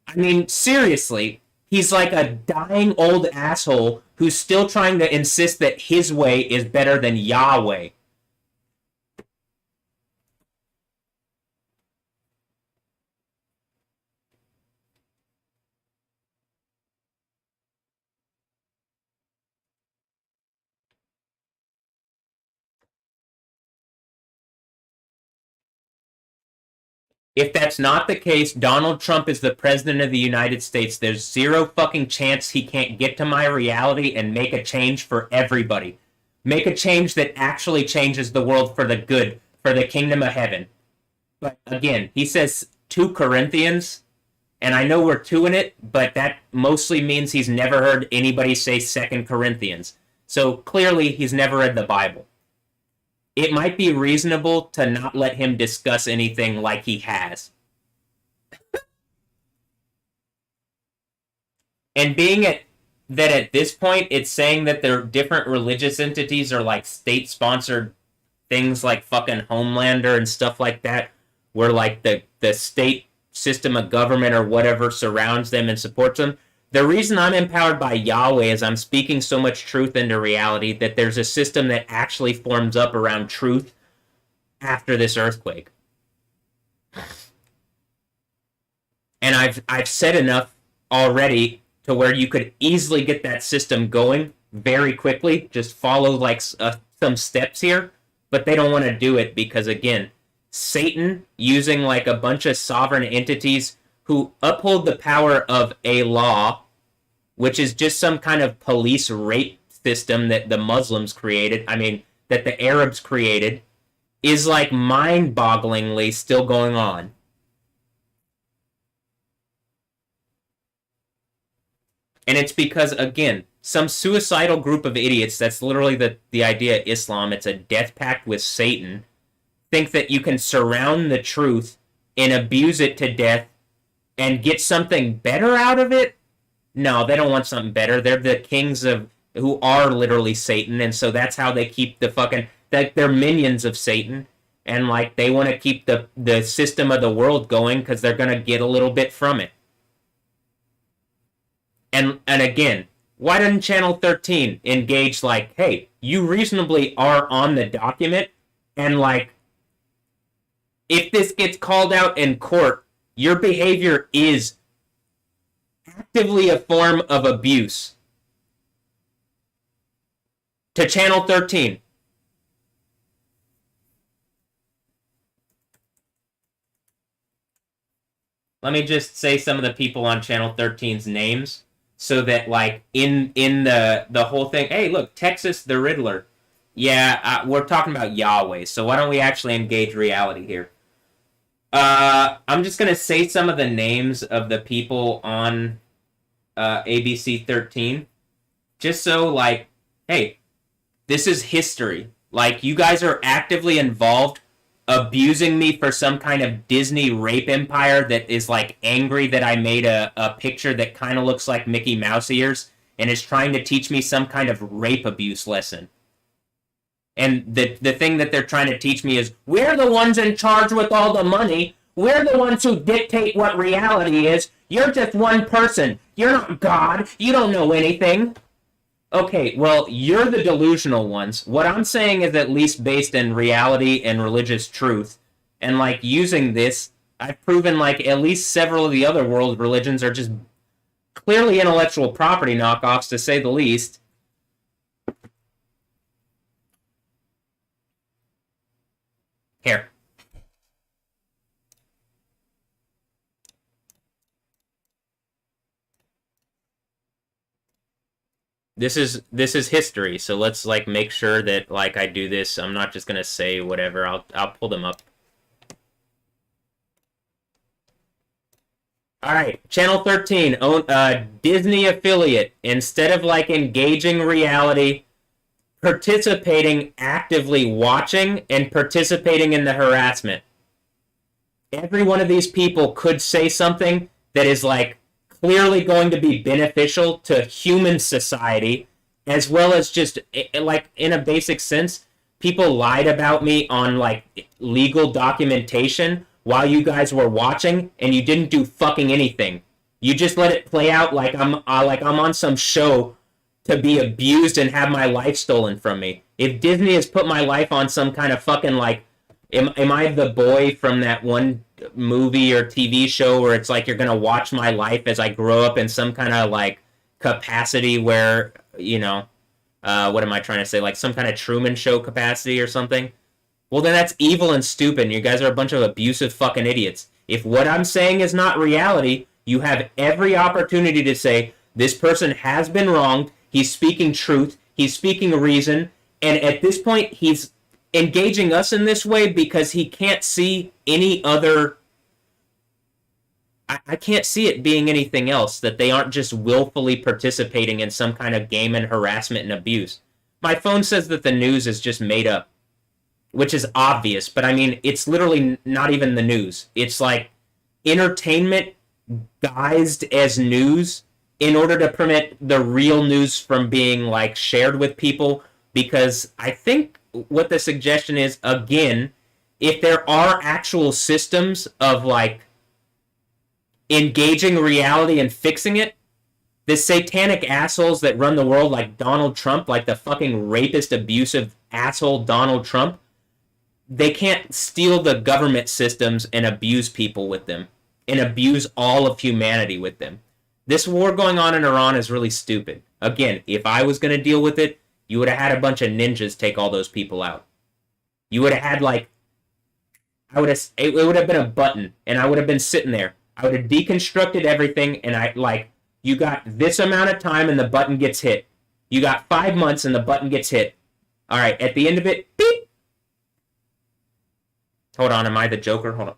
I mean, seriously, he's like a dying old asshole who's still trying to insist that his way is better than Yahweh. If that's not the case, Donald Trump is the president of the United States. There's zero fucking chance he can't get to my reality and make a change for everybody. Make a change that actually changes the world for the good, for the kingdom of heaven. But again, he says 2 Corinthians, and I know we're 2 in it, but that mostly means he's never heard anybody say 2 Corinthians. So clearly he's never read the Bible. it might be reasonable to not let him discuss anything like he has. And being at this point, it's saying that their different religious entities are like state-sponsored things like fucking Homelander and stuff like that, where like the state system of government or whatever surrounds them and supports them. The reason I'm empowered by Yahweh is I'm speaking so much truth into reality that there's a system that actually forms up around truth after this earthquake. And I've said enough already to where you could easily get that system going very quickly. Just follow like some steps here, but they don't want to do it because, again, Satan using like a bunch of sovereign entities who uphold the power of a law, which is just some kind of police rape system that the Muslims created, that the Arabs created, is like mind-bogglingly still going on. And it's because, again, some suicidal group of idiots, that's literally the idea of Islam, it's a death pact with Satan, think that you can surround the truth and abuse it to death and get something better out of it. No, they don't want something better. They're the kings of who are literally Satan, and so that's how they keep the fucking they're minions of Satan, and like they want to keep the system of the world going because they're gonna get a little bit from it. And again, why doesn't Channel 13 engage like, hey, you reasonably are on the document, and like, if this gets called out in court, your behavior is actively a form of abuse. To Channel 13. Let me just say some of the people on Channel 13's names so that like in the whole thing, hey, look, Texas the Riddler. Yeah, we're talking about Yahweh, so why don't we actually engage reality here? I'm just gonna say some of the names of the people on ABC 13, just so like, hey, this is history. Like, you guys are actively involved, abusing me for some kind of Disney rape empire that is like angry that I made a picture that kind of looks like Mickey Mouse ears and is trying to teach me some kind of rape abuse lesson. And the thing that they're trying to teach me is, we're the ones in charge with all the money. We're the ones who dictate what reality is. You're just one person. You're not God. You don't know anything. Okay, well, you're the delusional ones. What I'm saying is at least based in reality and religious truth. And like using this, I've proven like at least several of the other world religions are just clearly intellectual property knockoffs, to say the least. Here. This is history, so let's like make sure that like I do this. I'm not just gonna say whatever. I'll pull them up. All right, Channel 13, Disney affiliate. Instead of like engaging reality, participating, actively watching, and participating in the harassment. Every one of these people could say something that is like clearly going to be beneficial to human society, as well as just like in a basic sense, people lied about me on like legal documentation while you guys were watching, and you didn't do fucking anything. You just let it play out like I'm on some show to be abused and have my life stolen from me. If Disney has put my life on some kind of fucking like, am I the boy from that one movie or TV show where it's like you're gonna watch my life as I grow up in some kind of like capacity where, you know, what am I trying to say? Like some kind of Truman Show capacity or something? Well, then that's evil and stupid. And you guys are a bunch of abusive fucking idiots. If what I'm saying is not reality, you have every opportunity to say, this person has been wronged, he's speaking truth, he's speaking reason, and at this point, he's engaging us in this way because he can't see any other... I can't see it being anything else, that they aren't just willfully participating in some kind of game and harassment and abuse. My phone says that the news is just made up. which is obvious, but I mean, it's literally not even the news. It's like entertainment guised as news in order to prevent the real news from being like shared with people. Because I think what the suggestion is, again, if there are actual systems of like engaging reality and fixing it, the satanic assholes that run the world, like Donald Trump, like the fucking rapist, abusive asshole Donald Trump, they can't steal the government systems and abuse people with them and abuse all of humanity with them. This war going on in Iran is really stupid. Again, if I was going to deal with it, you would have had a bunch of ninjas take all those people out. You would have had like, it would have been a button, and I would have been sitting there. I would have deconstructed everything, and I like, you got this amount of time and the button gets hit. You got 5 months and the button gets hit. All right, at the end of it, beep. Hold on, am I the Joker? Hold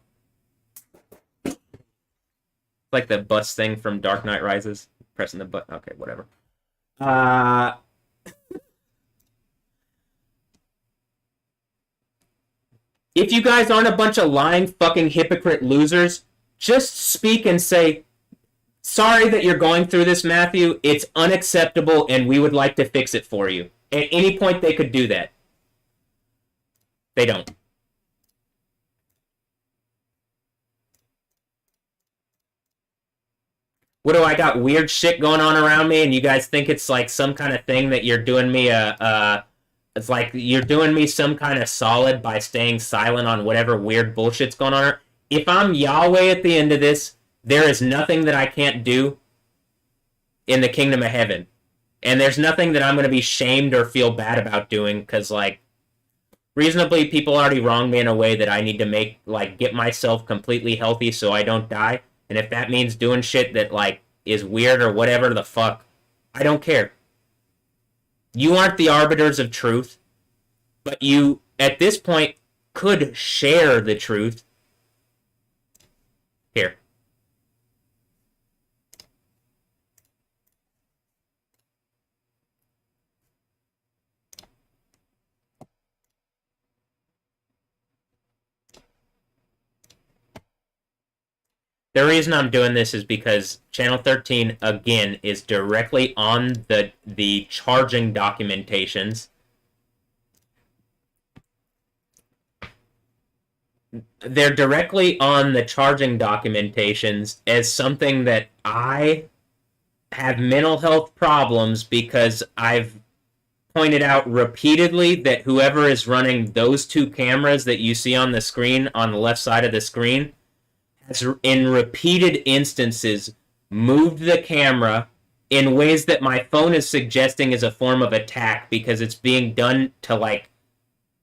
on. Like the bus thing from Dark Knight Rises. Pressing the button. Okay, whatever. If you guys aren't a bunch of lying fucking hypocrite losers, just speak and say, sorry that you're going through this, Matthew. It's unacceptable and we would like to fix it for you. At any point they could do that. They don't. What do I got? Weird shit going on around me, and you guys think it's like some kind of thing that you're doing me it's like you're doing me some kind of solid by staying silent on whatever weird bullshit's going on. If I'm Yahweh at the end of this, there is nothing that I can't do in the kingdom of heaven. And there's nothing that I'm going to be shamed or feel bad about doing, because, like, reasonably people already wronged me in a way that I need to make, like, get myself completely healthy so I don't die. And if that means doing shit that, like, is weird or whatever the fuck, I don't care. You aren't the arbiters of truth, but you, at this point, could share the truth. Here. The reason I'm doing this is because Channel 13, again, is directly on the charging documentations. They're directly on the charging documentations as something that I have mental health problems, because I've pointed out repeatedly that whoever is running those two cameras that you see on the screen, on the left side of the screen, has in repeated instances moved the camera in ways that my phone is suggesting is a form of attack, because it's being done to, like,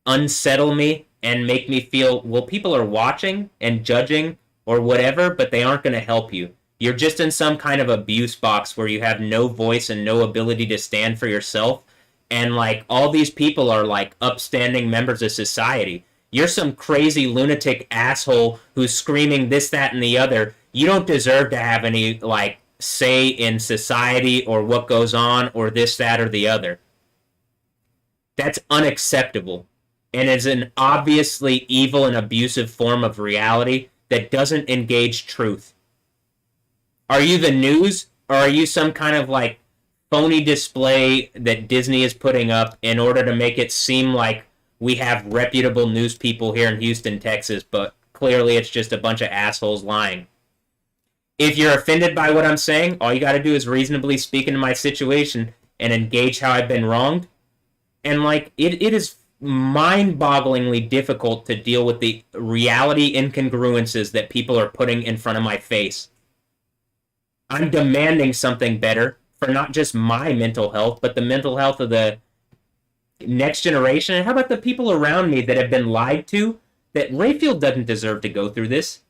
unsettle me and make me feel, well, people are watching and judging or whatever, but they aren't going to help you. You're just in some kind of abuse box where you have no voice and no ability to stand for yourself, and, like, all these people are, like, upstanding members of society. You're some crazy lunatic asshole who's screaming this, that, and the other. You don't deserve to have any, like, say in society or what goes on or this, that, or the other. That's unacceptable, and is an obviously evil and abusive form of reality that doesn't engage truth. Are you the news, or are you some kind of, like, phony display that Disney is putting up in order to make it seem like we have reputable news people here in Houston, Texas, but clearly it's just a bunch of assholes lying? If you're offended by what I'm saying, all you got to do is reasonably speak into my situation and engage how I've been wronged. And, like, it is mind-bogglingly difficult to deal with the reality incongruences that people are putting in front of my face. I'm demanding something better for not just my mental health, but the mental health of the next generation. And how about the people around me that have been lied to? That Rayfield doesn't deserve to go through this.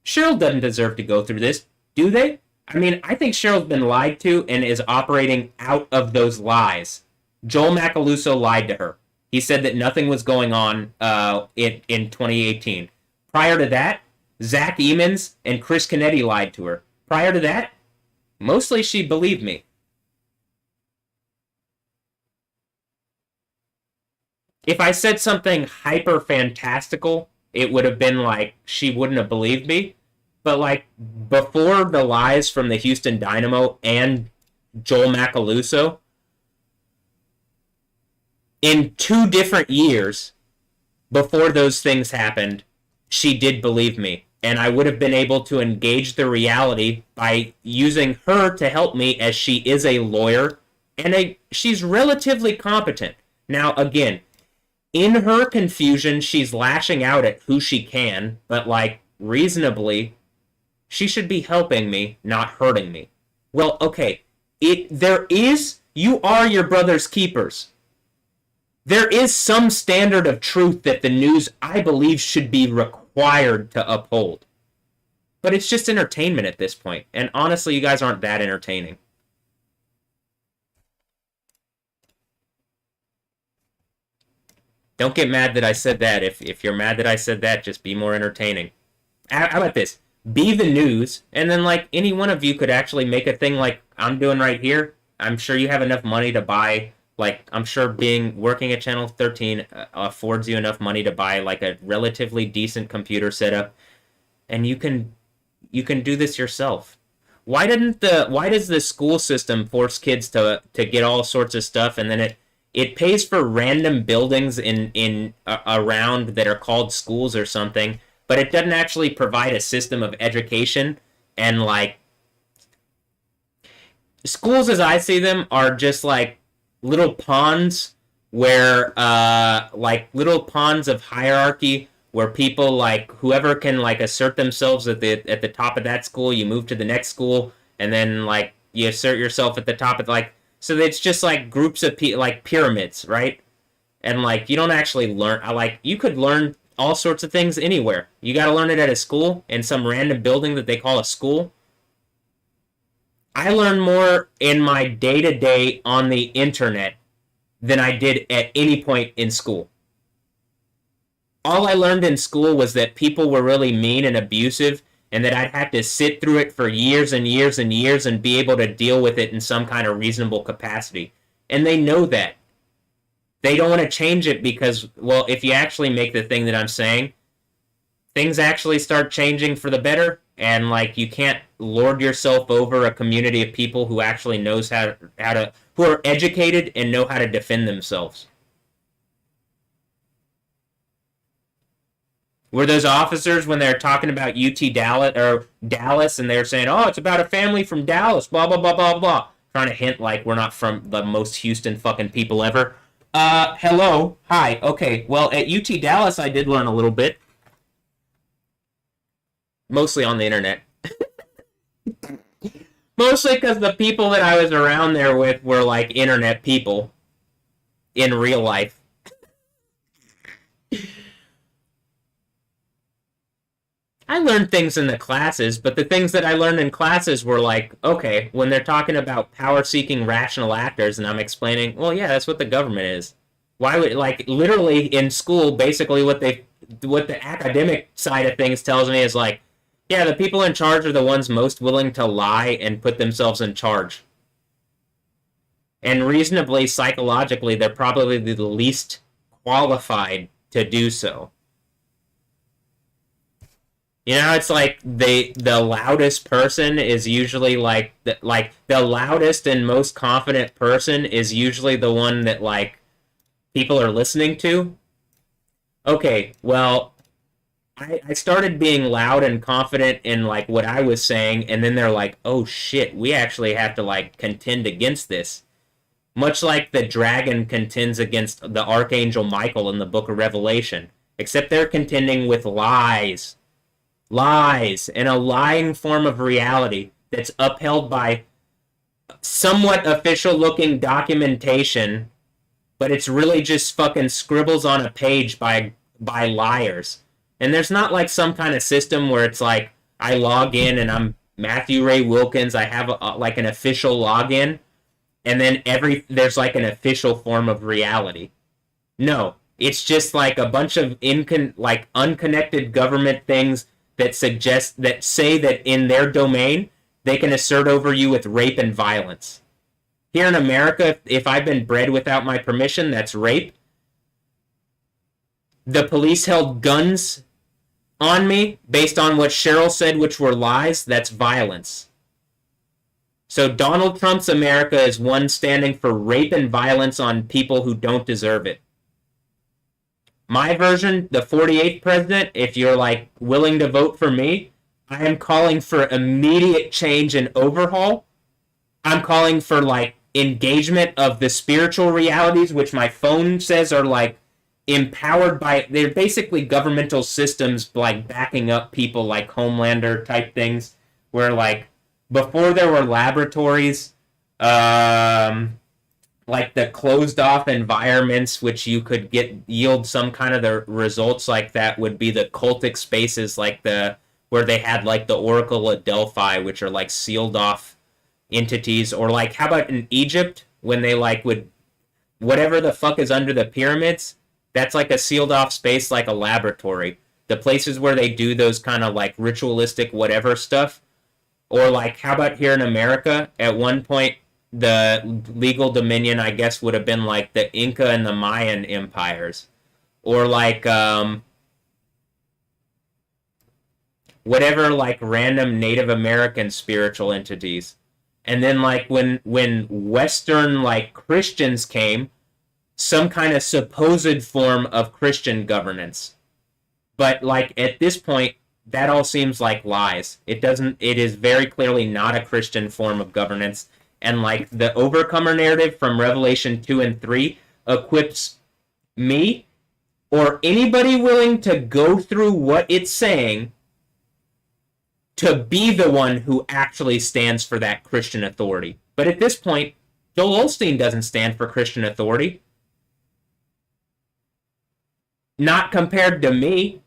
Cheryl doesn't deserve to go through this. Do they? I mean, I think Cheryl's been lied to and is operating out of those lies. Joel Macaluso lied to her. He said that nothing was going on in 2018. Prior to that, Zach Emons and Chris Canetti lied to her. Prior to that, mostly she believed me. If I said something hyper fantastical, it would have been like she wouldn't have believed me. But like before the lies from the Houston Dynamo and Joel Macaluso, in 2 different years before those things happened, she did believe me. And I would have been able to engage the reality by using her to help me, as she is a lawyer and she's relatively competent. Now, again, in her confusion, she's lashing out at who she can, but like reasonably, she should be helping me, not hurting me. Well, okay, you are your brother's keepers. There is some standard of truth that the news, I believe, should be required to uphold. But it's just entertainment at this point. And honestly, you guys aren't that entertaining. Don't get mad that I said that. If you're mad that I said that, just be more entertaining. How about this? Be the news, and then like any one of you could actually make a thing like I'm doing right here. I'm sure you have enough money to buy, like, I'm sure working at Channel 13 affords you enough money to buy like a relatively decent computer setup, and you can do this yourself. Why does the school system force kids to get all sorts of stuff, and then it pays for random buildings in around that are called schools or something, but it doesn't actually provide a system of education? And like schools as I see them are just like little ponds where like little ponds of hierarchy where people, like whoever can like assert themselves at the top of that school, you move to the next school, and then like you assert yourself at the top of like, so it's just like groups of like pyramids, right? And like you don't actually learn, like you could learn all sorts of things anywhere. You got to learn it at a school in some random building that they call a school. I learned more in my day-to-day on the internet than I did at any point in school. All I learned in school was that people were really mean and abusive, and that I'd have to sit through it for years and years and years and be able to deal with it in some kind of reasonable capacity. And they know that. They don't want to change it because, well, if you actually make the thing that I'm saying, things actually start changing for the better, and like you can't lord yourself over a community of people who actually knows how to who are educated and know how to defend themselves. Were those officers, when they're talking about Dallas, and they're saying, "Oh, it's about a family from Dallas," blah blah blah blah blah, trying to hint like we're not from the most Houston fucking people ever. Hello, hi, okay. Well, at UT Dallas, I did learn a little bit, mostly on the internet. Mostly because the people that I was around there with were like internet people in real life. I learned things in the classes, but the things that I learned in classes were like, okay, when they're talking about power-seeking rational actors, and I'm explaining, well, yeah, that's what the government is. Why would, like, literally in school, basically what the academic side of things tells me is like, yeah, the people in charge are the ones most willing to lie and put themselves in charge. And reasonably, psychologically, they're probably the least qualified to do so. You know, it's like the loudest person is usually like the loudest and most confident person is usually the one that like people are listening to. Okay, well, I started being loud and confident in like what I was saying, and then they're like, "Oh shit, we actually have to like contend against this." Much like the dragon contends against the archangel Michael in the book of Revelation, except they're contending with lies. Lies, and a lying form of reality that's upheld by somewhat official-looking documentation, but it's really just fucking scribbles on a page by liars. And there's not like some kind of system where it's like I log in and I'm Matthew Ray Wilkins, I have like an official login, and then there's like an official form of reality. No, it's just like a bunch of unconnected government things that say that in their domain they can assert over you with rape and violence. Here in America, if I've been bred without my permission, that's rape. The police held guns on me based on what Cheryl said, which were lies. That's violence. So Donald Trump's America is one standing for rape and violence on people who don't deserve it. My version, the 48th president, if you're like willing to vote for me, I am calling for immediate change and overhaul. I'm calling for like engagement of the spiritual realities, which my phone says are like empowered by, they're basically governmental systems like backing up people like Homelander type things, where like before there were laboratories, like the closed off environments which you could get yield some kind of the results like that would be the cultic spaces, like the where they had like the Oracle of Delphi, which are like sealed off entities. Or like how about in Egypt when they like would whatever the fuck is under the pyramids, that's like a sealed off space, like a laboratory. The places where they do those kind of like ritualistic whatever stuff. Or like how about here in America, at one point the legal dominion, I guess, would have been like the Inca and the Mayan empires. Or like whatever like random Native American spiritual entities. And then like when Western like Christians came, some kind of supposed form of Christian governance. But like at this point, that all seems like lies. It is very clearly not a Christian form of governance. And like the overcomer narrative from Revelation 2 and 3 equips me or anybody willing to go through what it's saying to be the one who actually stands for that Christian authority. But at this point, Joel Osteen doesn't stand for Christian authority. Not compared to me.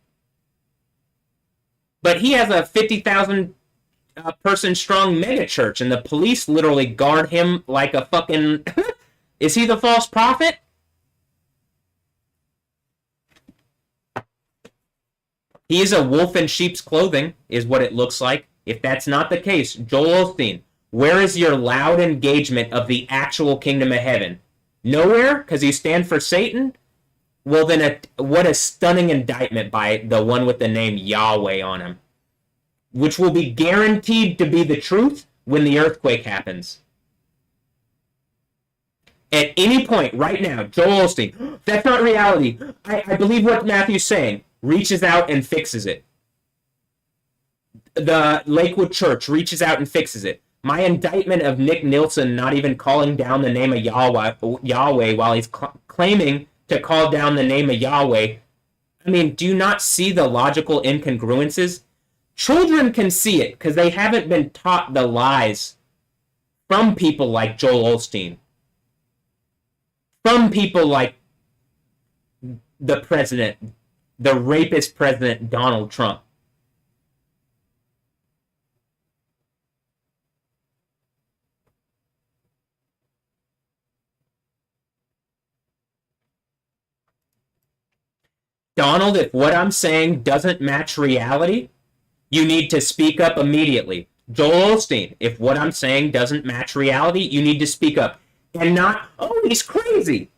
But he has a 50,000 person strong mega church, and the police literally guard him like a fucking... Is he the false prophet? He is a wolf in sheep's clothing, is what it looks like. If that's not the case, Joel Osteen, where is your loud engagement of the actual kingdom of heaven? Nowhere? Because you stand for Satan? Well, then what a stunning indictment by the one with the name Yahweh on him, which will be guaranteed to be the truth when the earthquake happens. At any point right now, Joel Osteen, that's not reality. I believe what Matthew's saying, reaches out and fixes it. The Lakewood Church reaches out and fixes it. My indictment of Nick Nilsson not even calling down the name of Yahweh while he's claiming to call down the name of Yahweh. I mean, do you not see the logical incongruences? Children can see it because they haven't been taught the lies from people like Joel Osteen, from people like the president, the rapist president Donald Trump. Donald, if what I'm saying doesn't match reality, you need to speak up immediately. Joel Osteen, if what I'm saying doesn't match reality, you need to speak up. And not, oh, he's crazy.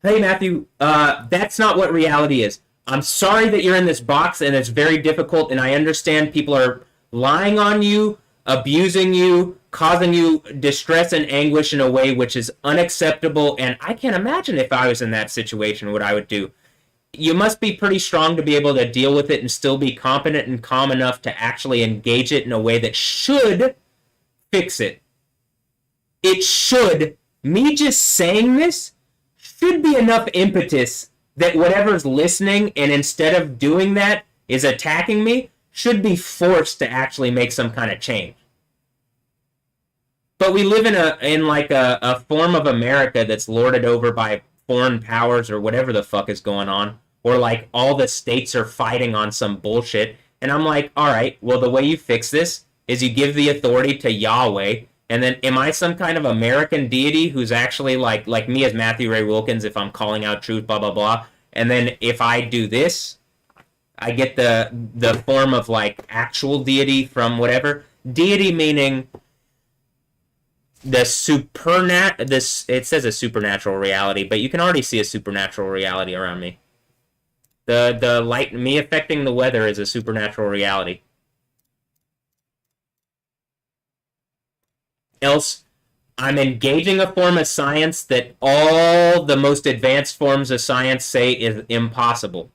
Hey, Matthew, that's not what reality is. I'm sorry that you're in this box and it's very difficult, and I understand people are lying on you, abusing you, causing you distress and anguish in a way which is unacceptable, and I can't imagine if I was in that situation what I would do. You must be pretty strong to be able to deal with it and still be competent and calm enough to actually engage it in a way that should fix it. It should. Me just saying this should be enough impetus that whatever's listening and instead of doing that is attacking me should be forced to actually make some kind of change. But we live in a form of America that's lorded over by foreign powers or whatever the fuck is going on. Or like all the states are fighting on some bullshit. And I'm like, all right, well, the way you fix this is you give the authority to Yahweh. And then am I some kind of American deity who's actually like me as Matthew Ray Wilkins if I'm calling out truth, blah, blah, blah. And then if I do this, I get the form of like actual deity from whatever. Deity meaning it says a supernatural reality, but you can already see a supernatural reality around me. The light, me affecting the weather is a supernatural reality. Else, I'm engaging a form of science that all the most advanced forms of science say is impossible.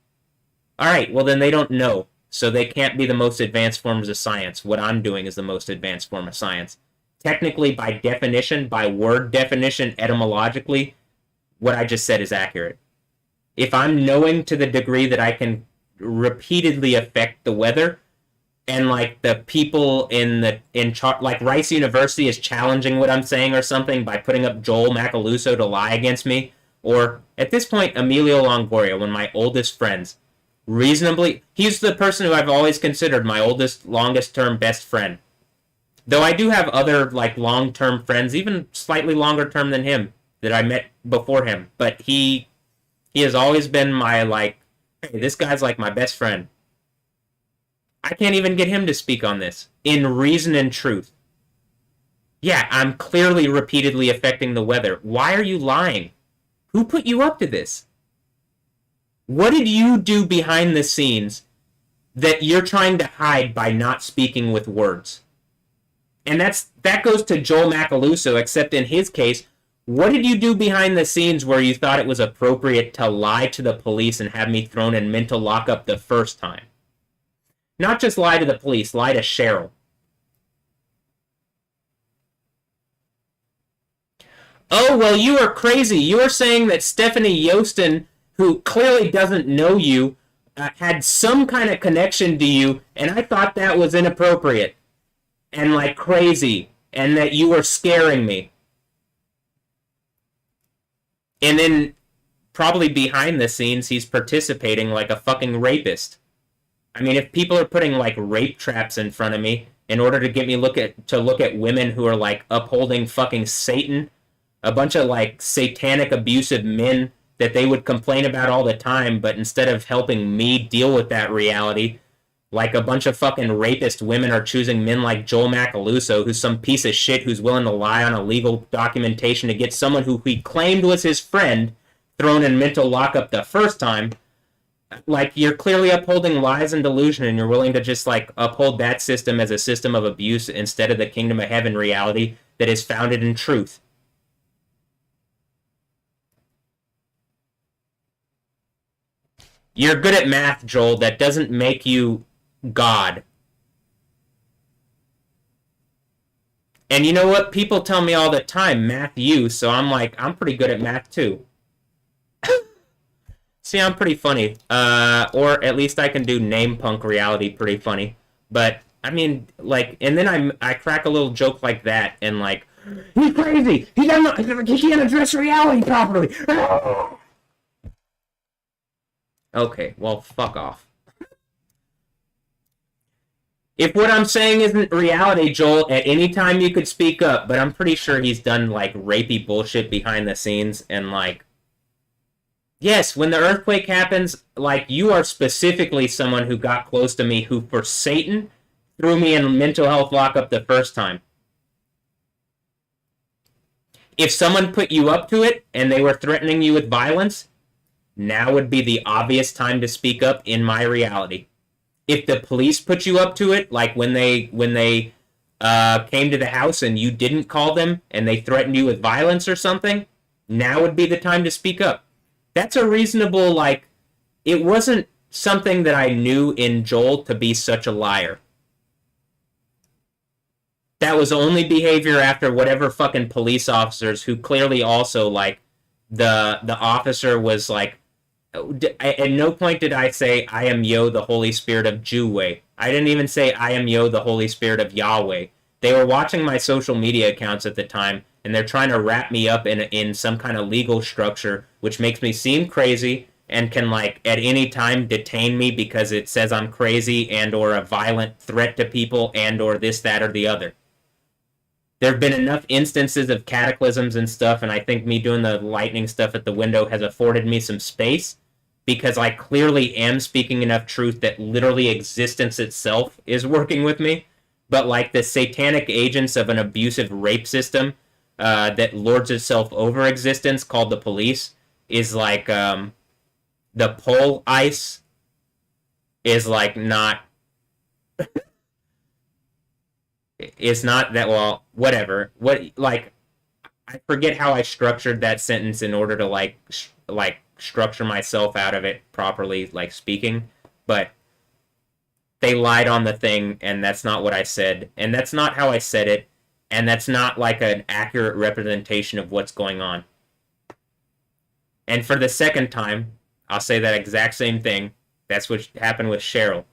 All right, well then they don't know, so they can't be the most advanced forms of science. What I'm doing is the most advanced form of science. Technically, by definition, by word definition, etymologically, what I just said is accurate. If I'm knowing to the degree that I can repeatedly affect the weather, and like the people like Rice University is challenging what I'm saying or something by putting up Joel Macaluso to lie against me, or at this point Emilio Longoria, one of my oldest friends, reasonably, he's the person who I've always considered my oldest, longest term best friend. Though I do have other like long term friends, even slightly longer term than him, that I met before him, but he has always been my like, hey, this guy's like my best friend. I can't even get him to speak on this in reason and truth. Yeah, I'm clearly repeatedly affecting the weather. Why are you lying? Who put you up to this? What did you do behind the scenes that you're trying to hide by not speaking with words? And that goes to Joel Macaluso, except in his case, what did you do behind the scenes where you thought it was appropriate to lie to the police and have me thrown in mental lockup the first time? Not just lie to the police, lie to Cheryl. Oh, well, you are crazy. You are saying that Stephanie Yostin, who clearly doesn't know you, had some kind of connection to you, and I thought that was inappropriate and like crazy, and that you were scaring me. And then, probably behind the scenes, he's participating like a fucking rapist. I mean, if people are putting like rape traps in front of me in order to get me look at women who are like upholding fucking Satan, a bunch of like satanic abusive men that they would complain about all the time, but instead of helping me deal with that reality, like a bunch of fucking rapist women are choosing men like Joel Macaluso, who's some piece of shit who's willing to lie on illegal documentation to get someone who he claimed was his friend thrown in mental lockup the first time. Like, you're clearly upholding lies and delusion, and you're willing to just like uphold that system as a system of abuse instead of the kingdom of heaven reality that is founded in truth. You're good at math, Joel. That doesn't make you God. And you know what? People tell me all the time, math you, so I'm like, I'm pretty good at math too. See, I'm pretty funny. Or at least I can do name punk reality pretty funny. But, I mean, like, and then I crack a little joke like that, and like, he's crazy! He can't address reality properly! Okay, well, fuck off. If what I'm saying isn't reality, Joel, at any time you could speak up, but I'm pretty sure he's done, like, rapey bullshit behind the scenes, and, like, yes, when the earthquake happens, like, you are specifically someone who got close to me who, for Satan, threw me in mental health lockup the first time. If someone put you up to it, and they were threatening you with violence, now would be the obvious time to speak up in my reality. If the police put you up to it, like when they came to the house and you didn't call them and they threatened you with violence or something, now would be the time to speak up. That's a reasonable, like, it wasn't something that I knew in Joel to be such a liar. That was only behavior after whatever fucking police officers who clearly also, like, the officer was like, at no point did I say, I am Yo, the Holy Spirit of Jew-way. I didn't even say, I am Yo, the Holy Spirit of Yahweh. They were watching my social media accounts at the time, and they're trying to wrap me up in some kind of legal structure, which makes me seem crazy, and can, like, at any time detain me because it says I'm crazy and or a violent threat to people and or this, that, or the other. There have been enough instances of cataclysms and stuff, and I think me doing the lightning stuff at the window has afforded me some space, because I clearly am speaking enough truth that literally existence itself is working with me. But like the satanic agents of an abusive rape system that lords itself over existence, called the police, is like, the pole ice is like not it's not that well whatever what like I forget how I structured that sentence in order to like structure myself out of it properly, like speaking, but they lied on the thing, and that's not what I said, and that's not how I said it, and that's not like an accurate representation of what's going on. And for the second time, I'll say that exact same thing. That's what happened with Cheryl.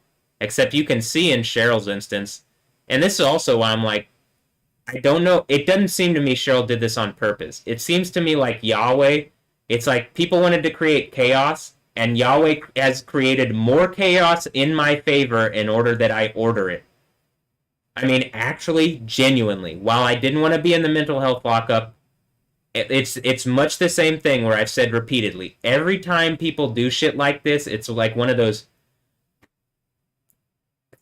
Except you can see in Cheryl's instance, and this is also why I'm like, I don't know. It doesn't seem to me Cheryl did this on purpose. It seems to me like Yahweh, it's like people wanted to create chaos, and Yahweh has created more chaos in my favor in order that I order it. I mean, actually, genuinely, while I didn't want to be in the mental health lockup, it's much the same thing where I've said repeatedly. Every time people do shit like this, it's like one of those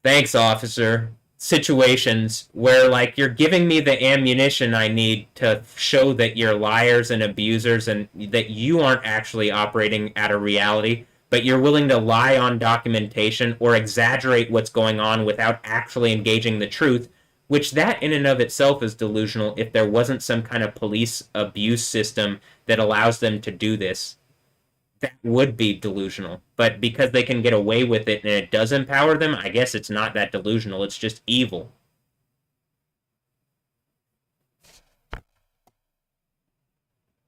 thanks, officer situations where like you're giving me the ammunition I need to show that you're liars and abusers and that you aren't actually operating at a reality, but you're willing to lie on documentation or exaggerate what's going on without actually engaging the truth, which that in and of itself is delusional if there wasn't some kind of police abuse system that allows them to do this. That would be delusional. But because they can get away with it and it does empower them, I guess it's not that delusional. It's just evil.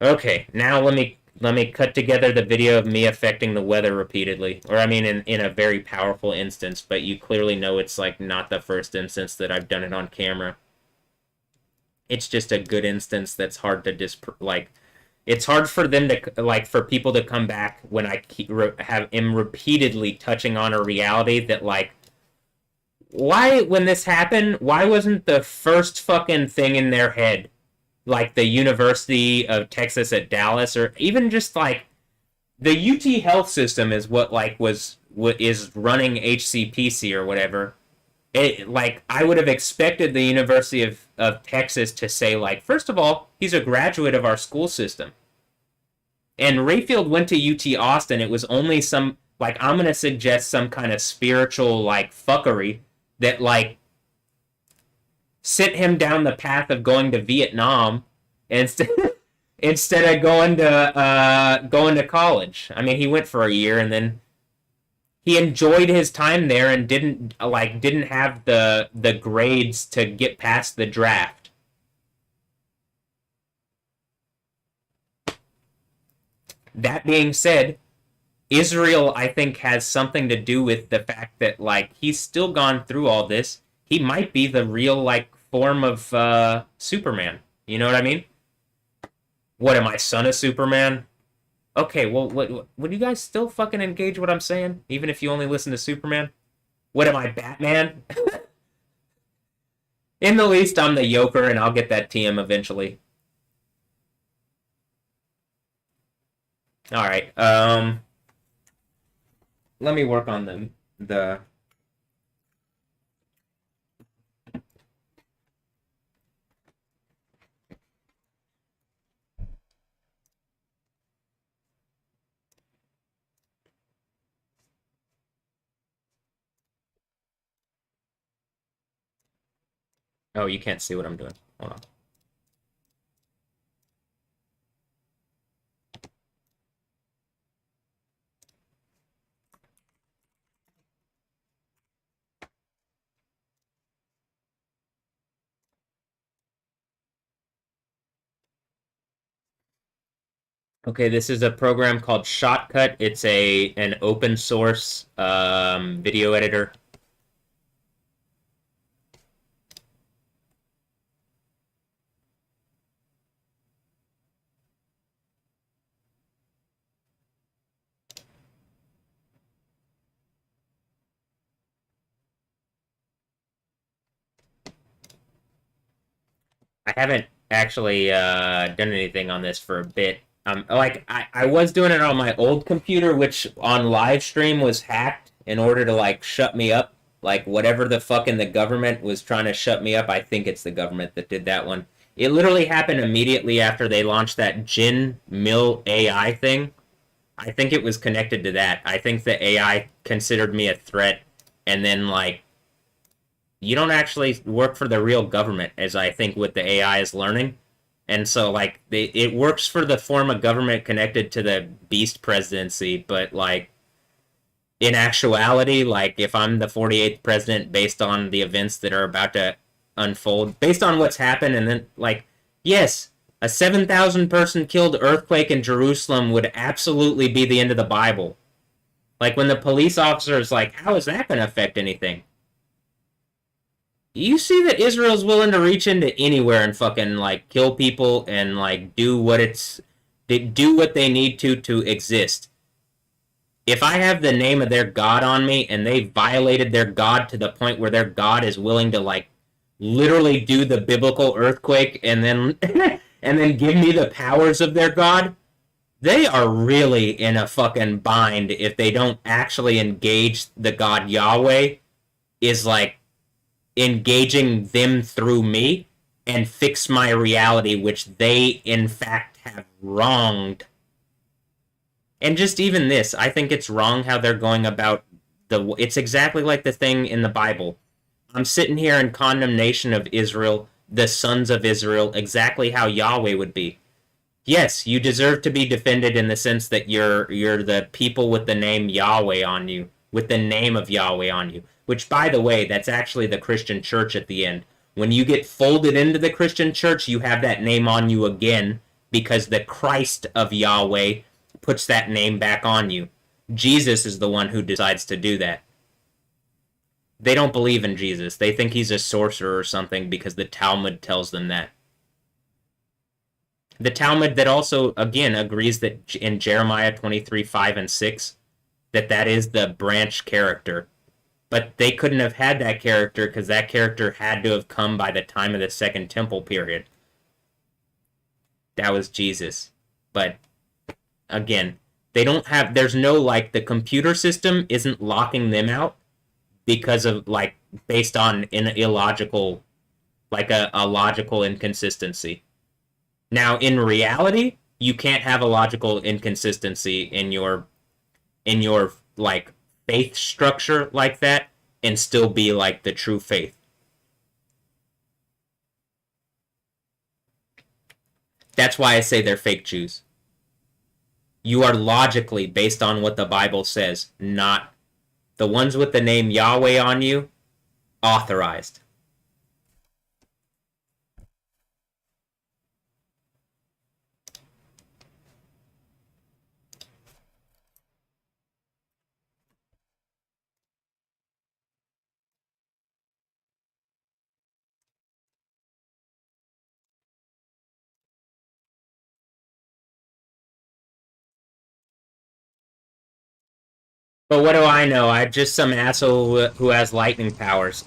Okay, now let me cut together the video of me affecting the weather repeatedly. Or I mean in a very powerful instance, but you clearly know it's like not the first instance that I've done it on camera. It's just a good instance that's hard to it's hard for them to like for people to come back when I am repeatedly touching on a reality that like why when this happened why wasn't the first fucking thing in their head like the University of Texas at Dallas or even just like the UT health system is what is running HCPC or whatever. It, like I would have expected the University of Texas to say like first of all he's a graduate of our school system, and Rayfield went to UT Austin. It was only some like I'm gonna suggest some kind of spiritual like fuckery that like sent him down the path of going to Vietnam instead of going to college. I mean he went for a year and then he enjoyed his time there and didn't have the grades to get past the draft. That being said, Israel, I think, has something to do with the fact that like he's still gone through all this. He might be the real like form of Superman. You know what I mean? What am I, son of Superman? Okay, well, would you guys still fucking engage what I'm saying? Even if you only listen to Superman? What am I, Batman? In the least, I'm the Joker, and I'll get that TM eventually. Alright, let me work on the Oh, you can't see what I'm doing. Hold on. Okay, this is a program called Shotcut. It's an open source video editor. I haven't actually done anything on this for a bit. I was doing it on my old computer, which on live stream was hacked in order to like shut me up. Like whatever the fucking the government was trying to shut me up. I think it's the government that did that one. It literally happened immediately after they launched that Jin Mill AI thing. I think it was connected to that. I think the AI considered me a threat, and then like you don't actually work for the real government, as I think what the AI is learning. And so, like, it works for the form of government connected to the beast presidency, but, like, in actuality, like, if I'm the 48th president based on the events that are about to unfold, based on what's happened, and then, like, yes, a 7,000 person killed earthquake in Jerusalem would absolutely be the end of the Bible. Like, when the police officer is like, how is that going to affect anything? You see that Israel's willing to reach into anywhere and fucking like kill people and like they do what they need to exist. If I have the name of their god on me and they violated their god to the point where their god is willing to like literally do the biblical earthquake and then and then give me the powers of their god, they are really in a fucking bind if they don't actually engage the god Yahweh is like engaging them through me and fix my reality, which they in fact have wronged. And just even this, I think it's wrong how they're going about it's exactly like the thing in the Bible. I'm sitting here in condemnation of Israel, the sons of Israel, exactly how Yahweh would be. Yes, you deserve to be defended in the sense that you're the people with the name Yahweh on you, with the name of Yahweh on you. Which, by the way, that's actually the Christian church at the end. When you get folded into the Christian church, you have that name on you again because the Christ of Yahweh puts that name back on you. Jesus is the one who decides to do that. They don't believe in Jesus. They think he's a sorcerer or something because the Talmud tells them that. The Talmud that also, again, agrees that in Jeremiah 23, 5, and 6, that is the branch character. But they couldn't have had that character because that character had to have come by the time of the Second Temple period. That was Jesus. But, again, there's no, like, the computer system isn't locking them out because of, like, based on an illogical, like a logical inconsistency. Now, in reality, you can't have a logical inconsistency in your like, faith structure like that and still be like the true faith. That's why I say they're fake Jews. You are logically based on what the Bible says, not the ones with the name Yahweh on you, authorized. But what do I know? I'm just some asshole who has lightning powers.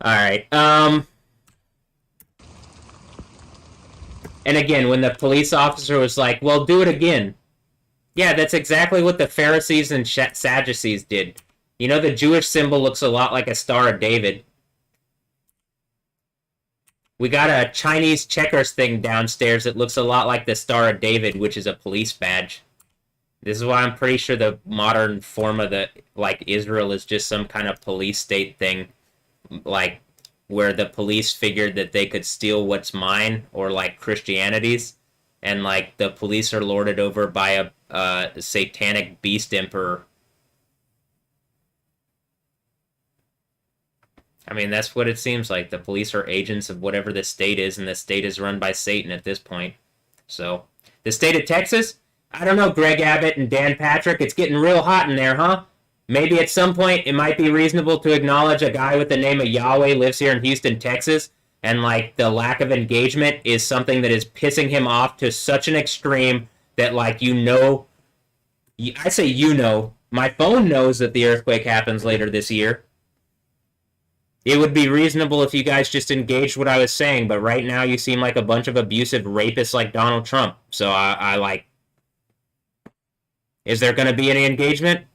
Alright, and again, when the police officer was like, well, do it again. Yeah, that's exactly what the Pharisees and Sadducees did. You know, the Jewish symbol looks a lot like a Star of David. We got a Chinese checkers thing downstairs that looks a lot like the Star of David, which is a police badge. This is why I'm pretty sure the modern form of the, like, Israel is just some kind of police state thing, like, where the police figured that they could steal what's mine, or, like, Christianity's, and, like, the police are lorded over by a satanic beast emperor. I mean, that's what it seems like. The police are agents of whatever the state is, and the state is run by Satan at this point. So, the state of Texas? I don't know, Greg Abbott and Dan Patrick. It's getting real hot in there, huh? Maybe at some point it might be reasonable to acknowledge a guy with the name of Yahweh lives here in Houston, Texas, and, like, the lack of engagement is something that is pissing him off to such an extreme that, like, I say my phone knows that the earthquake happens later this year. It would be reasonable if you guys just engaged what I was saying, but right now you seem like a bunch of abusive rapists like Donald Trump. So I like... Is there going to be any engagement?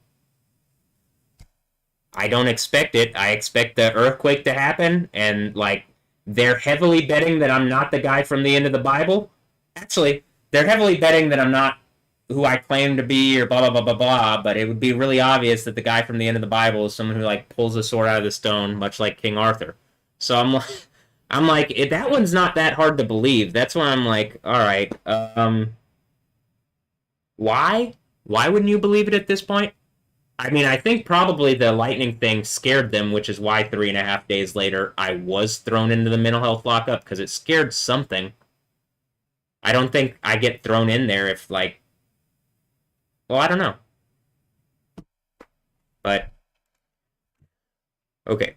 I don't expect it. I expect the earthquake to happen, and, like, They're heavily betting that I'm not the guy from the end of the Bible. Actually, they're heavily betting that I'm not who I claim to be or blah blah blah blah blah. But it would be really obvious that the guy from the end of the Bible is someone who like pulls a sword out of the stone, much like King Arthur. So I'm like, that one's not that hard to believe. That's why I'm like, all right, why? Why wouldn't you believe it at this point? I mean, I think probably the lightning thing scared them, which is why 3.5 days later I was thrown into the mental health lockup because it scared something. I don't think I get thrown in there if, like, well, I don't know. But, okay.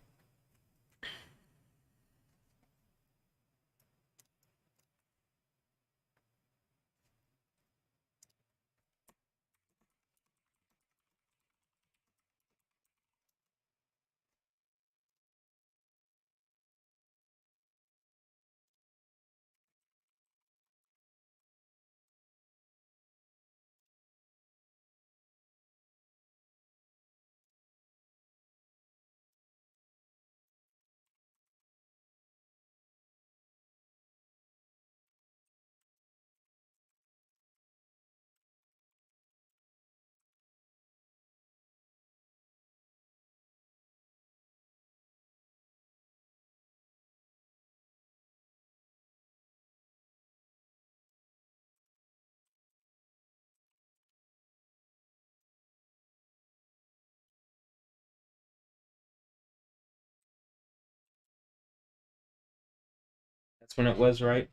'That's when it was, right?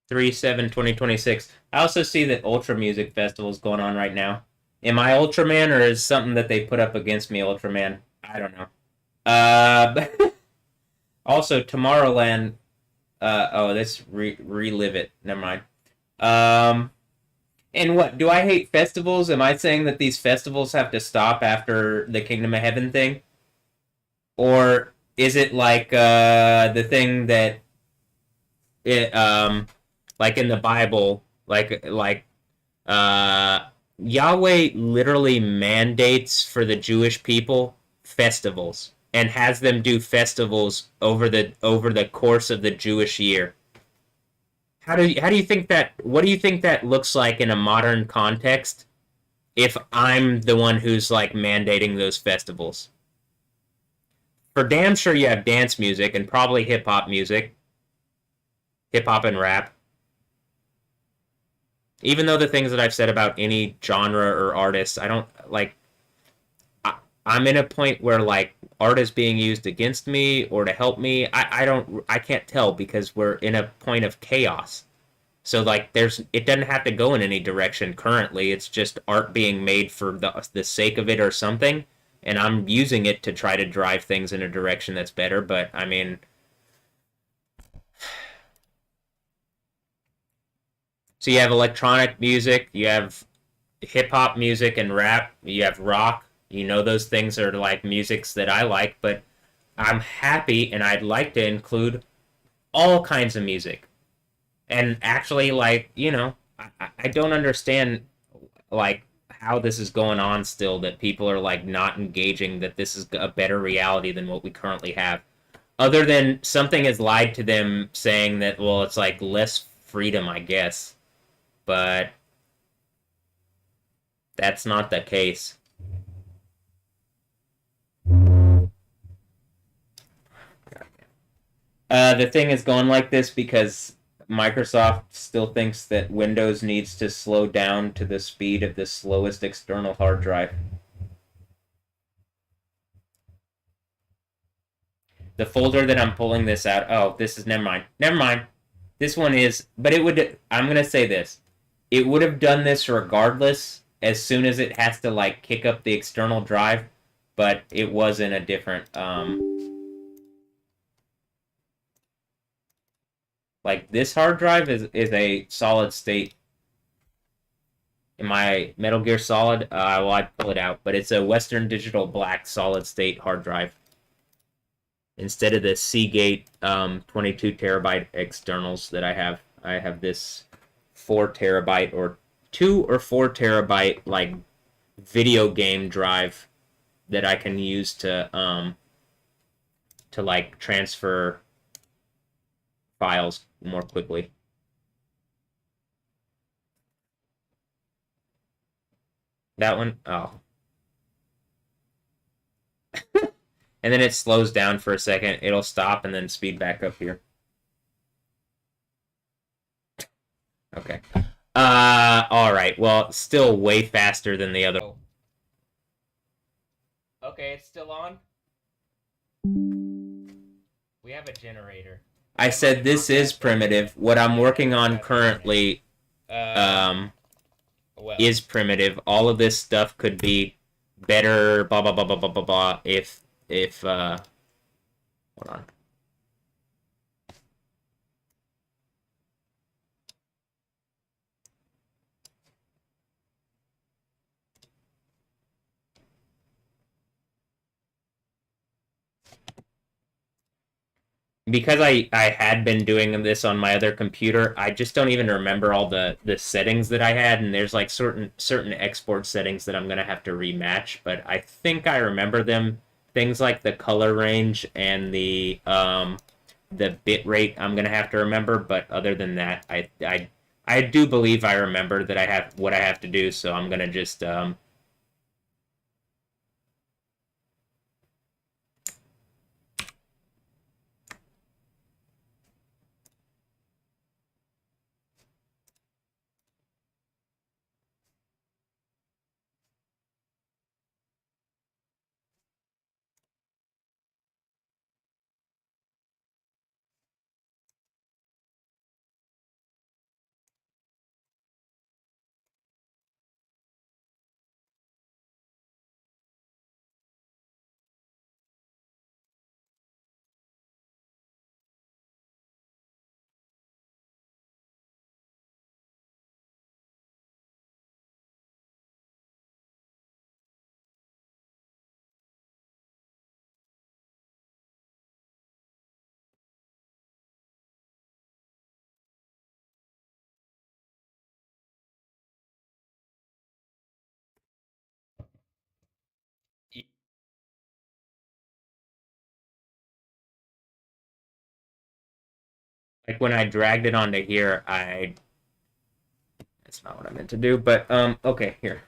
3/7/2026. I also see that Ultra Music Festival is going on right now. Am I Ultraman or is something that they put up against me Ultraman? I don't know. Also, Tomorrowland. Oh, let's relive it. Never mind. Um, and what? Do I hate festivals? Am I saying that these festivals have to stop after the Kingdom of Heaven thing? Or is it like the thing that it like in the Bible, uh Yahweh literally mandates for the Jewish people festivals and has them do festivals over the course of the Jewish year. How do you think that what do you think that looks like in a modern context if I'm the one who's like mandating those festivals? For damn sure you have dance music and probably hip hop and rap. Even though the things that I've said about any genre or artist, I don't like. I'm in a point where like art is being used against me or to help me. I can't tell because we're in a point of chaos. So like it doesn't have to go in any direction currently. It's just art being made for the sake of it or something, and I'm using it to try to drive things in a direction that's better. But I mean, so you have electronic music, you have hip hop music and rap, you have rock. You know those things are like musics that I like, but I'm happy and I'd like to include all kinds of music. And actually, like, I don't understand like how this is going on still that people are like not engaging that this is a better reality than what we currently have. Other than something has lied to them saying that well, it's like less freedom, I guess. But that's not the case. The thing is going like this because Microsoft still thinks that Windows needs to slow down to the speed of the slowest external hard drive. The folder that I'm pulling this out. Oh, this is never mind. Never mind. This one is, but it would. I'm gonna say this. It would have done this regardless. As soon as it has to like kick up the external drive, but it was in a different. Like this hard drive is a solid state. In my Metal Gear Solid, well, I pull it out, but it's a Western Digital Black solid state hard drive instead of the Seagate 22 terabyte externals that I have. I have this 4 terabyte or 2 or 4 terabyte like video game drive that I can use to like transfer files more quickly. That one, oh. And then it slows down for a second. It'll stop and then speed back up here. Okay. All right. Well, still way faster than the other. Oh. Okay, it's still on. We have a generator. I said this is primitive. What I'm working on currently is primitive. All of this stuff could be better, blah blah blah blah blah blah blah. If hold on. Because I had been doing this on my other computer, I just don't even remember all the settings that I had, and there's like certain export settings that I'm gonna have to rematch, but I think I remember them. Things like the color range and the bit rate I'm gonna have to remember, but other than that, I do believe I remember that I have what I have to do, so I'm gonna just like when I dragged it onto here, I that's not what I meant to do, but okay, here.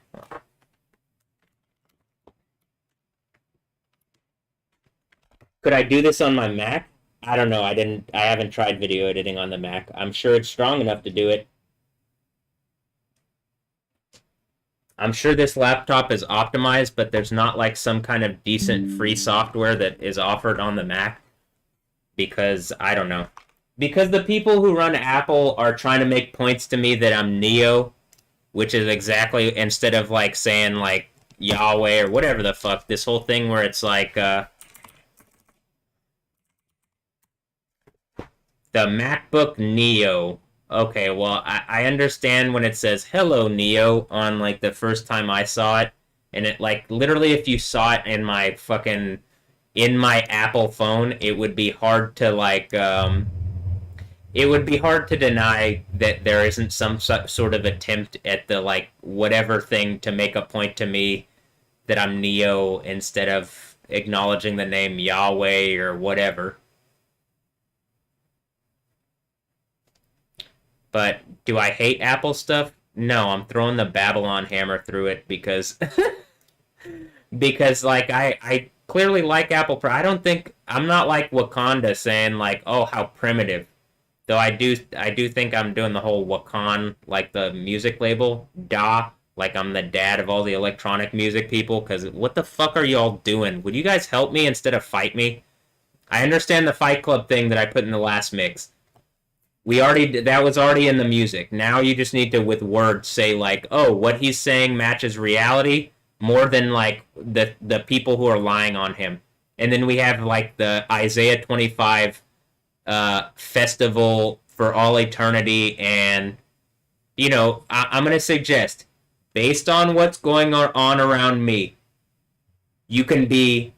Could I do this on my Mac? I don't know. I haven't tried video editing on the Mac. I'm sure it's strong enough to do it. I'm sure this laptop is optimized, but there's not like some kind of decent free software that is offered on the Mac because I don't know. Because the people who run Apple are trying to make points to me that I'm Neo, which is exactly instead of like saying like Yahweh or whatever the fuck, this whole thing where it's like the MacBook Neo. Okay, well, I understand when it says "Hello Neo" on like the first time I saw it, and it like literally if you saw it in my Apple phone, it would be hard to like it would be hard to deny that there isn't some sort of attempt at the like whatever thing to make a point to me that I'm Neo instead of acknowledging the name Yahweh or whatever. But do I hate Apple stuff? No, I'm throwing the Babylon hammer through it because because like I clearly like Apple Pro. I don't think I'm not like Wakanda saying like, "Oh, how primitive." Though I do think I'm doing the whole Wakan like the music label, da, like I'm the dad of all the electronic music people cuz what the fuck are y'all doing? Would you guys help me instead of fight me? I understand the Fight Club thing that I put in the last mix. That was already in the music. Now you just need to with words say like, oh, what he's saying matches reality more than like the people who are lying on him. And then we have like the Isaiah 25 festival for all eternity, and I'm gonna suggest based on what's going on around me, you can be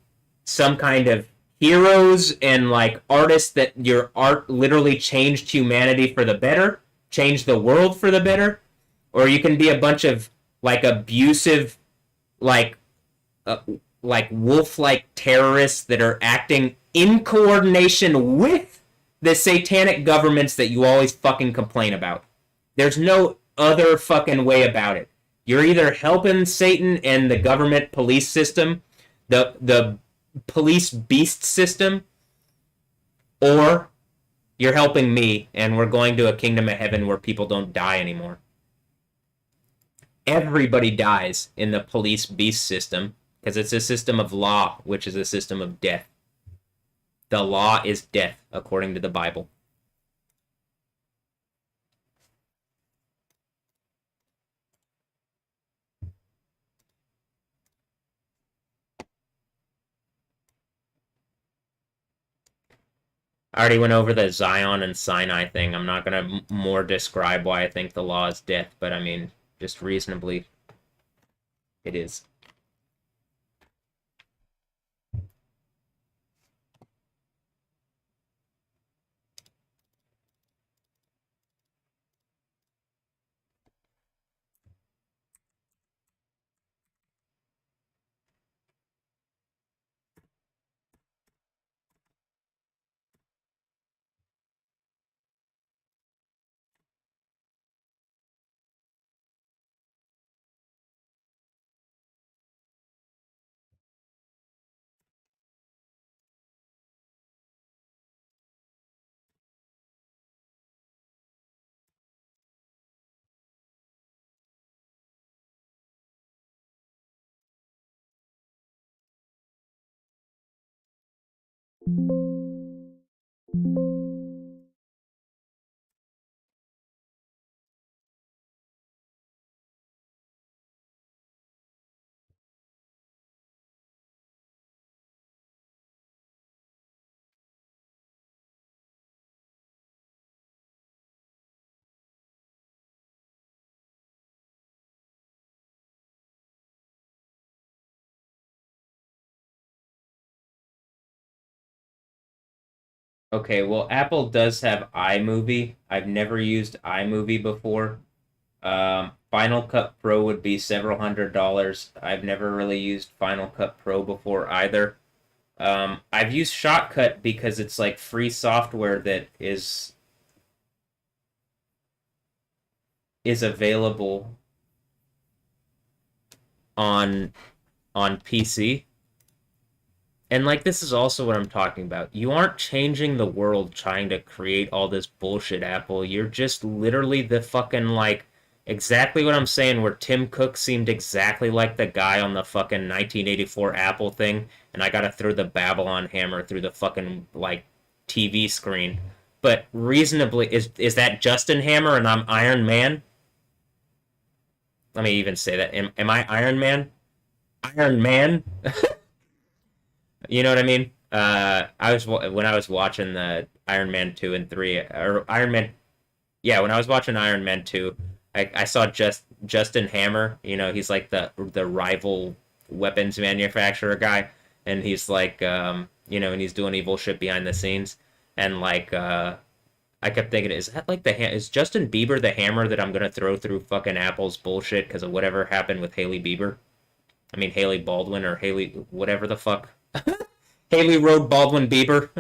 some kind of heroes and like artists that your art literally changed humanity for the better, changed the world for the better, or you can be a bunch of like abusive, like uh, like wolf-like terrorists that are acting in coordination with the satanic governments that you always fucking complain about. There's no other fucking way about it. You're either helping Satan and the government police system, the police beast system, or you're helping me and we're going to a kingdom of heaven where people don't die anymore. Everybody dies in the police beast system because it's a system of law, which is a system of death. The law is death, according to the Bible. I already went over the Zion and Sinai thing. I'm not going to more describe why I think the law is death, but I mean, just reasonably, it is. Okay, well, Apple does have iMovie. I've never used iMovie before. Final Cut Pro would be several $100s. I've never really used Final Cut Pro before either. I've used Shotcut because it's like free software that is available on PC. And like this is also what I'm talking about. You aren't changing the world trying to create all this bullshit, Apple. You're just literally the fucking like exactly what I'm saying, where Tim Cook seemed exactly like the guy on the fucking 1984 Apple thing, and I gotta throw the Babylon hammer through the fucking like TV screen. But reasonably, is that Justin Hammer and I'm Iron Man? Let me even say that. Am I Iron Man? Iron Man? You know what I mean? I was when I was watching the Iron Man 2 and 3 or Iron Man, yeah, when I was watching Iron Man 2, I saw Justin Hammer. You know, he's like the rival weapons manufacturer guy, and he's like, you know, and he's doing evil shit behind the scenes, and like, I kept thinking, is that like is Justin Bieber the hammer that I'm gonna throw through fucking Apple's bullshit because of whatever happened with Haley Bieber? I mean Haley Baldwin or Haley whatever the fuck. Haley rode Baldwin Bieber.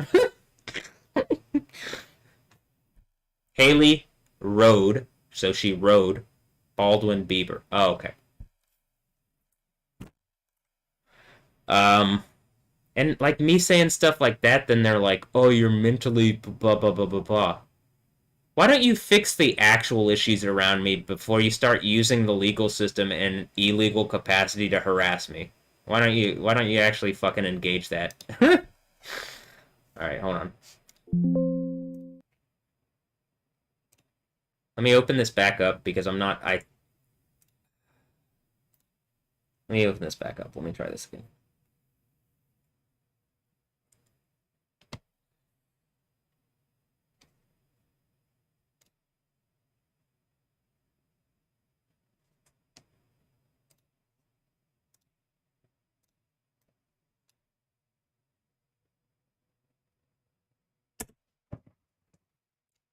Haley rode, so she rode Baldwin Bieber. Oh, okay. Um, and like me saying stuff like that, then they're like, "Oh, you're mentally blah blah blah blah blah." Why don't you fix the actual issues around me before you start using the legal system in illegal capacity to harass me? Why don't you actually fucking engage that? All right, hold on. Let me open this back up because I'm not I let me open this back up. Let me try this again.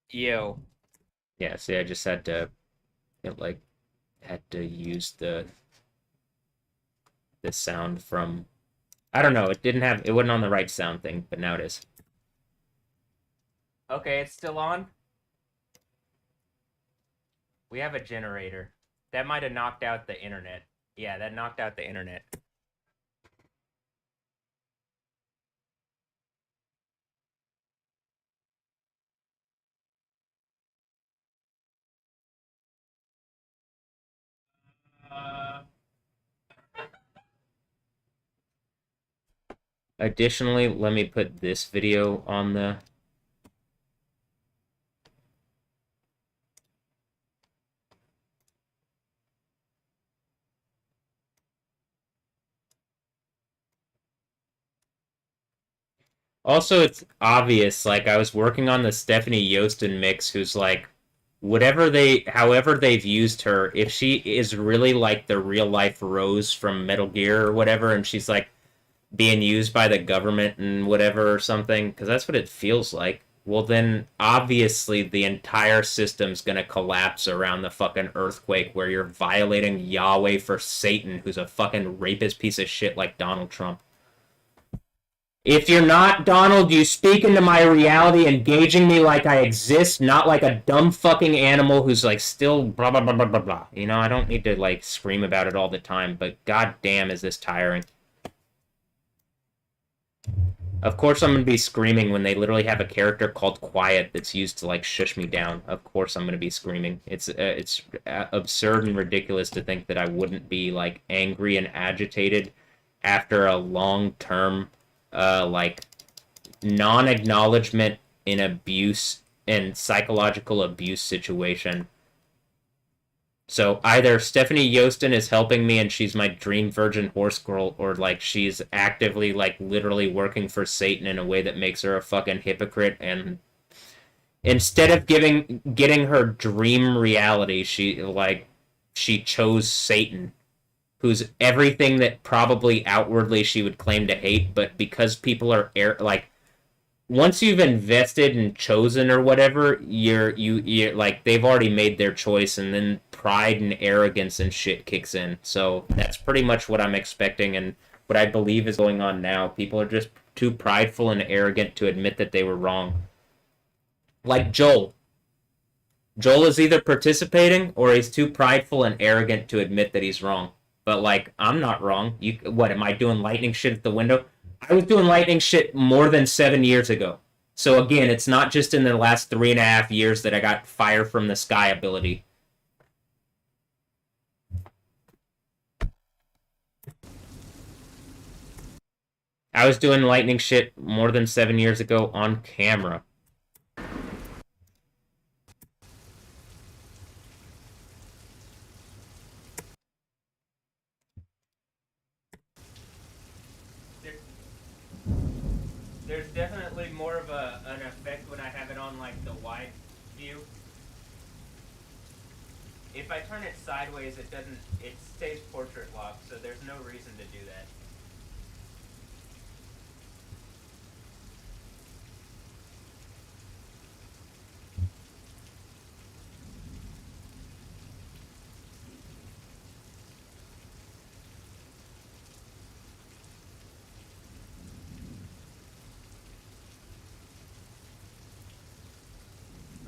Yo. Yeah, see, I just had to, had to use the sound from, I don't know, it wasn't on the right sound thing, but now it is. Okay, it's still on. We have a generator. That might have knocked out the internet. Yeah, that knocked out the internet. Additionally, let me put this video on the... Also, it's obvious, like, I was working on the Stephanie Yostin mix, who's like, however they've used her, if she is really like the real life Rose from Metal Gear or whatever, and she's like being used by the government and whatever or something, because that's what it feels like, well, then obviously the entire system's gonna collapse around the fucking earthquake where you're violating Yahweh for Satan, who's a fucking rapist piece of shit like Donald Trump. If you're not Donald, you speak into my reality, engaging me like I exist, not like a dumb fucking animal who's like still blah blah blah blah blah blah. You know, I don't need to like scream about it all the time, but god damn is this tiring. Of course I'm gonna be screaming when they literally have a character called Quiet that's used to like shush me down. Of course I'm gonna be screaming. It's absurd and ridiculous to think that I wouldn't be like angry and agitated after a long term like non-acknowledgement in abuse and psychological abuse situation. So either Stephanie Yostin is helping me and she's my dream virgin horse girl, or like she's actively like literally working for Satan in a way that makes her a fucking hypocrite, and instead of getting her dream reality, she chose Satan, who's everything that probably outwardly she would claim to hate, but because people are like, once you've invested and chosen or whatever, you're like, they've already made their choice, and then pride and arrogance and shit kicks in. So that's pretty much what I'm expecting, and what I believe is going on now. People are just too prideful and arrogant to admit that they were wrong. Like Joel. Joel is either participating or he's too prideful and arrogant to admit that he's wrong. But like, I'm not wrong. What am I doing? Lightning shit at the window? I was doing lightning shit more than 7 years ago. So again, it's not just in the last 3.5 years that I got fire from the sky ability. I was doing lightning shit more than 7 years ago on camera. There's definitely more of an effect when I have it on like the wide view. If I turn it sideways, it stays portrait lock, so there's no reason to do that.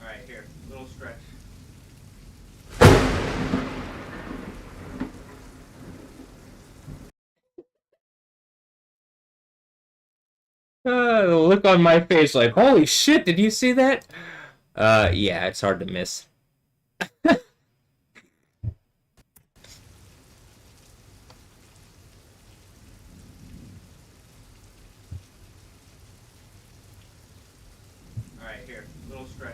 Alright, here, little stretch. The look on my face like, holy shit, did you see that? Yeah, it's hard to miss. Alright, here, little stretch.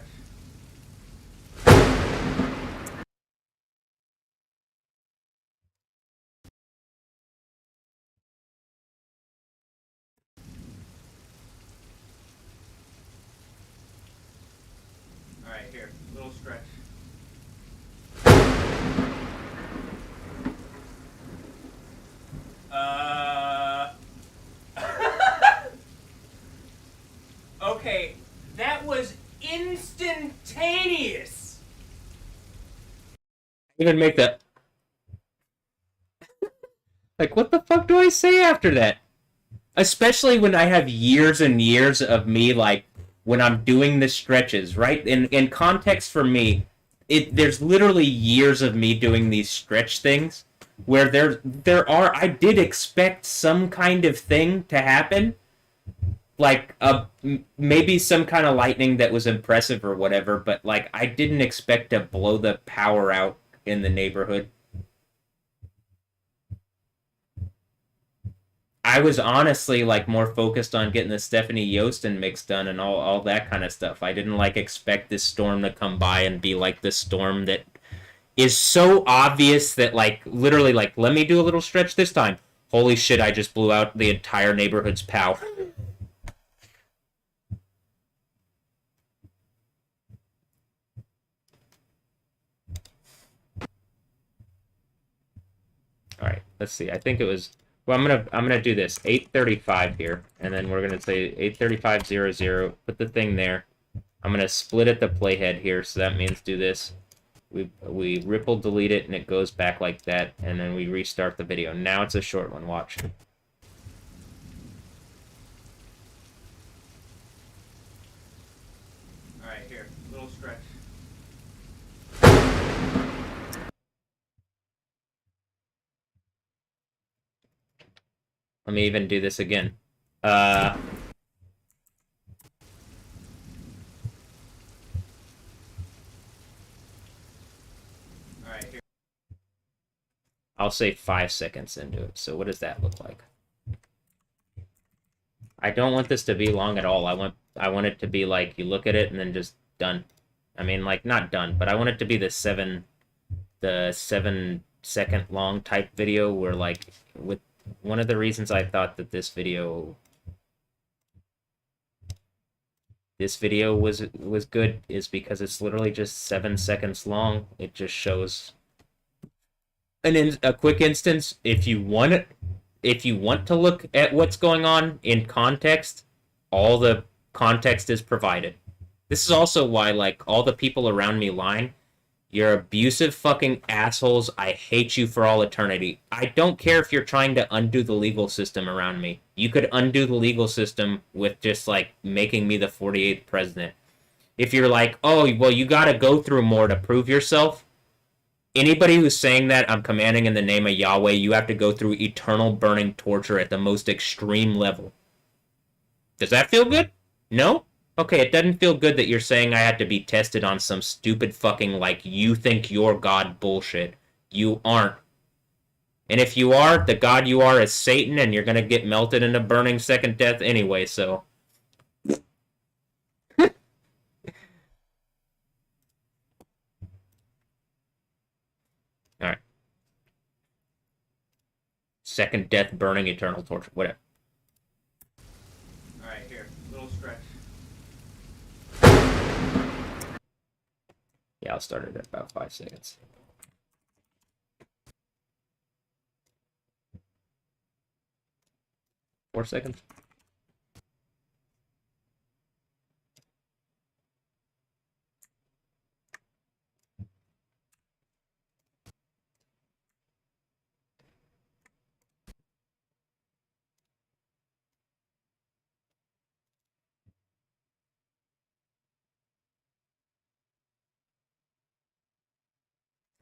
Alright, here, little stretch. Okay, that was instantaneous. even make that. Like, what the fuck do I say after that? Especially when I have years and years of me, like, when I'm doing the stretches, right? In context for me, there's literally years of me doing these stretch things where I did expect some kind of thing to happen, like maybe some kind of lightning that was impressive or whatever, but like I didn't expect to blow the power out in the neighborhood. I was honestly like more focused on getting the Stephanie Yosten mix done and all that kind of stuff. I didn't like expect this storm to come by and be like the storm that is so obvious that like literally like let me do a little stretch this time. Holy shit, I just blew out the entire neighborhood's power. All right, let's see. I think it was. Well, I'm gonna do this 835 here, and then we're gonna say 835.00. Put the thing there. I'm gonna split at the playhead here, so that means do this. We ripple delete it, and it goes back like that, and then we restart the video. Now it's a short one. Watch. All right, here, little stretch. Let me even do this again. All right, here. I'll say 5 seconds into it. So what does that look like? I don't want this to be long at all. I want it to be like you look at it and then just done. I mean, like not done, but I want it to be the 7-second long type video where like with one of the reasons I thought that this video was good is because it's literally just 7 seconds long. It just shows a quick instance. If you want to look at what's going on in context, all the context is provided. This is also why like all the people around me lying. You're abusive fucking assholes. I hate you for all eternity. I don't care if you're trying to undo the legal system around me. You could undo the legal system with just, like, making me the 48th president. If you're like, oh, well, you gotta go through more to prove yourself. Anybody who's saying that, I'm commanding in the name of Yahweh, you have to go through eternal burning torture at the most extreme level. Does that feel good? No? Okay, it doesn't feel good that you're saying I had to be tested on some stupid fucking, like, you think you're God bullshit. You aren't. And if you are, the God you are is Satan, and you're gonna get melted into burning second death anyway, so. Alright. Second death, burning, eternal torture, whatever. Alright, here, little stretch. Yeah, I'll start it at about 5 seconds. Four seconds.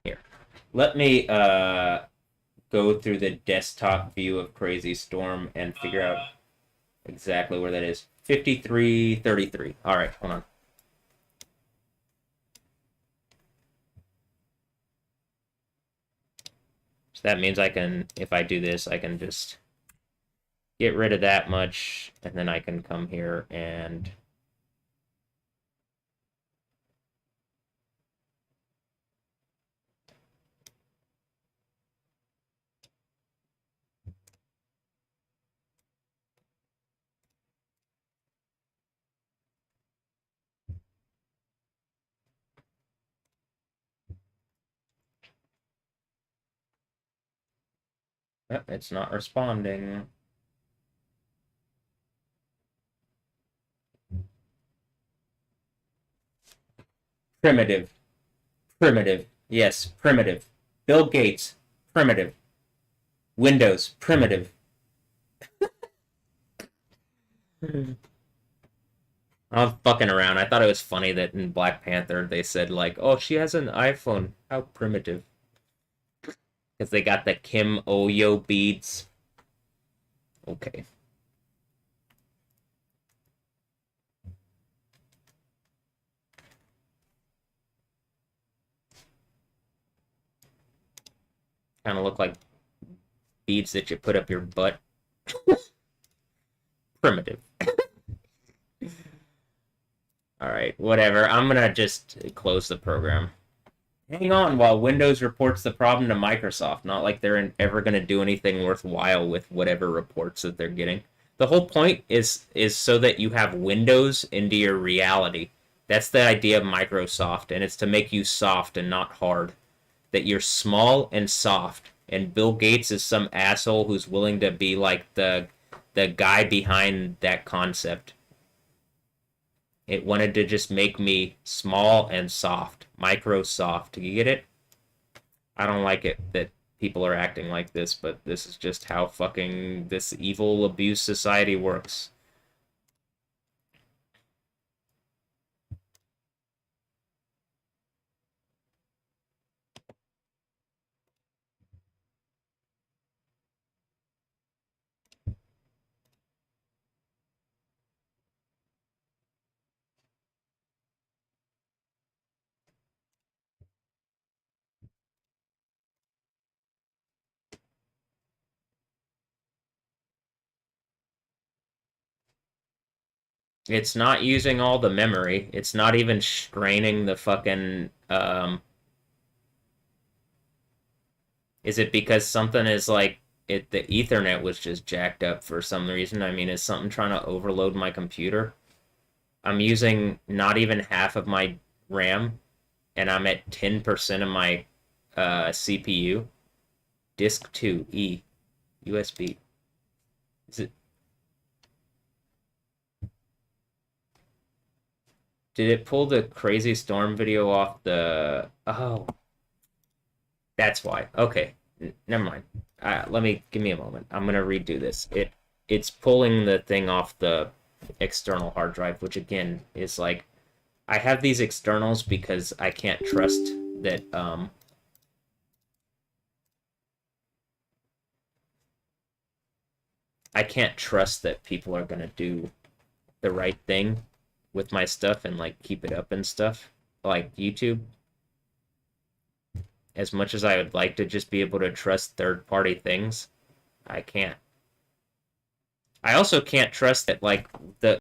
Here. Let me go through the desktop view of Crazy Storm and figure out exactly where that is. 5333. All right, hold on. So that means I can, if I do this, I can just get rid of that much, and then I can come here and oh, it's not responding. Primitive. Primitive. Yes, primitive. Bill Gates, primitive. Windows, primitive. I'm fucking around. I thought it was funny that in Black Panther they said like, "Oh, she has an iPhone. How primitive." Because they got the Kim Oyo beads. Okay. Kind of look like beads that you put up your butt. Primitive. Alright, whatever. I'm gonna just close the program. Hang on while Windows reports the problem to Microsoft. Not like they're ever gonna do anything worthwhile with whatever reports that they're getting. The whole point is so that you have Windows into your reality. That's the idea of Microsoft, and it's to make you soft and not hard. That you're small and soft. And Bill Gates is some asshole who's willing to be like the guy behind that concept. It wanted to just make me small and soft. Microsoft. You get it? I don't like it that people are acting like this, but this is just how fucking this evil abuse society works. It's not using all the memory. It's not even straining the fucking is it because something is like the Ethernet was just jacked up for some reason? I mean, is something trying to overload my computer? I'm using not even half of my RAM, and I'm at 10% of my CPU. Disk 2, E, USB. Is it? Did it pull the Crazy Storm video off the... Oh, that's why. Okay, never mind. Give me a moment. I'm gonna redo this. It's pulling the thing off the external hard drive, which again is like, I have these externals because I can't trust that I can't trust that people are gonna do the right thing with my stuff and like keep it up and stuff, like YouTube. As much as I would like to just be able to trust third-party things, I can't. I also can't trust that like